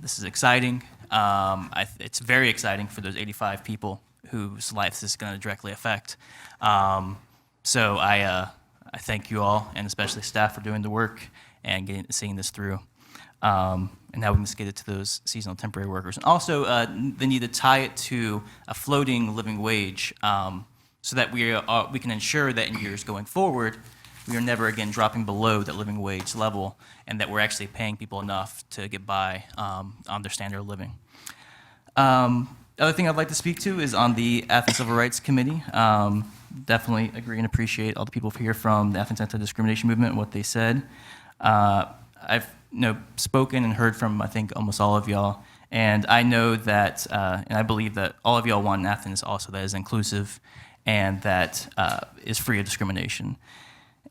This is exciting. It's very exciting for those 85 people whose lives this is going to directly affect. So I thank you all, and especially staff, for doing the work and seeing this through. And now we must get it to those seasonal temporary workers. And also, the need to tie it to a floating living wage, so that we can ensure that in years going forward, we are never again dropping below that living wage level, and that we're actually paying people enough to get by on their standard of living. The other thing I'd like to speak to is on the Athens Civil Rights Committee. Definitely agree and appreciate all the people here from the Athens Anti-Discrimination Movement and what they said. I've spoken and heard from, I think, almost all of y'all, and I know that, and I believe that all of y'all want an Athens also that is inclusive and that is free of discrimination.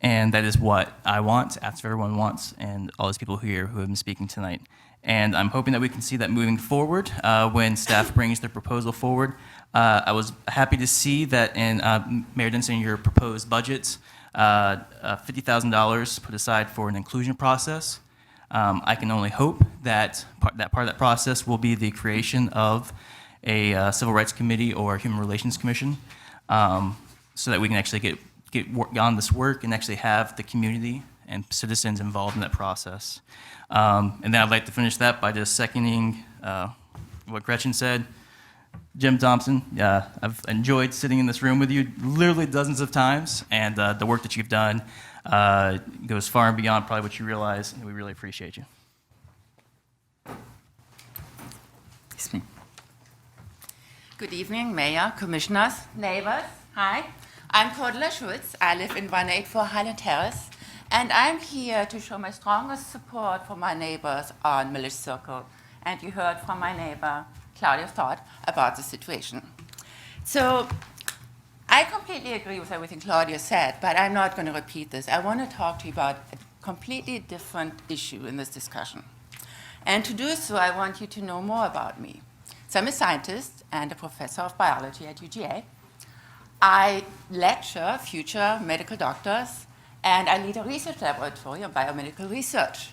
And that is what I want, Athens Everyone wants, and all those people here who have been speaking tonight. And I'm hoping that we can see that moving forward when staff brings their proposal forward. I was happy to see that in Mayor Denson, your proposed budget, $50,000 put aside for an inclusion process. I can only hope that part of that process will be the creation of a Civil Rights Committee or Human Relations Commission, so that we can actually get on this work and actually have the community and citizens involved in that process. And then I'd like to finish that by just seconding what Gretchen said. Jim Thompson, I've enjoyed sitting in this room with you literally dozens of times, and the work that you've done goes far and beyond probably what you realize, and we really appreciate you. Good evening, Mayor, Commissioners, neighbors. Hi, I'm Cordula Schultz. I live in 184 Highland Terrace, and I'm here to show my strongest support for my neighbors on Village Circle. And you heard from my neighbor, Claudia's thought about the situation. So I completely agree with everything Claudia said, but I'm not going to repeat this. I want to talk to you about a completely different issue in this discussion. And to do so, I want you to know more about me. So I'm a scientist and a professor of biology at UGA. I lecture future medical doctors, and I lead a research laboratory on biomedical research.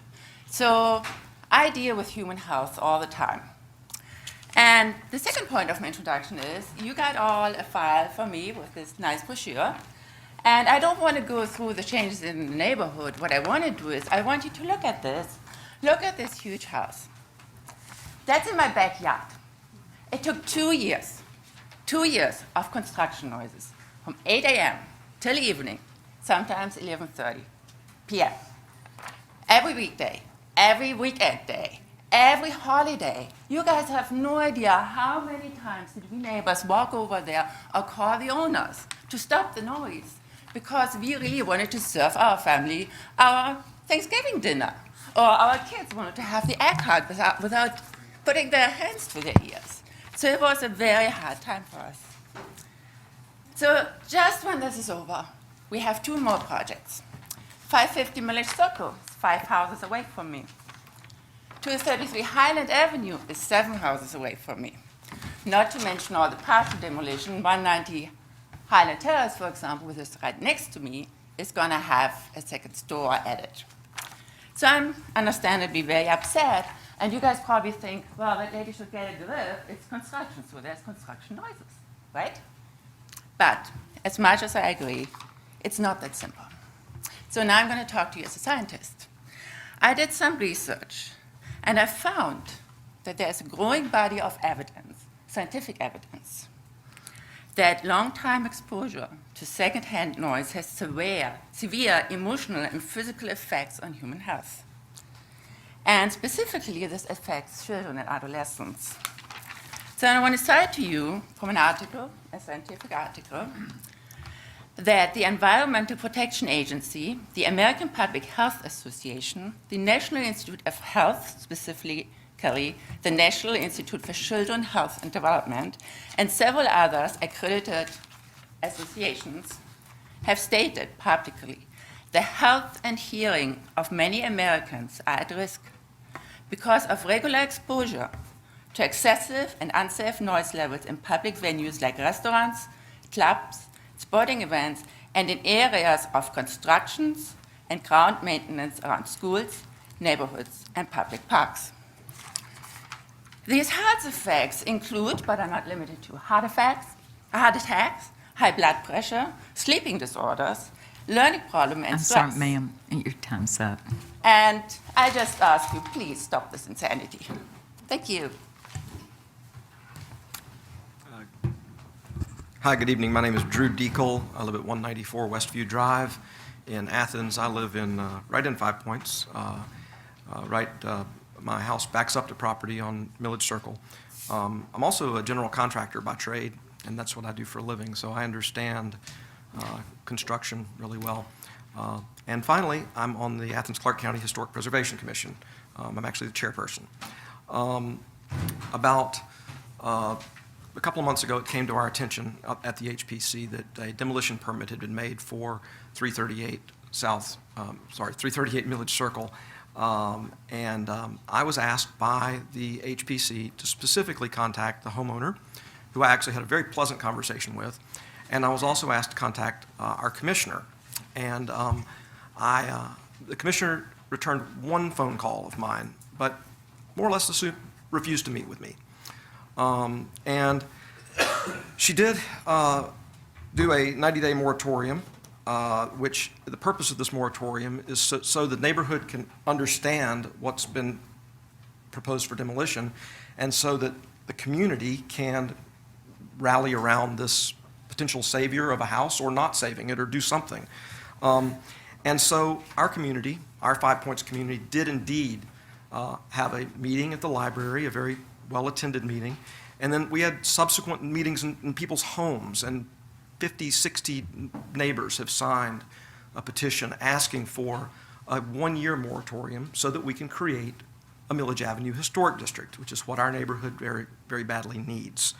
So I deal with human health all the time. And the second point of my introduction is you got all a file for me with this nice brochure. And I don't want to go through the changes in the neighborhood. What I want to do is I want you to look at this. Look at this huge house. That's in my backyard. It took 2 years of construction noises from 8 a.m. till evening, sometimes 11:30 p.m. Every weekday, every weekend day, every holiday. You guys have no idea how many times did we neighbors walk over there or call the owners to stop the noise, because we really wanted to serve our family our Thanksgiving dinner, or our kids wanted to have the egg hunt without putting their hands to their ears. So it was a very hard time for us. So just when this is over, we have two more projects. 550 Millage Circle is 5 houses away from me. 233 Highland Avenue is 7 houses away from me. Not to mention all the partial demolition. 190 Highland Terrace, for example, which is right next to me, is going to have a second store added. So I'm understandably very upset, and you guys probably think, well, that lady should get a grip. It's construction, so there's construction noises, right? But as much as I agree, it's not that simple. So now I'm going to talk to you as a scientist. I did some research, and I found that there's a growing body of evidence, scientific evidence, that long-time exposure to secondhand noise has severe emotional and physical effects on human health. And specifically, this affects children and adolescents. So I want to cite to you from an article, a scientific article, that the Environmental Protection Agency, the American Public Health Association, the National Institute of Health, specifically the National Institute for Children Health and Development, and several others accredited associations have stated publicly the health and hearing of many Americans are at risk because of regular exposure to excessive and unsafe noise levels in public venues like restaurants, clubs, sporting events, and in areas of constructions and ground maintenance around schools, neighborhoods, and public parks. These health effects include, but are not limited to, heart attacks, high blood pressure, sleeping disorders, learning problems, and stress. I'm sorry, ma'am, your time's up. And I just ask you, please stop this insanity. Thank you. Hi, good evening. My name is Drew Deacle. I live at 194 Westview Drive in Athens. I live in right in 5 Points. My house backs up to property on Millage Circle. I'm also a general contractor by trade, and that's what I do for a living, so I understand construction really well. And finally, I'm on the Athens-Clarke County Historic Preservation Commission. I'm actually the chairperson. About a couple of months ago, it came to our attention at the HPC that a demolition permit had been made for 338 Millage Circle. I was asked by the HPC to specifically contact the homeowner, who I actually had a very pleasant conversation with, and I was also asked to contact our commissioner. And the commissioner returned one phone call of mine, but more or less refused to meet with me. And she did do a 90-day moratorium, which the purpose of this moratorium is so the neighborhood can understand what's been proposed for demolition, and so that the community can rally around this potential savior of a house or not saving it or do something. And so our community, our 5 Points community, did indeed have a meeting at the library, a very well-attended meeting, and then we had subsequent meetings in people's homes, and 50, 60 neighbors have signed a petition asking for a one-year moratorium so that we can create a Millage Avenue Historic District, which is what our neighborhood very, very badly needs.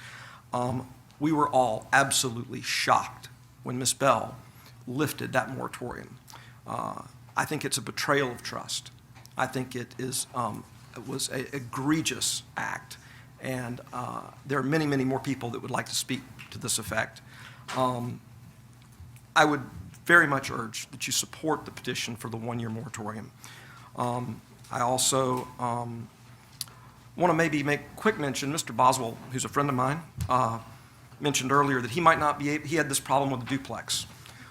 We were all absolutely shocked when Ms. Bell lifted that moratorium. I think it's a betrayal of trust. I think it was an egregious act, and there are many, many more people that would like to speak to this effect. I would very much urge that you support the petition for the one-year moratorium. I also want to maybe make a quick mention. Mr. Boswell, who's a friend of mine, mentioned earlier that he might not be able, he had this problem with a duplex.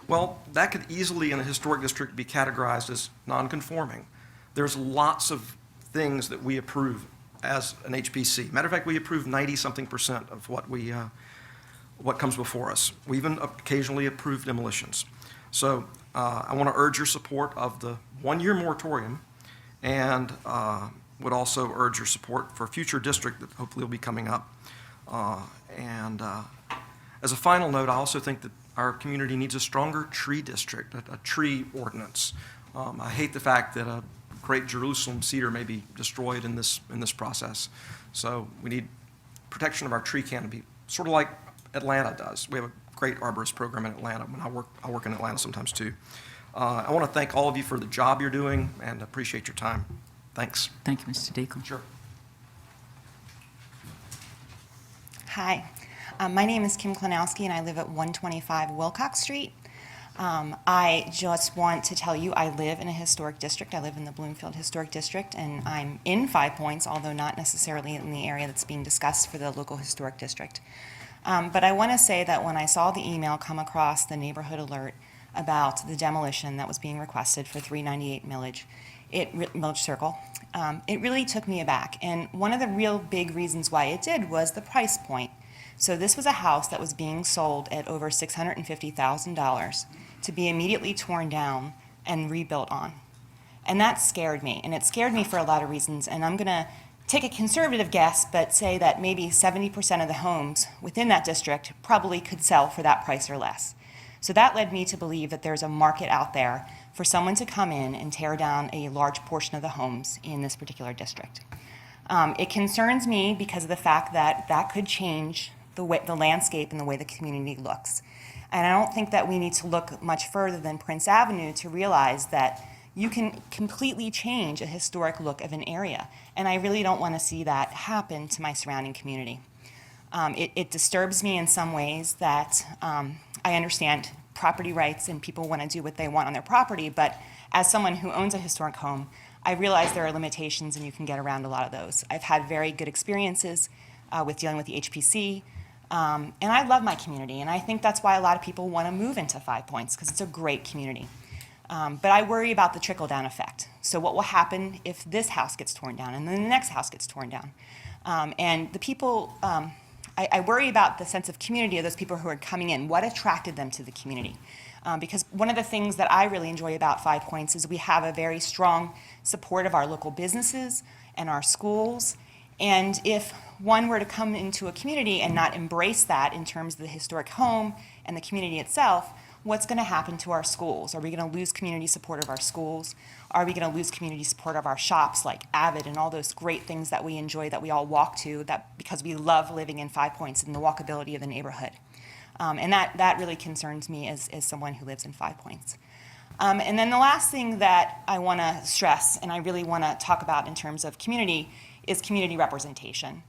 Well, that could easily in a historic district be categorized as non-conforming. There's lots of things that we approve as an HPC. Matter of fact, we approve 90-something% of what comes before us. We even occasionally approve demolitions. So I want to urge your support of the one-year moratorium, and would also urge your support for a future district that hopefully will be coming up. As a final note, I also think that our community needs a stronger tree district, a tree ordinance. I hate the fact that a great Jerusalem cedar may be destroyed in this process. So we need protection of our tree canopy, sort of like Atlanta does. We have a great arborist program in Atlanta. When I work in Atlanta sometimes too. I want to thank all of you for the job you're doing and appreciate your time. Thanks. Thank you, Mr. Deacon. Sure. Hi, my name is Kim Klinowski, and I live at 125 Wilcox Street. I just want to tell you I live in a historic district. I live in the Bloomfield Historic District, and I'm in 5 Points, although not necessarily in the area that's being discussed for the local historic district. But I want to say that when I saw the email come across the neighborhood alert about the demolition that was being requested for 398 Millage Circle, it really took me aback. And one of the real big reasons why it did was the price point. So this was a house that was being sold at over $650,000 to be immediately torn down and rebuilt on. And that scared me, and it scared me for a lot of reasons. And I'm going to take a conservative guess, but say that maybe 70% of the homes within that district probably could sell for that price or less. So that led me to believe that there's a market out there for someone to come in and tear down a large portion of the homes in this particular district. It concerns me because of the fact that that could change the landscape and the way the community looks. And I don't think that we need to look much further than Prince Avenue to realize that you can completely change a historic look of an area. And I really don't want to see that happen to my surrounding community. It disturbs me in some ways that I understand property rights and people want to do what they want on their property, but as someone who owns a historic home, I realize there are limitations and you can get around a lot of those. I've had very good experiences with dealing with the HPC, and I love my community, and I think that's why a lot of people want to move into 5 Points, because it's a great community. But I worry about the trickle-down effect. So what will happen if this house gets torn down and then the next house gets torn down? And the people, I worry about the sense of community of those people who are coming in. What attracted them to the community? Because one of the things that I really enjoy about 5 Points is we have a very strong support of our local businesses and our schools. And if one were to come into a community and not embrace that in terms of the historic home and the community itself, what's going to happen to our schools? Are we going to lose community support of our schools? Are we going to lose community support of our shops like Avid and all those great things that we enjoy that we all walk to because we love living in 5 Points and the walkability of the neighborhood? And that really concerns me as someone who lives in 5 Points. And then the last thing that I want to stress and I really want to talk about in terms of community is community representation.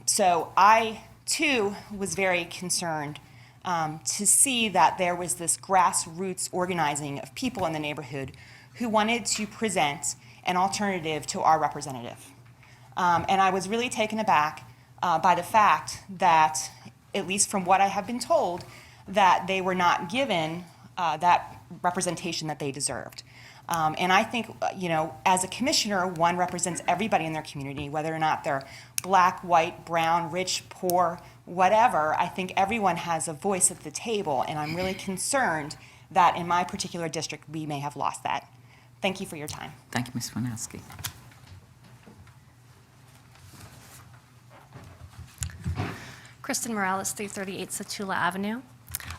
So I, too, was very concerned to see that there was this grassroots organizing of people in the neighborhood who wanted to present an alternative to our representative. And I was really taken aback by the fact that, at least from what I have been told, that they were not given that representation that they deserved. And I think, as a commissioner, one represents everybody in their community, whether or not they're black, white, brown, rich, poor, whatever. I think everyone has a voice at the table, and I'm really concerned that in my particular district, we may have lost that. Thank you for your time. Thank you, Ms. Winowski. Kristen Morales, 338 Satula Avenue.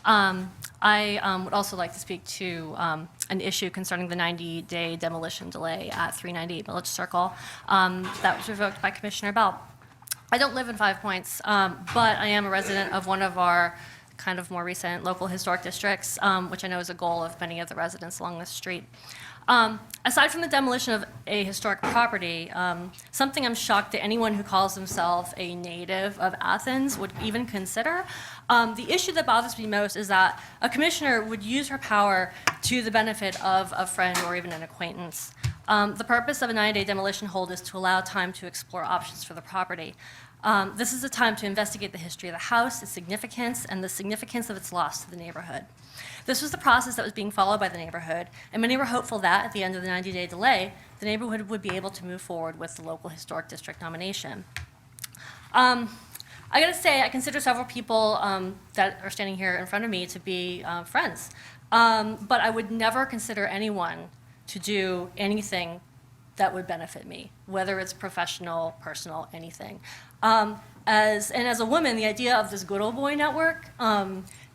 I would also like to speak to an issue concerning the 90-day demolition delay at 398 Millage Circle that was revoked by Commissioner Bell. I don't live in 5 Points, but I am a resident of one of our kind of more recent local historic districts, which I know is a goal of many of the residents along this street. Aside from the demolition of a historic property, something I'm shocked that anyone who calls themselves a native of Athens would even consider. The issue that bothers me most is that a commissioner would use her power to the benefit of a friend or even an acquaintance. The purpose of a 90-day demolition hold is to allow time to explore options for the property. This is a time to investigate the history of the house, its significance, and the significance of its loss to the neighborhood. This was the process that was being followed by the neighborhood, and many were hopeful that, at the end of the 90-day delay, the neighborhood would be able to move forward with the local historic district nomination. I gotta say, I consider several people that are standing here in front of me to be friends, but I would never consider anyone to do anything that would benefit me, whether it's professional, personal, anything. As a woman, the idea of this good old boy network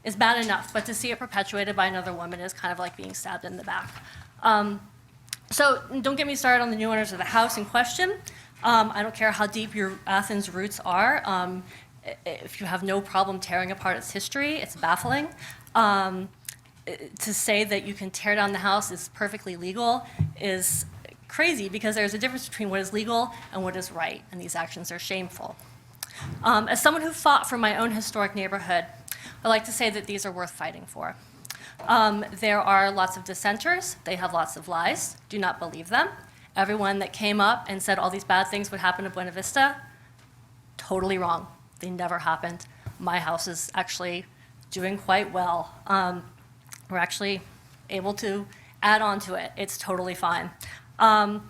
is bad enough, but to see it perpetuated by another woman is kind of like being stabbed in the back. So don't get me started on the new owners of the house in question. I don't care how deep your Athens roots are. if you have no problem tearing apart its history, it's baffling. To say that you can tear down the house is perfectly legal is crazy, because there's a difference between what is legal and what is right, and these actions are shameful. As someone who fought for my own historic neighborhood, I like to say that these are worth fighting for. There are lots of dissenters. They have lots of lies. Do not believe them. Everyone that came up and said all these bad things would happen to Buena Vista, totally wrong. They never happened. My house is actually doing quite well. We're actually able to add on to it. It's totally fine. In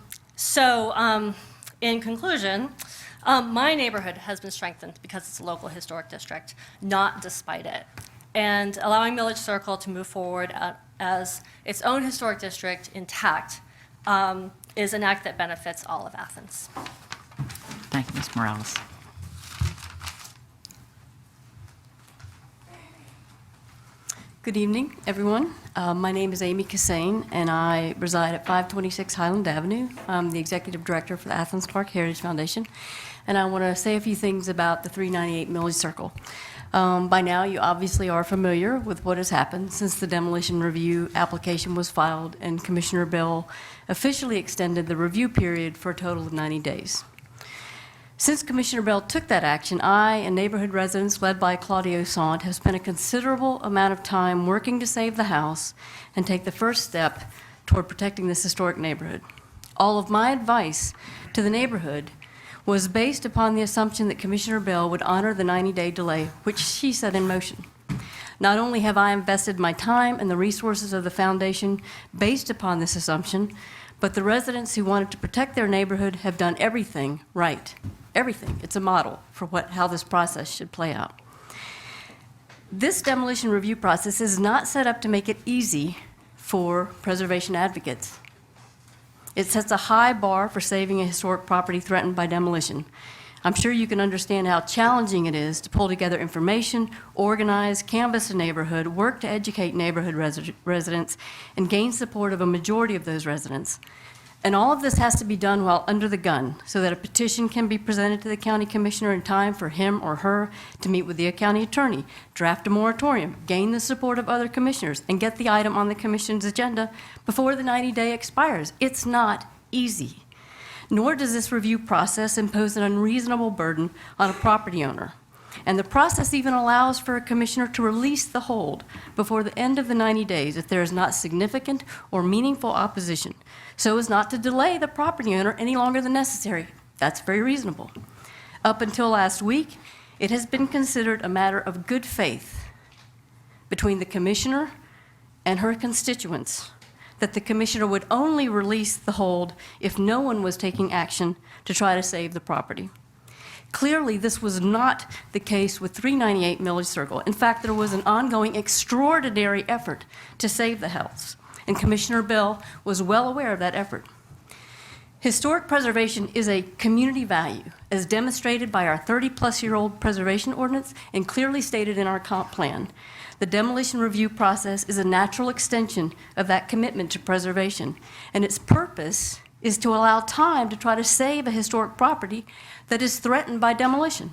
conclusion, my neighborhood has been strengthened because it's a local historic district, not despite it. And allowing Village Circle to move forward as its own historic district intact is an act that benefits all of Athens. Thank you, Ms. Morales. Good evening, everyone. My name is Amy Cassane, and I reside at 526 Highland Avenue. I'm the Executive Director for the Athens-Clarke Heritage Foundation, and I want to say a few things about the 398 Millage Circle. By now, you obviously are familiar with what has happened since the demolition review application was filed and Commissioner Bell officially extended the review period for a total of 90 days. Since Commissioner Bell took that action, I and neighborhood residents led by Claudio Sant have spent a considerable amount of time working to save the house and take the first step toward protecting this historic neighborhood. All of my advice to the neighborhood was based upon the assumption that Commissioner Bell would honor the 90-day delay, which she set in motion. Not only have I invested my time and the resources of the foundation based upon this assumption, but the residents who wanted to protect their neighborhood have done everything right. Everything. It's a model for how this process should play out. This demolition review process is not set up to make it easy for preservation advocates. It sets a high bar for saving a historic property threatened by demolition. I'm sure you can understand how challenging it is to pull together information, organize, canvass a neighborhood, work to educate neighborhood residents, and gain support of a majority of those residents. And all of this has to be done while under the gun, so that a petition can be presented to the county commissioner in time for him or her to meet with the county attorney, draft a moratorium, gain the support of other commissioners, and get the item on the commission's agenda before the 90-day expires. It's not easy. Nor does this review process impose an unreasonable burden on a property owner. And the process even allows for a commissioner to release the hold before the end of the 90 days if there is not significant or meaningful opposition, so as not to delay the property owner any longer than necessary. That's very reasonable. Up until last week, it has been considered a matter of good faith between the commissioner and her constituents that the commissioner would only release the hold if no one was taking action to try to save the property. Clearly, this was not the case with 398 Millage Circle. In fact, there was an ongoing extraordinary effort to save the house, and Commissioner Bell was well aware of that effort. Historic preservation is a community value, as demonstrated by our 30-plus-year-old preservation ordinance and clearly stated in our comp plan. The demolition review process is a natural extension of that commitment to preservation, and its purpose is to allow time to try to save a historic property that is threatened by demolition.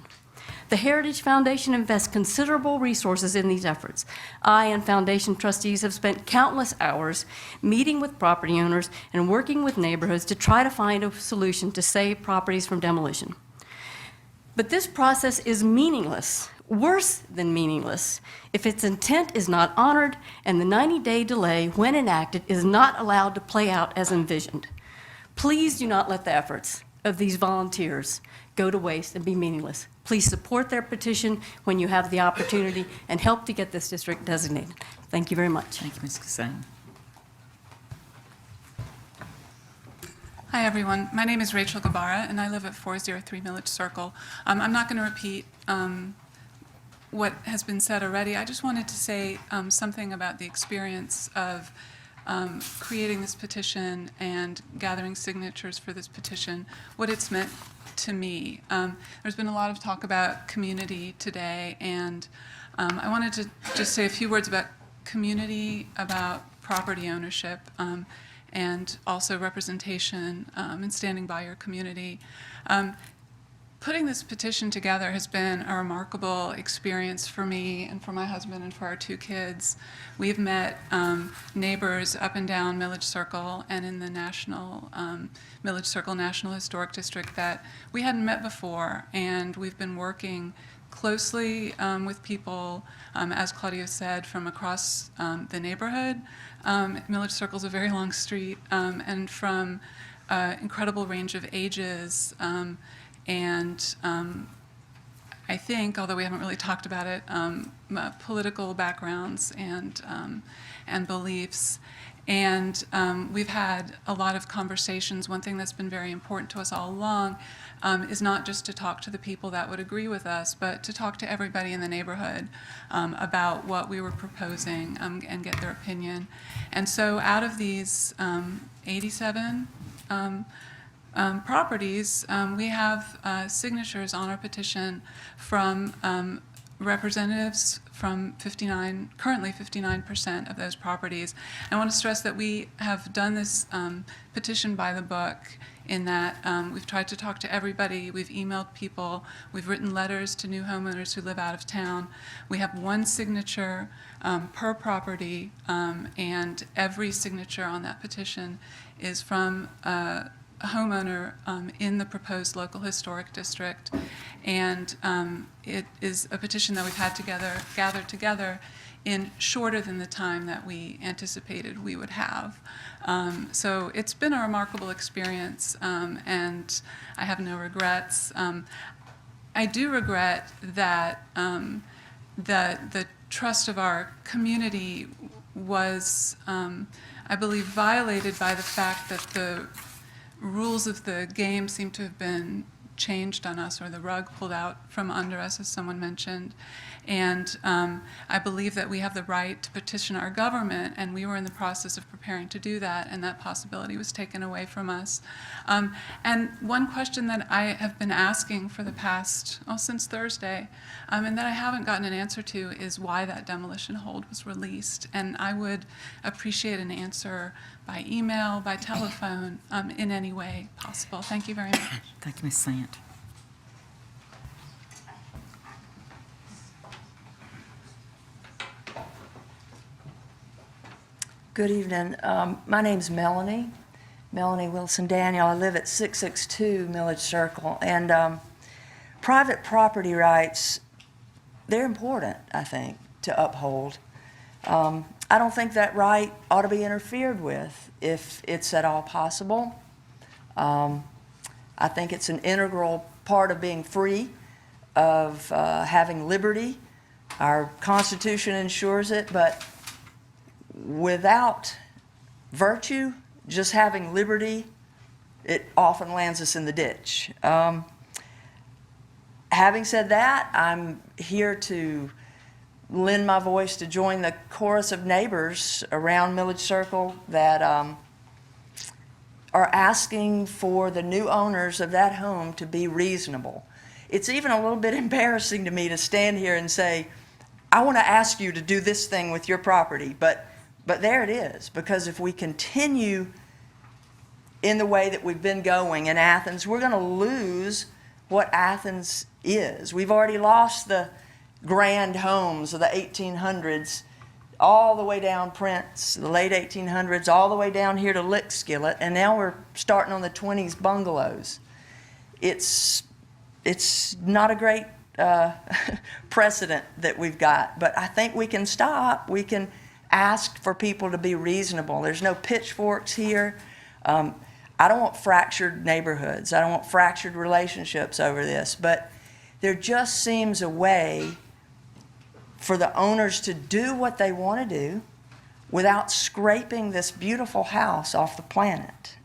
The Heritage Foundation invests considerable resources in these efforts. I and Foundation trustees have spent countless hours meeting with property owners and working with neighborhoods to try to find a solution to save properties from demolition. But this process is meaningless, worse than meaningless, if its intent is not honored and the 90-day delay, when enacted, is not allowed to play out as envisioned. Please do not let the efforts of these volunteers go to waste and be meaningless. Please support their petition when you have the opportunity and help to get this district designated. Thank you very much. Thank you, Ms. Cassane. Hi, everyone. My name is Rachel Gabara, and I live at 403 Millage Circle. I'm not going to repeat what has been said already. I just wanted to say something about the experience of creating this petition and gathering signatures for this petition, what it's meant to me. There's been a lot of talk about community today, and I wanted to just say a few words about community, about property ownership, and also representation and standing by your community. putting this petition together has been a remarkable experience for me and for my husband and for our 2 kids. We've met neighbors up and down Millage Circle and in the national Millage Circle National Historic District that we hadn't met before, and we've been working closely with people, as Claudia said, from across the neighborhood. Millage Circle is a very long street, and from incredible range of ages. And I think, although we haven't really talked about it, political backgrounds and beliefs. And we've had a lot of conversations. One thing that's been very important to us all along is not just to talk to the people that would agree with us, but to talk to everybody in the neighborhood about what we were proposing and get their opinion. And so out of these 87 properties, we have signatures on our petition from representatives from currently 59% of those properties. I want to stress that we have done this petition by the book in that we've tried to talk to everybody, we've emailed people, we've written letters to new homeowners who live out of town. We have 1 signature per property, and every signature on that petition is from a homeowner in the proposed local historic district, and it is a petition that we've had gathered together in shorter than the time that we anticipated we would have. So it's been a remarkable experience, and I have no regrets. I do regret that the trust of our community was, I believe, violated by the fact that the rules of the game seem to have been changed on us, or the rug pulled out from under us, as someone mentioned. And I believe that we have the right to petition our government, and we were in the process of preparing to do that, and that possibility was taken away from us. And one question that I have been asking for the past, since Thursday, and that I haven't gotten an answer to, is why that demolition hold was released. And I would appreciate an answer by email, by telephone, in any way possible. Thank you very much. Thank you, Ms. Sant. Good evening. My name's Melanie Wilson Daniel. I live at 662 Millage Circle. And private property rights, they're important, I think, to uphold. I don't think that right ought to be interfered with if it's at all possible. I think it's an integral part of being free, of having liberty. Our Constitution ensures it, but without virtue, just having liberty, it often lands us in the ditch. Having said that, I'm here to lend my voice to join the chorus of neighbors around Millage Circle that are asking for the new owners of that home to be reasonable. It's even a little bit embarrassing to me to stand here and say, I want to ask you to do this thing with your property, but there it is, because if we continue in the way that we've been going in Athens, we're going to lose what Athens is. We've already lost the grand homes of the 1800s, all the way down Prince, the late 1800s, all the way down here to Lickskillet, and now we're starting on the 20s bungalows. It's not a great precedent that we've got, but I think we can stop. We can ask for people to be reasonable. There's no pitchforks here. I don't want fractured neighborhoods. I don't want fractured relationships over this, but there just seems a way for the owners to do what they want to do without scraping this beautiful house off the planet.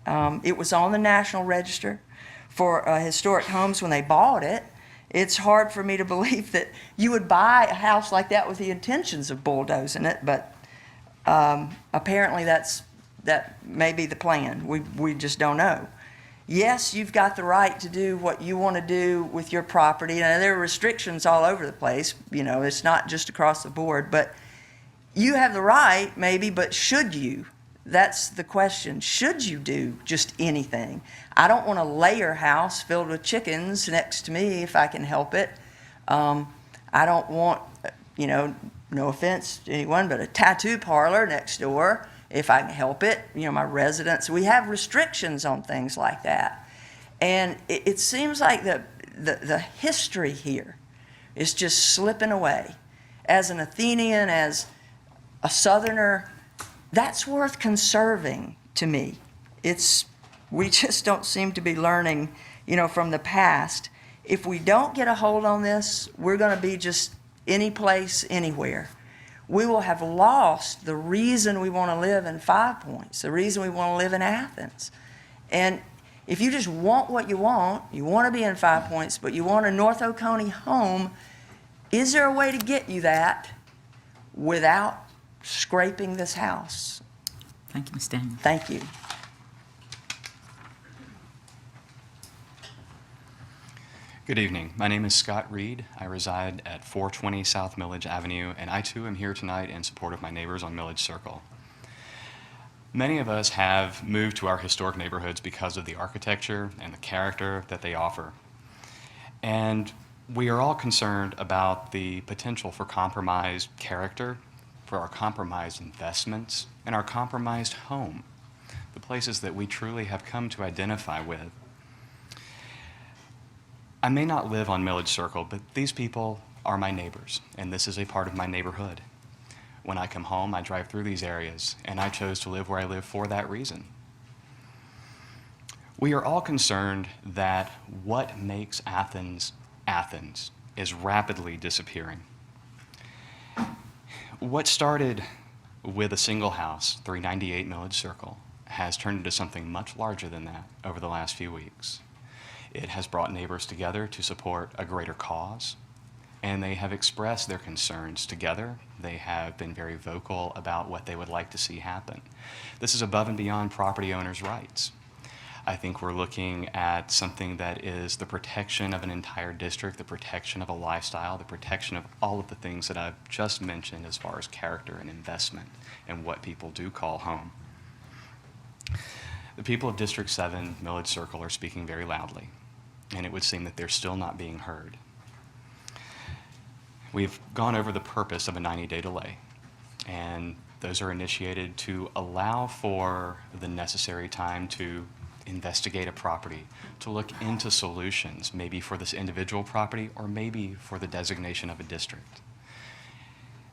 It was on the National Register for historic homes when they bought it. It's hard for me to believe that you would buy a house like that with the intentions of bulldozing it, but apparently that may be the plan. We just don't know. Yes, you've got the right to do what you want to do with your property. Now, there are restrictions all over the place. You know, it's not just across the board, but you have the right, maybe, but should you That's the question. Should you do just anything? I don't want a layer house filled with chickens next to me if I can help it. I don't want, no offense to anyone, but a tattoo parlor next door if I can help it. My residents, we have restrictions on things like that. And it seems like the history here is just slipping away. As an Athenian, as a Southerner, that's worth conserving to me. We just don't seem to be learning, from the past. If we don't get a hold on this, we're going to be just any place, anywhere. We will have lost the reason we want to live in 5 Points, the reason we want to live in Athens. And if you just want what you want to be in 5 Points, but you want a North Oconee home, is there a way to get you that without scraping this house? Thank you, Ms. Daniel. Thank you. Good evening. My name is Scott Reed. I reside at 420 South Millage Avenue, and I too am here tonight in support of my neighbors on Millage Circle. Many of us have moved to our historic neighborhoods because of the architecture and the character that they offer. And we are all concerned about the potential for compromised character, for our compromised investments, and our compromised home, the places that we truly have come to identify with. I may not live on Millage Circle, but these people are my neighbors, and this is a part of my neighborhood. When I come home, I drive through these areas, and I chose to live where I live for that reason. We are all concerned that what makes Athens, Athens is rapidly disappearing. What started with a single house, 398 Millage Circle, has turned into something much larger than that over the last few weeks. It has brought neighbors together to support a greater cause, and they have expressed their concerns together. They have been very vocal about what they would like to see happen. This is above and beyond property owners' rights. I think we're looking at something that is the protection of an entire district, the protection of a lifestyle, the protection of all of the things that I've just mentioned as far as character and investment and what people do call home. The people of District 7, Millage Circle, are speaking very loudly, and it would seem that they're still not being heard. We've gone over the purpose of a 90-day delay, and those are initiated to allow for the necessary time to investigate a property, to look into solutions, maybe for this individual property or maybe for the designation of a district.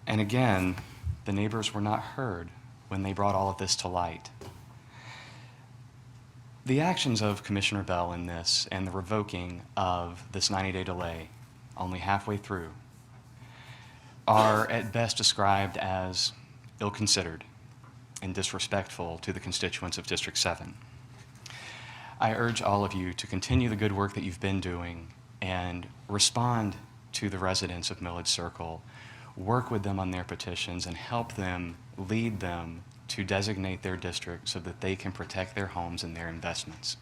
And again, the neighbors were not heard when they brought all of this to light. The actions of Commissioner Bell in this and the revoking of this 90-day delay only halfway through are at best described as ill-considered and disrespectful to the constituents of District 7. I urge all of you to continue the good work that you've been doing and respond to the residents of Millage Circle, work with them on their petitions, and help them, lead them to designate their district so that they can protect their homes and their investments.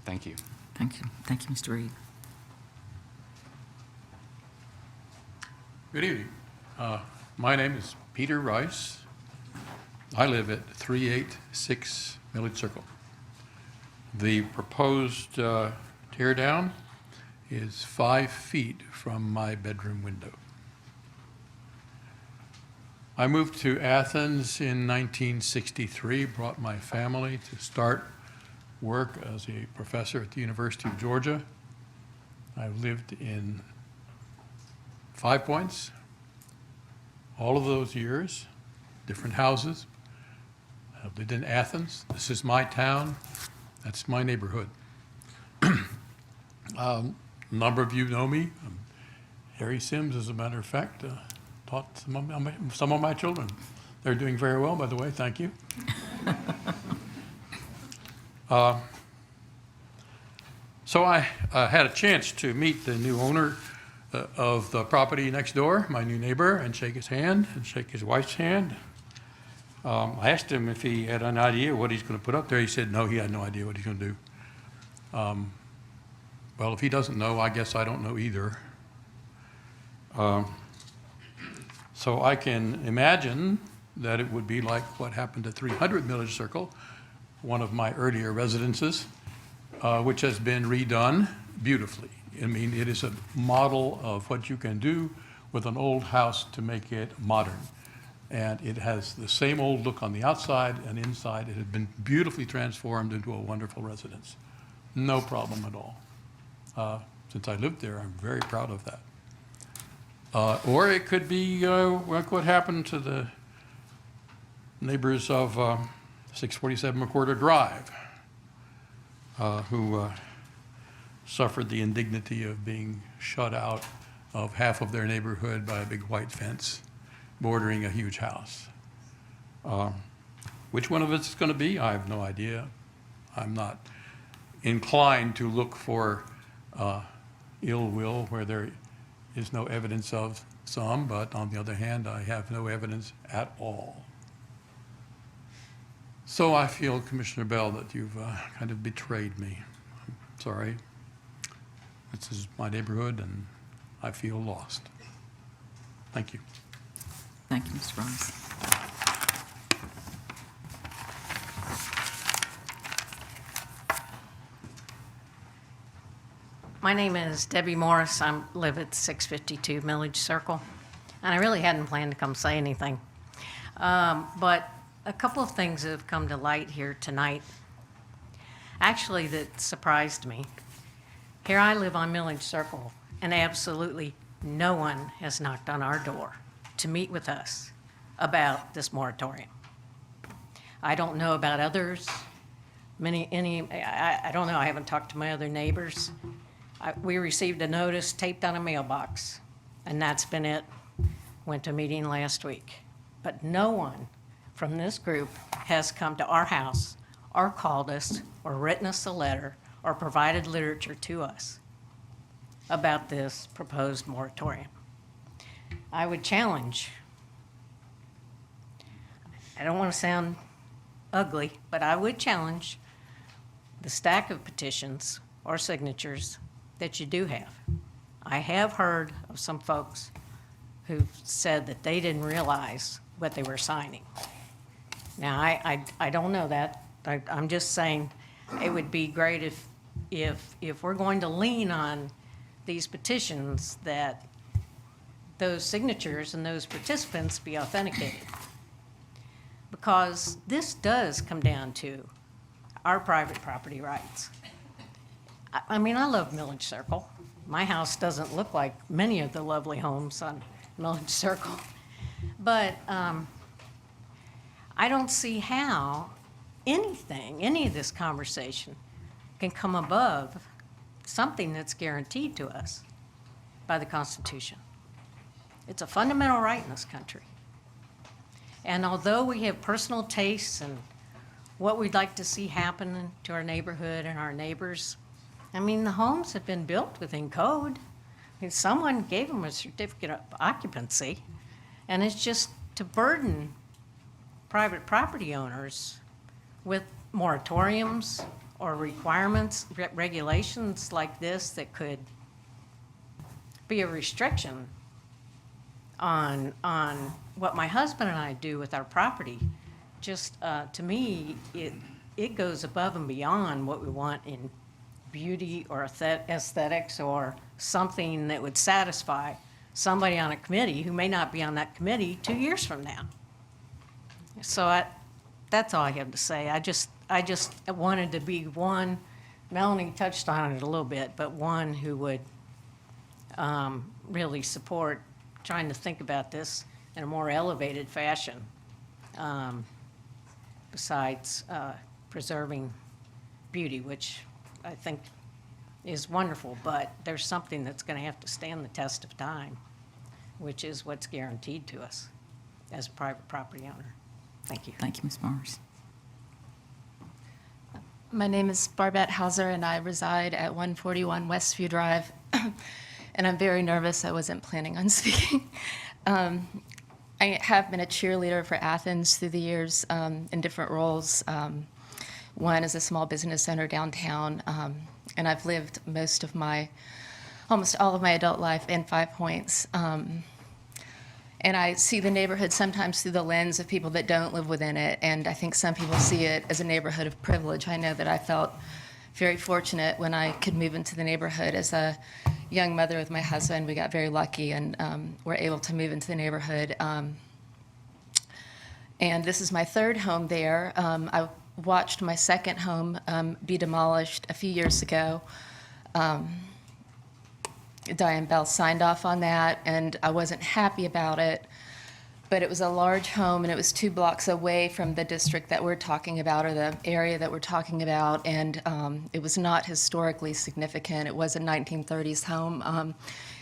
Thank you. Thank you. Thank you, Mr. Reed. Good evening. My name is Peter Rice. I live at 386 Millage Circle. The proposed tear down is 5 feet from my bedroom window. I moved to Athens in 1963, brought my family to start work as a professor at the University of Georgia. I've lived in 5 Points all of those years, different houses. I've lived in Athens. This is my town. That's my neighborhood. A number of you know me. Harry Sims, as a matter of fact, taught some of my children. They're doing very well, by the way. Thank you. So I had a chance to meet the new owner of the property next door, my new neighbor, and shake his hand and shake his wife's hand. I asked him if he had an idea what he's going to put up there. He said no, he had no idea what he's going to do. Well, if he doesn't know, I guess I don't know either. So I can imagine that it would be like what happened at 300 Millage Circle, one of my earlier residences, which has been redone beautifully. I mean, it is a model of what you can do with an old house to make it modern. And it has the same old look on the outside and inside. It has been beautifully transformed into a wonderful residence. No problem at all. Since I lived there, I'm very proud of that. Or it could be like what happened to the neighbors of 647 McWhorter Drive, who suffered the indignity of being shut out of half of their neighborhood by a big white fence bordering a huge house. Which one of us is going to be? I have no idea. I'm not inclined to look for ill will where there is no evidence of some, but on the other hand, I have no evidence at all. So I feel, Commissioner Bell, that you've kind of betrayed me. I'm sorry. This is my neighborhood, and I feel lost. Thank you. Thank you, Mr. Rice. My name is Debbie Morris. I live at 652 Millage Circle, and I really hadn't planned to come say anything. But a couple of things have come to light here tonight, actually, that surprised me. Here I live on Millage Circle, and absolutely no one has knocked on our door to meet with us about this moratorium. I don't know about others. I don't know. I haven't talked to my other neighbors. We received a notice taped on a mailbox, and that's been it. Went to a meeting last week. But no one from this group has come to our house or called us or written us a letter or provided literature to us about this proposed moratorium. I would challenge, I don't want to sound ugly, but I would challenge the stack of petitions or signatures that you do have. I have heard of some folks who've said that they didn't realize what they were signing. Now, I don't know that. I'm just saying it would be great if we're going to lean on these petitions, that those signatures and those participants be authenticated. Because this does come down to our private property rights. I mean, I love Millage Circle. My house doesn't look like many of the lovely homes on Millage Circle. But I don't see how any of this conversation can come above something that's guaranteed to us by the Constitution. It's a fundamental right in this country. And although we have personal tastes and what we'd like to see happen to our neighborhood and our neighbors, I mean, the homes have been built within code. I mean, someone gave them a certificate of occupancy, and it's just to burden private property owners with moratoriums or requirements, regulations like this that could be a restriction on what my husband and I do with our property. Just, to me, it goes above and beyond what we want in beauty or aesthetics or something that would satisfy somebody on a committee who may not be on that committee 2 years from now. So that's all I have to say. I just wanted to be one, Melanie touched on it a little bit, but one who would really support trying to think about this in a more elevated fashion, besides preserving beauty, which I think is wonderful, but there's something that's going to have to stand the test of time, which is what's guaranteed to us as a private property owner. Thank you. Thank you, Ms. Morris. My name is Barbette Hauser, and I reside at 141 Westview Drive. And I'm very nervous. I wasn't planning on speaking. I have been a cheerleader for Athens through the years in different roles. One is a small business owner downtown, and I've lived almost all of my adult life in Five Points. And I see the neighborhood sometimes through the lens of people that don't live within it, and I think some people see it as a neighborhood of privilege. I know that I felt very fortunate when I could move into the neighborhood as a young mother with my husband. We got very lucky and were able to move into the neighborhood. And this is my third home there. I watched my second home be demolished a few years ago. Diane Bell signed off on that, and I wasn't happy about it. But it was a large home, and it was 2 blocks away from the district that we're talking about, or the area that we're talking about, and it was not historically significant. It was a 1930s home,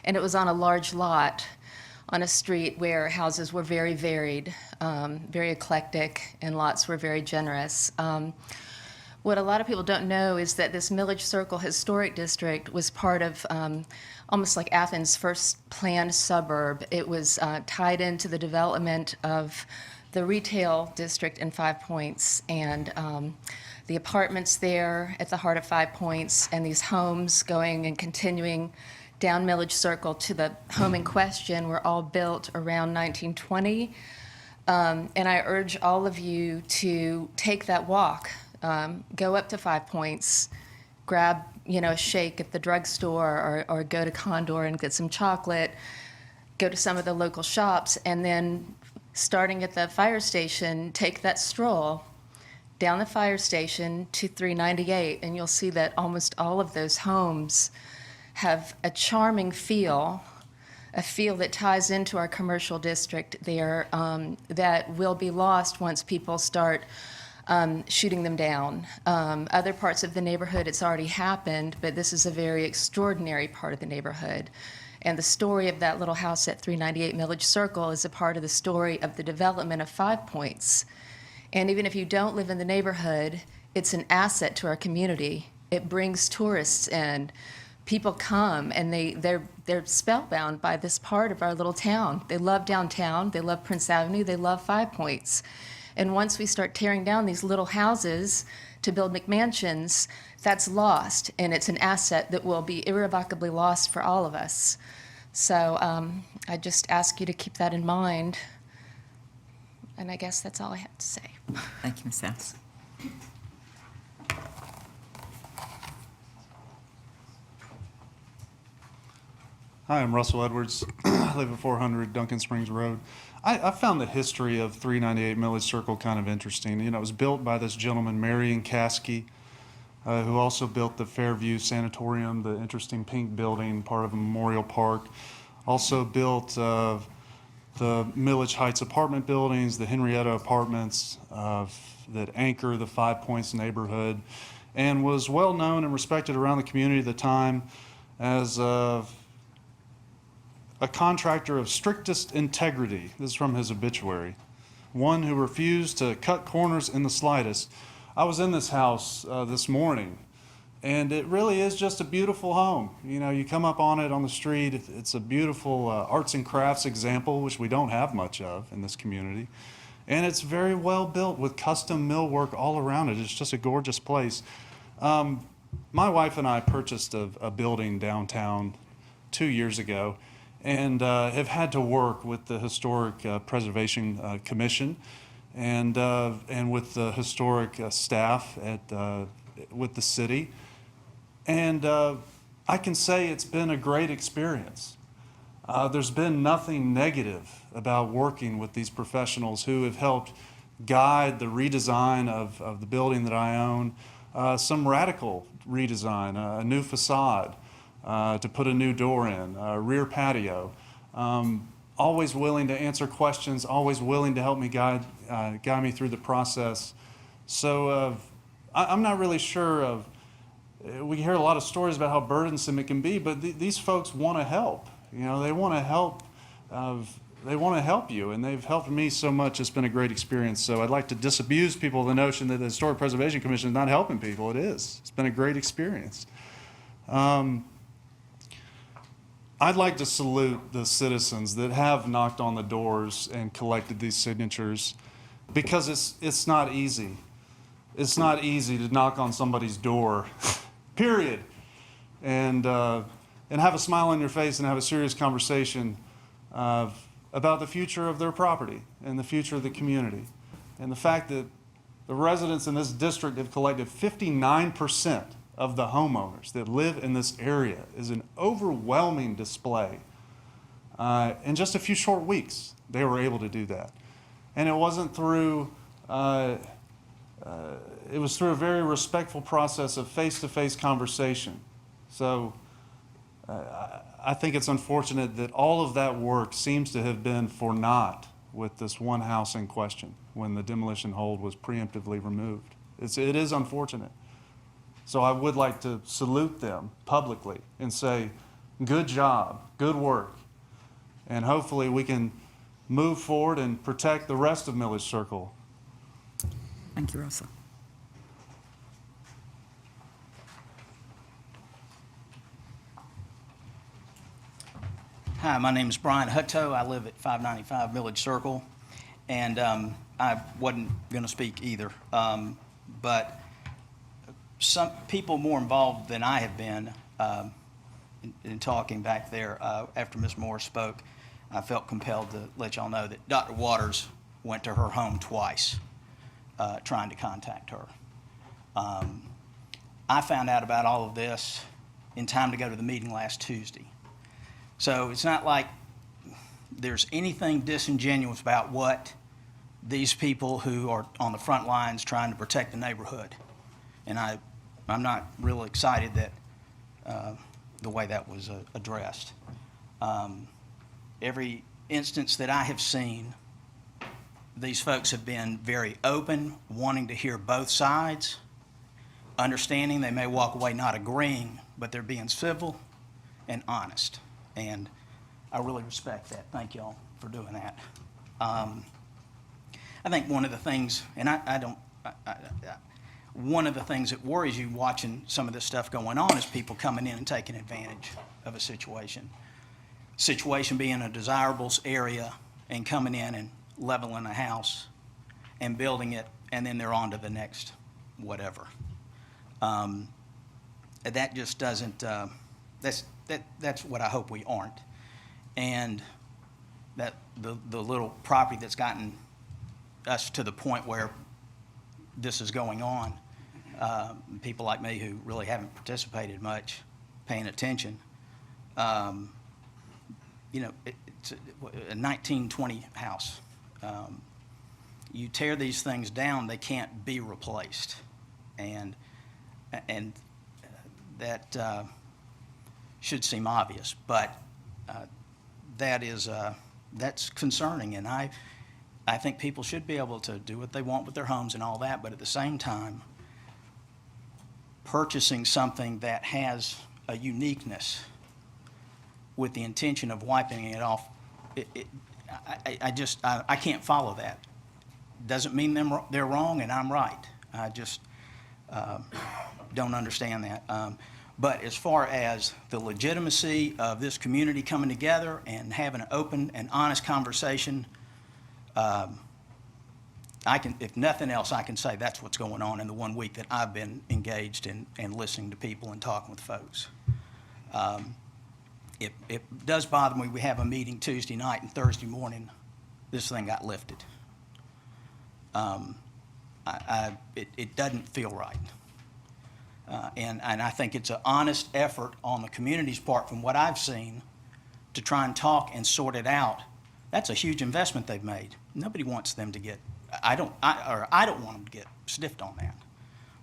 and it was on a large lot on a street where houses were very varied, very eclectic, and lots were very generous. What a lot of people don't know is that this Millage Circle Historic District was part of almost like Athens' first planned suburb. It was tied into the development of the retail district in 5 Points, and the apartments there at the heart of 5 Points, and these homes going and continuing down Millage Circle to the home in question were all built around 1920. And I urge all of you to take that walk. Go up to 5 Points, grab a shake at the drugstore, or go to Condor and get some chocolate, go to some of the local shops, and then starting at the fire station, take that stroll down the fire station to 398, and you'll see that almost all of those homes have a charming feel, a feel that ties into our commercial district there, that will be lost once people start shooting them down. Other parts of the neighborhood, it's already happened, but this is a very extraordinary part of the neighborhood. And the story of that little house at 398 Millage Circle is a part of the story of the development of 5 Points. And even if you don't live in the neighborhood, it's an asset to our community. It brings tourists in. People come, and they're spellbound by this part of our little town. They love downtown, they love Prince Avenue, they love 5 Points. And once we start tearing down these little houses to build McMansions, that's lost, and it's an asset that will be irrevocably lost for all of us. So I just ask you to keep that in mind. And I guess that's all I have to say. Thank you, Ms. House. Hi, I'm Russell Edwards. I live at 400 Duncan Springs Road. I found the history of 398 Millage Circle kind of interesting. It was built by this gentleman, Marion Caskey, who also built the Fairview Sanatorium, the interesting pink building, part of a memorial park. Also built the Millage Heights apartment buildings, the Henrietta apartments that anchor the 5 Points neighborhood, and was well known and respected around the community at the time as a contractor of strictest integrity. This is from his obituary. One who refused to cut corners in the slightest. I was in this house this morning, and it really is just a beautiful home. You come up on it on the street, it's a beautiful arts and crafts example, which we don't have much of in this community. And it's very well built with custom millwork all around it. It's just a gorgeous place. My wife and I purchased a building downtown 2 years ago, and have had to work with the Historic Preservation Commission and with the historic staff with the city. And I can say it's been a great experience. There's been nothing negative about working with these professionals who have helped guide the redesign of the building that I own, some radical redesign, a new facade, to put a new door in, a rear patio. Always willing to answer questions, always willing to help me guide me through the process. So I'm not really sure of, we hear a lot of stories about how burdensome it can be, but these folks want to help. They want to help. They want to help you, and they've helped me so much. It's been a great experience. So I'd like to disabuse people of the notion that the Historic Preservation Commission is not helping people. It is. It's been a great experience. I'd like to salute the citizens that have knocked on the doors and collected these signatures, because it's not easy. It's not easy to knock on somebody's door, period, and have a smile on your face and have a serious conversation about the future of their property and the future of the community. And the fact that the residents in this district have collected 59% of the homeowners that live in this area is an overwhelming display. In just a few short weeks, they were able to do that. And it wasn't through, it was through a very respectful process of face-to-face conversation. So I think it's unfortunate that all of that work seems to have been for naught with this one house in question when the demolition hold was preemptively removed. It is unfortunate. So I would like to salute them publicly and say, good job, good work. And hopefully we can move forward and protect the rest of Millage Circle. Thank you, Russell. Hi, my name is Brian Hutto. I live at 595 Village Circle, and I wasn't going to speak either. But some people more involved than I have been in talking back there after Ms. Moore spoke, I felt compelled to let y'all know that Dr. Waters went to her home twice trying to contact her. I found out about all of this in time to go to the meeting last Tuesday. So it's not like there's anything disingenuous about what these people who are on the front lines trying to protect the neighborhood. And I'm not real excited that the way that was addressed. Every instance that I have seen, these folks have been very open, wanting to hear both sides, understanding they may walk away not agreeing, but they're being civil and honest. And I really respect that. Thank y'all for doing that. I think one of the things, and one of the things that worries you watching some of this stuff going on is people coming in and taking advantage of a situation. Situation being a desirable area and coming in and leveling a house and building it, and then they're on to the next whatever. That just doesn't, that's what I hope we aren't. And that the little property that's gotten us to the point where this is going on, people like me who really haven't participated much, paying attention, you know, it's a 1920 house. You tear these things down, they can't be replaced. And that should seem obvious, but that's concerning. And I think people should be able to do what they want with their homes and all that, but at the same time, purchasing something that has a uniqueness with the intention of wiping it off, I can't follow that. Doesn't mean they're wrong and I'm right. I just don't understand that. But as far as the legitimacy of this community coming together and having an open and honest conversation, if nothing else, I can say that's what's going on in the 1 week that I've been engaged in listening to people and talking with folks. It does bother me. We have a meeting Tuesday night and Thursday morning, this thing got lifted. It doesn't feel right. And I think it's an honest effort on the community's part, from what I've seen, to try and talk and sort it out. That's a huge investment they've made. Nobody wants them to get, I don't want them to get stiffed on that.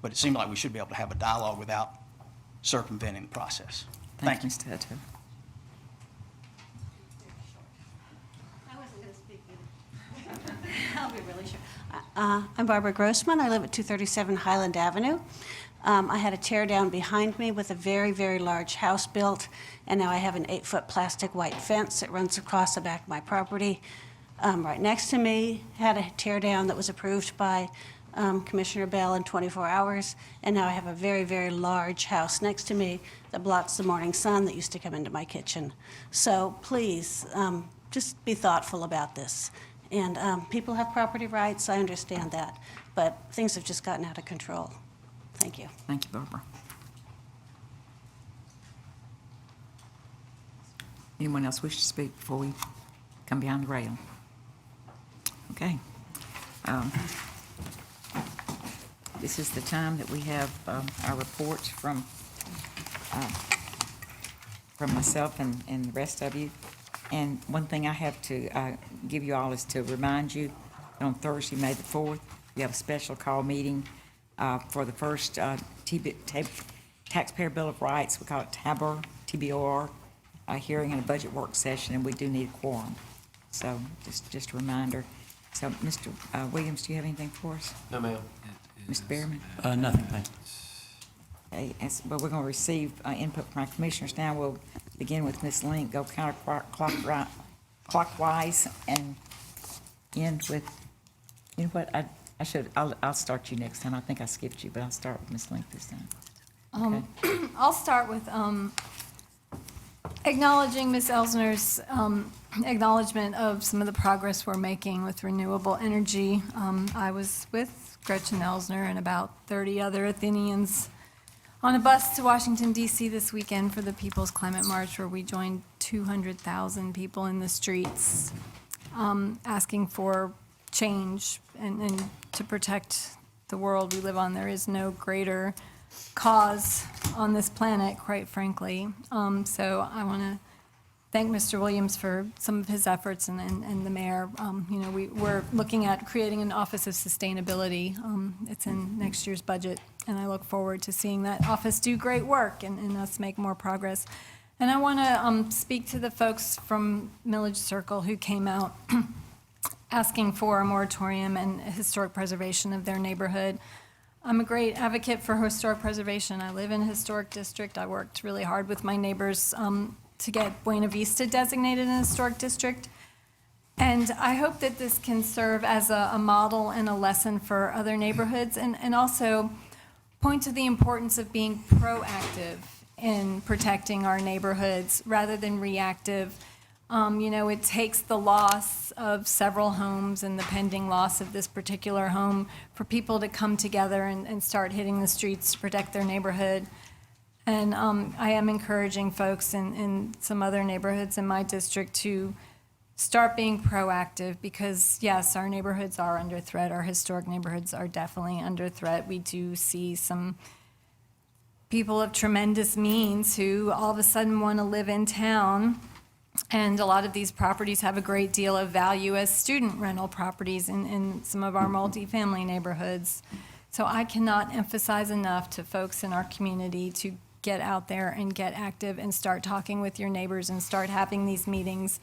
But it seems like we should be able to have a dialogue without circumventing the process. Thank you. Mr. Hutto. I wasn't going to speak either. I'll be really short. I'm Barbara Grossman. I live at 237 Highland Avenue. I had a tear down behind me with a very, very large house built, and now I have an 8-foot plastic white fence that runs across the back of my property. Right next to me had a tear down that was approved by Commissioner Bell in 24 hours, and now I have a very, very large house next to me that blocks the morning sun that used to come into my kitchen. So please, just be thoughtful about this. And people have property rights, I understand that, but things have just gotten out of control. Thank you. Thank you, Barbara. Anyone else wish to speak before we come behind the rail. Okay. This is the time that we have our reports from myself and the rest of you. And one thing I have to give you all is to remind you that on Thursday, May the 4th, we have a special call meeting for the first Taxpayer Bill of Rights. We call it TABOR, TBOR, hearing and a budget work session, and we do need a quorum. So just a reminder. So, Mr. Williams, do you have anything for us? No, ma'am. Mr. Behrman? Nothing, thank you. Okay, but we're going to receive input from our commissioners now. We'll begin with Ms. Link, go counterclockwise, and end with, you know what, I'll start you next time. I think I skipped you, but I'll start with Ms. Link this time. I'll start with acknowledging Ms. Elsner's acknowledgement of some of the progress we're making with renewable energy. I was with Gretchen Elsner and about 30 other Athenians on a bus to Washington, D.C. this weekend for the People's Climate March, where we joined 200,000 people in the streets asking for change and to protect the world we live on. There is no greater cause on this planet, quite frankly. So I want to thank Mr. Williams for some of his efforts and the mayor. We're looking at creating an Office of Sustainability. It's in next year's budget, and I look forward to seeing that office do great work and us make more progress. And I want to speak to the folks from Millage Circle who came out asking for a moratorium and historic preservation of their neighborhood. I'm a great advocate for historic preservation. I live in a historic district. I worked really hard with my neighbors to get Buena Vista designated an historic district. And I hope that this can serve as a model and a lesson for other neighborhoods, and also point to the importance of being proactive in protecting our neighborhoods rather than reactive. It takes the loss of several homes and the pending loss of this particular home for people to come together and start hitting the streets to protect their neighborhood. And I am encouraging folks in some other neighborhoods in my district to start being proactive because, yes, our neighborhoods are under threat. Our historic neighborhoods are definitely under threat. We do see some people of tremendous means who all of a sudden want to live in town. And a lot of these properties have a great deal of value as student rental properties in some of our multifamily neighborhoods. So I cannot emphasize enough to folks in our community to get out there and get active and start talking with your neighbors and start having these meetings.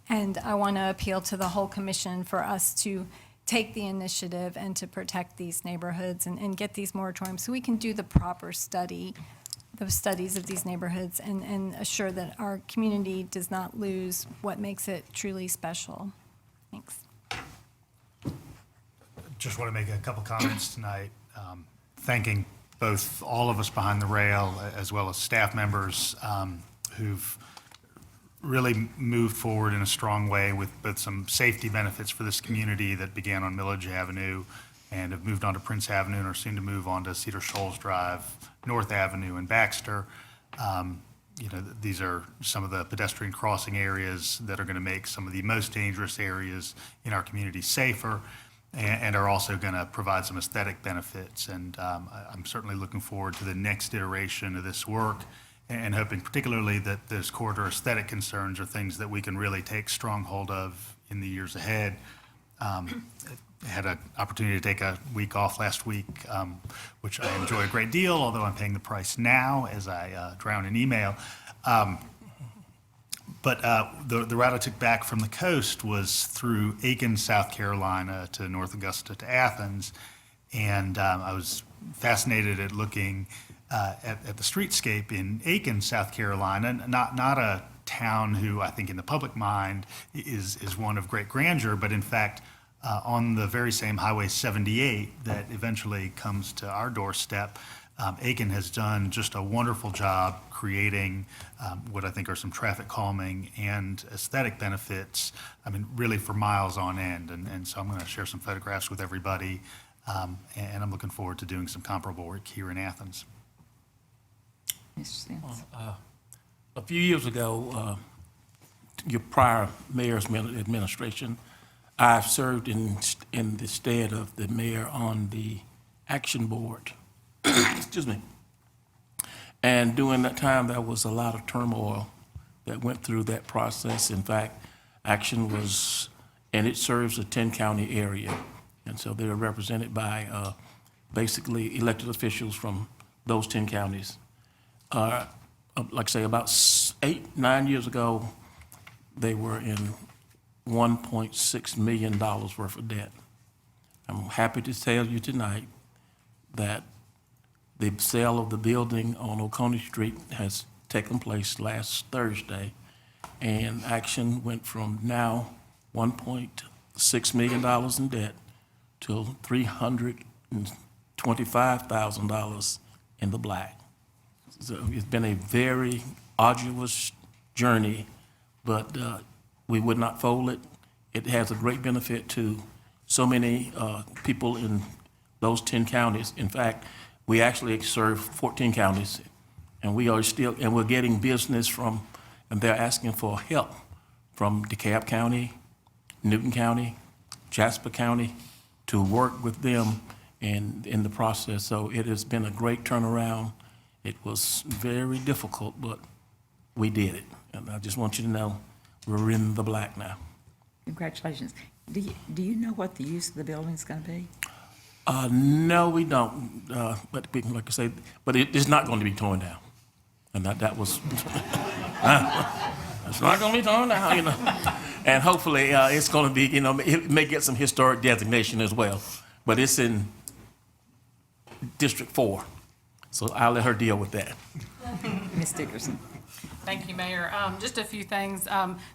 And I want to appeal to the whole commission for us to take the initiative and to protect these neighborhoods and get these moratoriums so we can do the proper studies of these neighborhoods and assure that our community does not lose what makes it truly special. Thanks. Just want to make a couple comments tonight, thanking both all of us behind the rail as well as staff members who've really moved forward in a strong way with both some safety benefits for this community that began on Millage Avenue and have moved on to Prince Avenue and are soon to move on to Cedar Shoals Drive, North Avenue, and Baxter. These are some of the pedestrian crossing areas that are going to make some of the most dangerous areas in our community safer and are also going to provide some aesthetic benefits. And I'm certainly looking forward to the next iteration of this work and hoping particularly that those corridor aesthetic concerns are things that we can really take strong hold of in the years ahead. I had an opportunity to take a week off last week, which I enjoy a great deal, although I'm paying the price now as I drown in email. But the route I took back from the coast was through Aiken, South Carolina, to North Augusta to Athens. And I was fascinated at looking at the streetscape in Aiken, South Carolina, not a town who I think in the public mind is one of great grandeur, but in fact, on the very same Highway 78 that eventually comes to our doorstep, Aiken has done just a wonderful job creating what I think are some traffic calming and aesthetic benefits, really for miles on end. And so I'm going to share some photographs with everybody, and I'm looking forward to doing some comparable work here in Athens. Mr. Sims. A few years ago, your prior mayor's administration, I've served in the stead of the mayor on the Action Board. Excuse me. And during that time, there was a lot of turmoil that went through that process. In fact, Action was, and it serves a 10-county area. And so they're represented by basically elected officials from those 10 counties. Like I say, about 8-9 years ago, they were in $1.6 million worth of debt. I'm happy to tell you tonight that the sale of the building on Oconee Street has taken place last Thursday, and Action went from now $1.6 million in debt to $325,000 in the black. So it's been a very arduous journey, but we would not fold it. It has a great benefit to so many people in those 10 counties. In fact, we actually serve 14 counties, and we're getting business from, and they're asking for help from DeKalb County, Newton County, Jasper County, to work with them in the process. So it has been a great turnaround. It was very difficult, but we did it. And I just want you to know we're in the black now. Congratulations. Do you know what the use of the building's going to be? No, we don't. But we, like I say, but it is not going to be torn down. And that was, it's not going to be torn down, you know. And hopefully it's going to be, you know, it may get some historic designation as well. But it's in District 4. So I'll let her deal with that. Ms. Dickerson. Thank you, Mayor. Just a few things.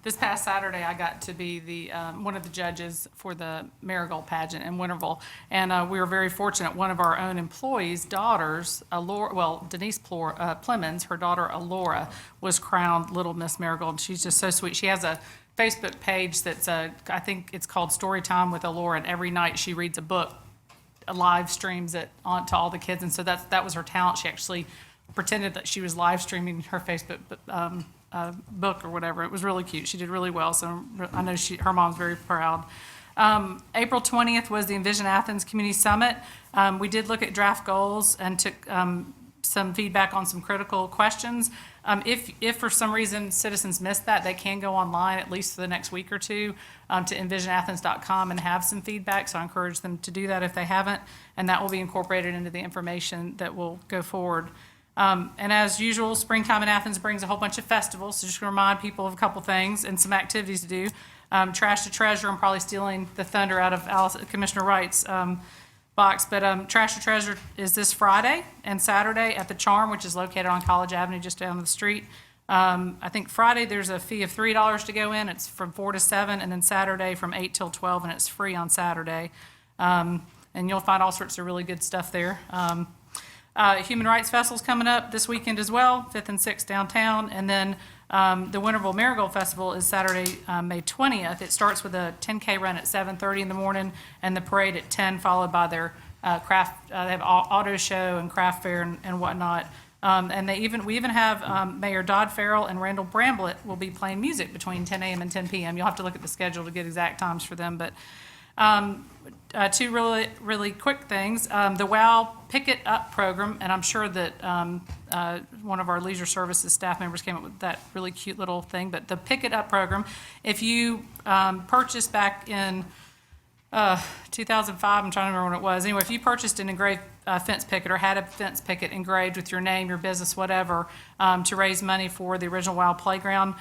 This past Saturday, I got to be the one of the judges for the Marigold pageant in Winterville, and we were very fortunate. One of our own employees' daughters, Denise Plemons, her daughter Alora, was crowned Little Miss Marigold. She's just so sweet. She has a Facebook page that's I think it's called Storytime with Alora, and every night she reads a book, live streams it on to all the kids, and so that was her talent. She actually pretended that she was live streaming her Facebook book or whatever. It was really cute. She did really well, so I know her mom's very proud. April 20th was the Envision Athens Community Summit. We did look at draft goals and took some feedback on some critical questions. If for some reason citizens missed that, they can go online at least for the next week or two to envisionathens.com and have some feedback. So I encourage them to do that if they haven't, and that will be incorporated into the information that will go forward. And as usual, springtime in Athens brings a whole bunch of festivals, so just going to remind people of a couple things and some activities to do. Trash to Treasure, I'm probably stealing the thunder out of Commissioner Wright's box, but Trash to Treasure is this Friday and Saturday at the Charm, which is located on College Avenue just down the street. I think Friday there's a fee of $3 to go in. It's from 4 to 7, and then Saturday from 8 till 12, and it's free on Saturday. And you'll find all sorts of really good stuff there. Human Rights Festival's coming up this weekend as well, 5th and 6th downtown. And then the Winterville Marigold Festival is Saturday, May 20th. It starts with a 10K run at 7:30 in the morning and the parade at 10, followed by their craft, they have auto show and craft fair and whatnot. And we even have Mayor Dodd Farrell and Randall Bramblett will be playing music between 10 a.m. and 10 p.m. You'll have to look at the schedule to get exact times for them. But two really quick things. The WOW Pick It Up program, and I'm sure that one of our leisure services staff members came up with that really cute little thing, but the Pick It Up program, if you purchased back in 2005, I'm trying to remember when it was. Anyway, if you purchased an engraved fence picket or had a fence picket engraved with your name, your business, whatever, to raise money for the original WOW Playground,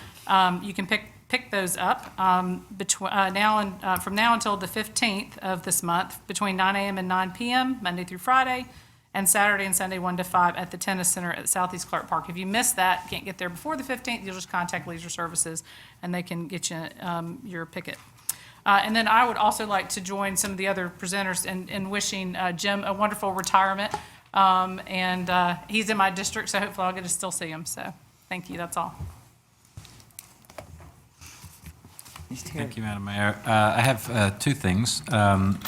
you can pick those up from now until the 15th of this month, between 9 a.m. and 9 p.m., Monday through Friday, and Saturday and Sunday 1 to 5 at the Tennis Center at Southeast Clarke Park. If you miss that, can't get there before the 15th, you'll just contact Leisure Services, and they can get you your picket. And then I would also like to join some of the other presenters in wishing Jim a wonderful retirement. And he's in my district, so hopefully I'll get to still see him. So thank you, that's all. Thank you, Madam Mayor. I have two things, one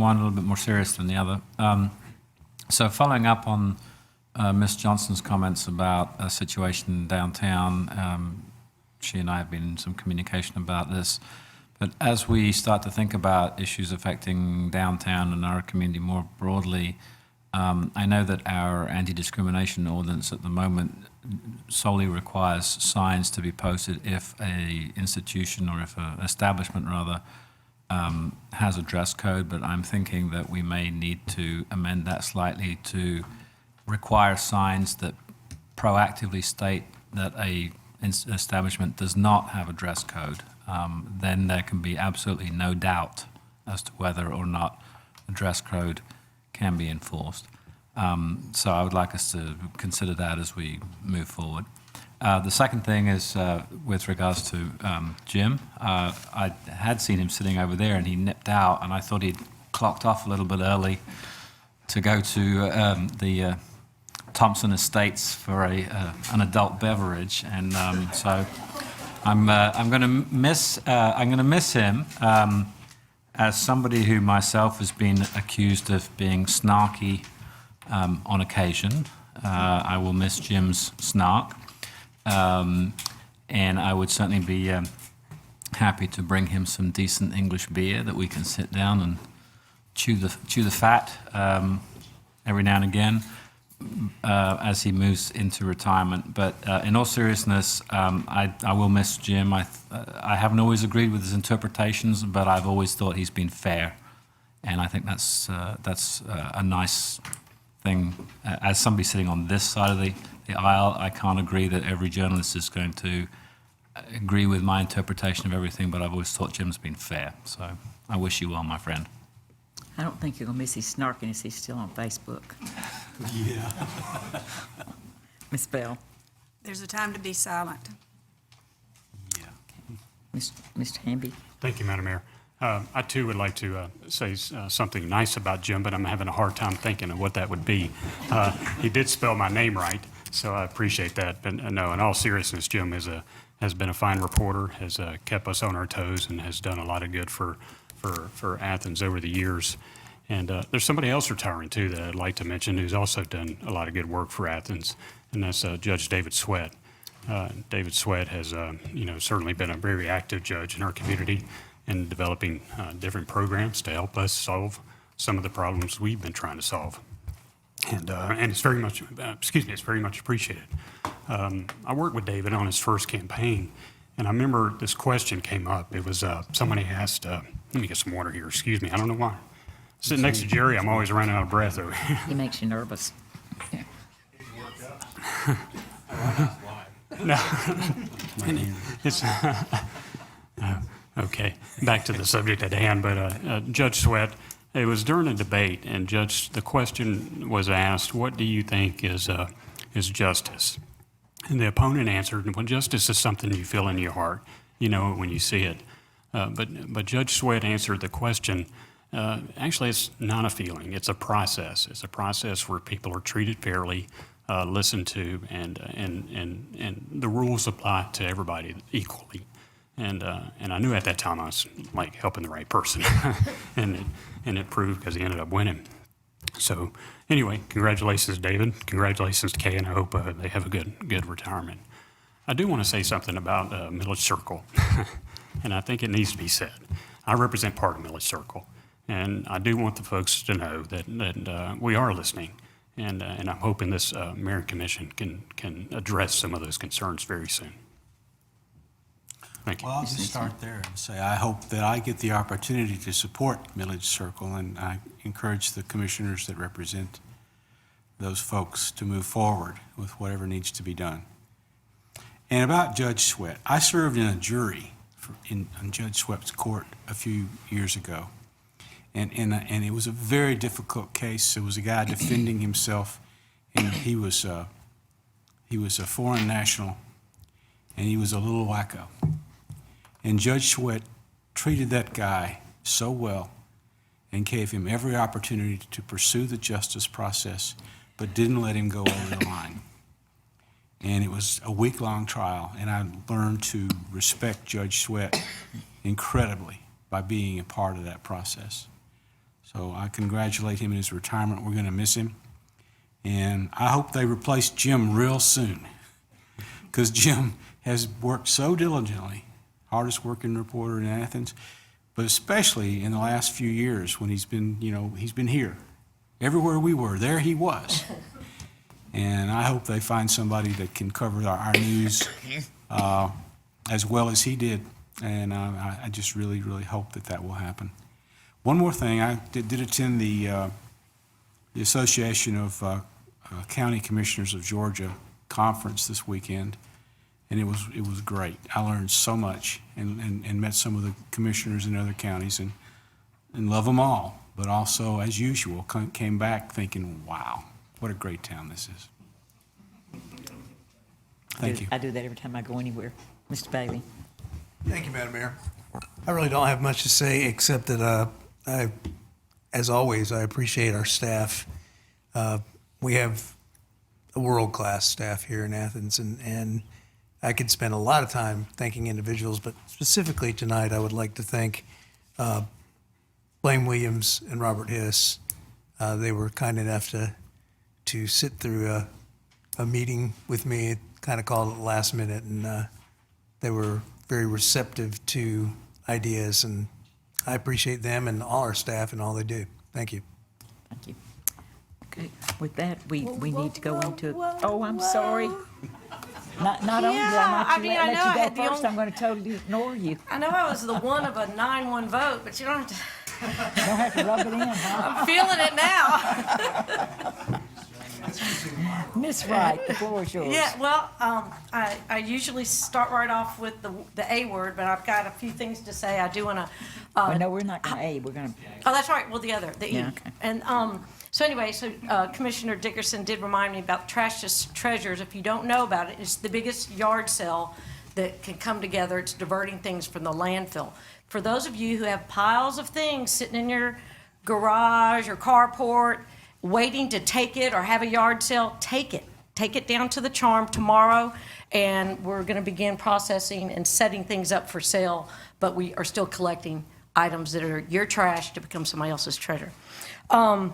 a little bit more serious than the other. So following up on Ms. Johnson's comments about a situation downtown, she and I have been in some communication about this. But as we start to think about issues affecting downtown and our community more broadly, I know that our anti-discrimination ordinance at the moment solely requires signs to be posted if a institution or if an establishment rather has a dress code, but I'm thinking that we may need to amend that slightly to require signs that proactively state that a establishment does not have a dress code. Then there can be absolutely no doubt as to whether or not a dress code can be enforced. So I would like us to consider that as we move forward. The second thing is with regards to Jim. I had seen him sitting over there and he nipped out, and I thought he'd clocked off a little bit early to go to the Thompson Estates for an adult beverage, and so I'm going to miss him. As somebody who myself has been accused of being snarky on occasion, I will miss Jim's snark. And I would certainly be happy to bring him some decent English beer that we can sit down and chew the fat every now and again as he moves into retirement. But in all seriousness, I will miss Jim. I haven't always agreed with his interpretations, but I've always thought he's been fair, and I think that's a nice thing. As somebody sitting on this side of the aisle, I can't agree that every journalist is going to agree with my interpretation of everything, but I've always thought Jim's been fair. So I wish you well, my friend. I don't think you're going to miss his snarkiness. He's still on Facebook. Yeah. Ms. Bell. There's a time to be silent. Mr. Hamby. Thank you, Madam Mayor. I too would like to say something nice about Jim, but I'm having a hard time thinking of what that would be. He did spell my name right, so I appreciate that. But no, in all seriousness, Jim has been a fine reporter, has kept us on our toes, and has done a lot of good for Athens over the years. And there's somebody else retiring too that I'd like to mention who's also done a lot of good work for Athens, and that's Judge David Sweat. David Sweat has, certainly been a very active judge in our community in developing different programs to help us solve some of the problems we've been trying to solve. And it's very much, it's very much appreciated. I worked with David on his first campaign, and I remember this question came up. It was somebody asked, let me get some water here, excuse me, I don't know why. Sitting next to Jerry, I'm always running out of breath over here. He makes you nervous. Yeah. No. It's, okay, back to the subject at hand, but Judge Sweat, it was during a debate, and the question was asked, what do you think is justice? And the opponent answered, well, justice is something you feel in your heart. You know it when you see it. But Judge Sweat answered the question, actually, it's not a feeling, it's a process. It's a process where people are treated fairly, listened to, and the rules apply to everybody equally. And I knew at that time I was like helping the right person, and it proved because he ended up winning. So anyway, congratulations, David. Congratulations to Kay, and I hope they have a good retirement. I do want to say something about Millage Circle, and I think it needs to be said. I represent part of Millage Circle, and I do want the folks to know that we are listening, and I'm hoping this Mayor and Commission can address some of those concerns very soon. Thank you. Well, I'll just start there and say I hope that I get the opportunity to support Millage Circle, and I encourage the commissioners that represent those folks to move forward with whatever needs to be done. And about Judge Sweat, I served in a jury on Judge Sweat's court a few years ago, and it was a very difficult case. It was a guy defending himself, and he was a foreign national, and he was a little wacko. And Judge Sweat treated that guy so well and gave him every opportunity to pursue the justice process, but didn't let him go over the line. And it was a week-long trial, and I learned to respect Judge Sweat incredibly by being a part of that process. So I congratulate him in his retirement. We're going to miss him. And I hope they replace Jim real soon, because Jim has worked so diligently, hardest working reporter in Athens, but especially in the last few years when he's been here. Everywhere we were, there he was. And I hope they find somebody that can cover our news as well as he did. And I just really, really hope that will happen. One more thing, I did attend the Association of County Commissioners of Georgia conference this weekend, and it was great. I learned so much and met some of the commissioners in other counties and love them all. But also, as usual, came back thinking, wow, what a great town this is. Thank you. I do that every time I go anywhere. Mr. Bailey. Thank you, Madam Mayor. I really don't have much to say except that, as always, I appreciate our staff. We have a world-class staff here in Athens, and I could spend a lot of time thanking individuals, but specifically tonight, I would like to thank Blaine Williams and Robert Hiss. They were kind enough to sit through a meeting with me, kind of called it last minute, and they were very receptive to ideas, and I appreciate them and all our staff and all they do. Thank you. Thank you. Okay, with that, we need to go into, oh, I'm sorry. Not only did I not let you go first, I'm going to totally ignore you. I know I was the one of a 9-1 vote, but you don't have to. Don't have to rub it in, huh? I'm feeling it now. Miss Wright, the floor is yours. Yeah, well, I usually start right off with the A word, but I've got a few things to say. I do want to. Well, no, we're not going to A. We're going to. Oh, that's right. Well, the E. Yeah, okay. And so anyway, Commissioner Dickerson did remind me about Trash to Treasures. If you don't know about it, it's the biggest yard sale that can come together. It's diverting things from the landfill. For those of you who have piles of things sitting in your garage or carport, waiting to take it or have a yard sale, take it. Take it down to the Charm tomorrow, and we're going to begin processing and setting things up for sale, but we are still collecting items that are your trash to become somebody else's treasure. I'm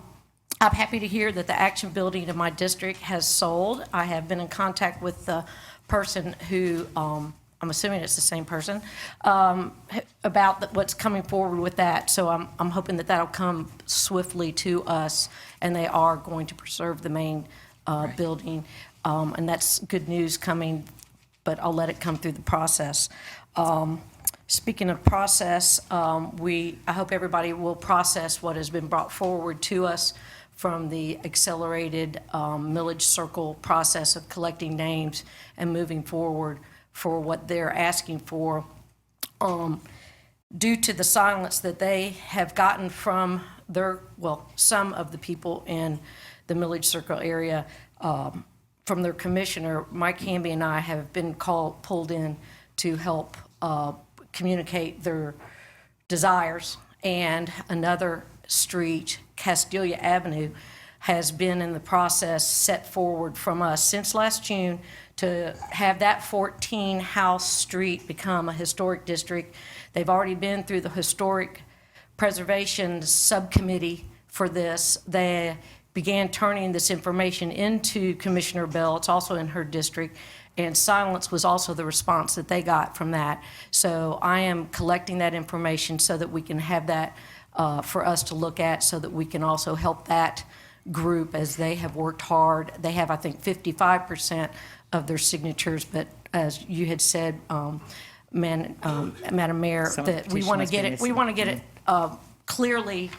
happy to hear that the Action Building in my district has sold. I have been in contact with the person who, I'm assuming it's the same person, about what's coming forward with that. So I'm hoping that that'll come swiftly to us, and they are going to preserve the main building. And that's good news coming, but I'll let it come through the process. Speaking of process, I hope everybody will process what has been brought forward to us from the accelerated millage circle process of collecting names and moving forward for what they're asking for. Due to the silence that they have gotten from some of the people in the millage circle area, from their commissioner, Mike Hamby and I have been pulled in to help communicate their desires. And another street, Castilia Avenue, has been in the process set forward from us since last June to have that 14-house street become a historic district. They've already been through the Historic Preservation Subcommittee for this. They began turning this information into Commissioner Bell. It's also in her district, and silence was also the response that they got from that. So I am collecting that information so that we can have that for us to look at, so that we can also help that group as they have worked hard. They have, I think, 55% of their signatures, but as you had said, Madam Mayor, that we want to get it. We want to get it clearly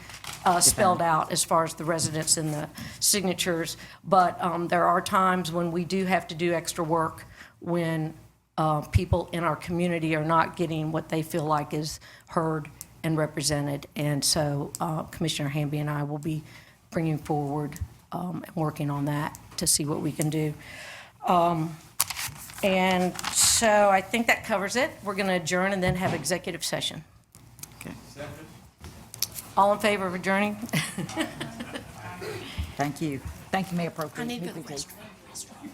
spelled out as far as the residents and the signatures. But there are times when we do have to do extra work when people in our community are not getting what they feel like is heard and represented. And so Commissioner Hamby and I will be bringing forward and working on that to see what we can do. And so I think that covers it. We're going to adjourn and then have executive session. Okay. All in favor of adjourning? Thank you. Thank you, Mayor Pro Tem. I need to go to the restroom.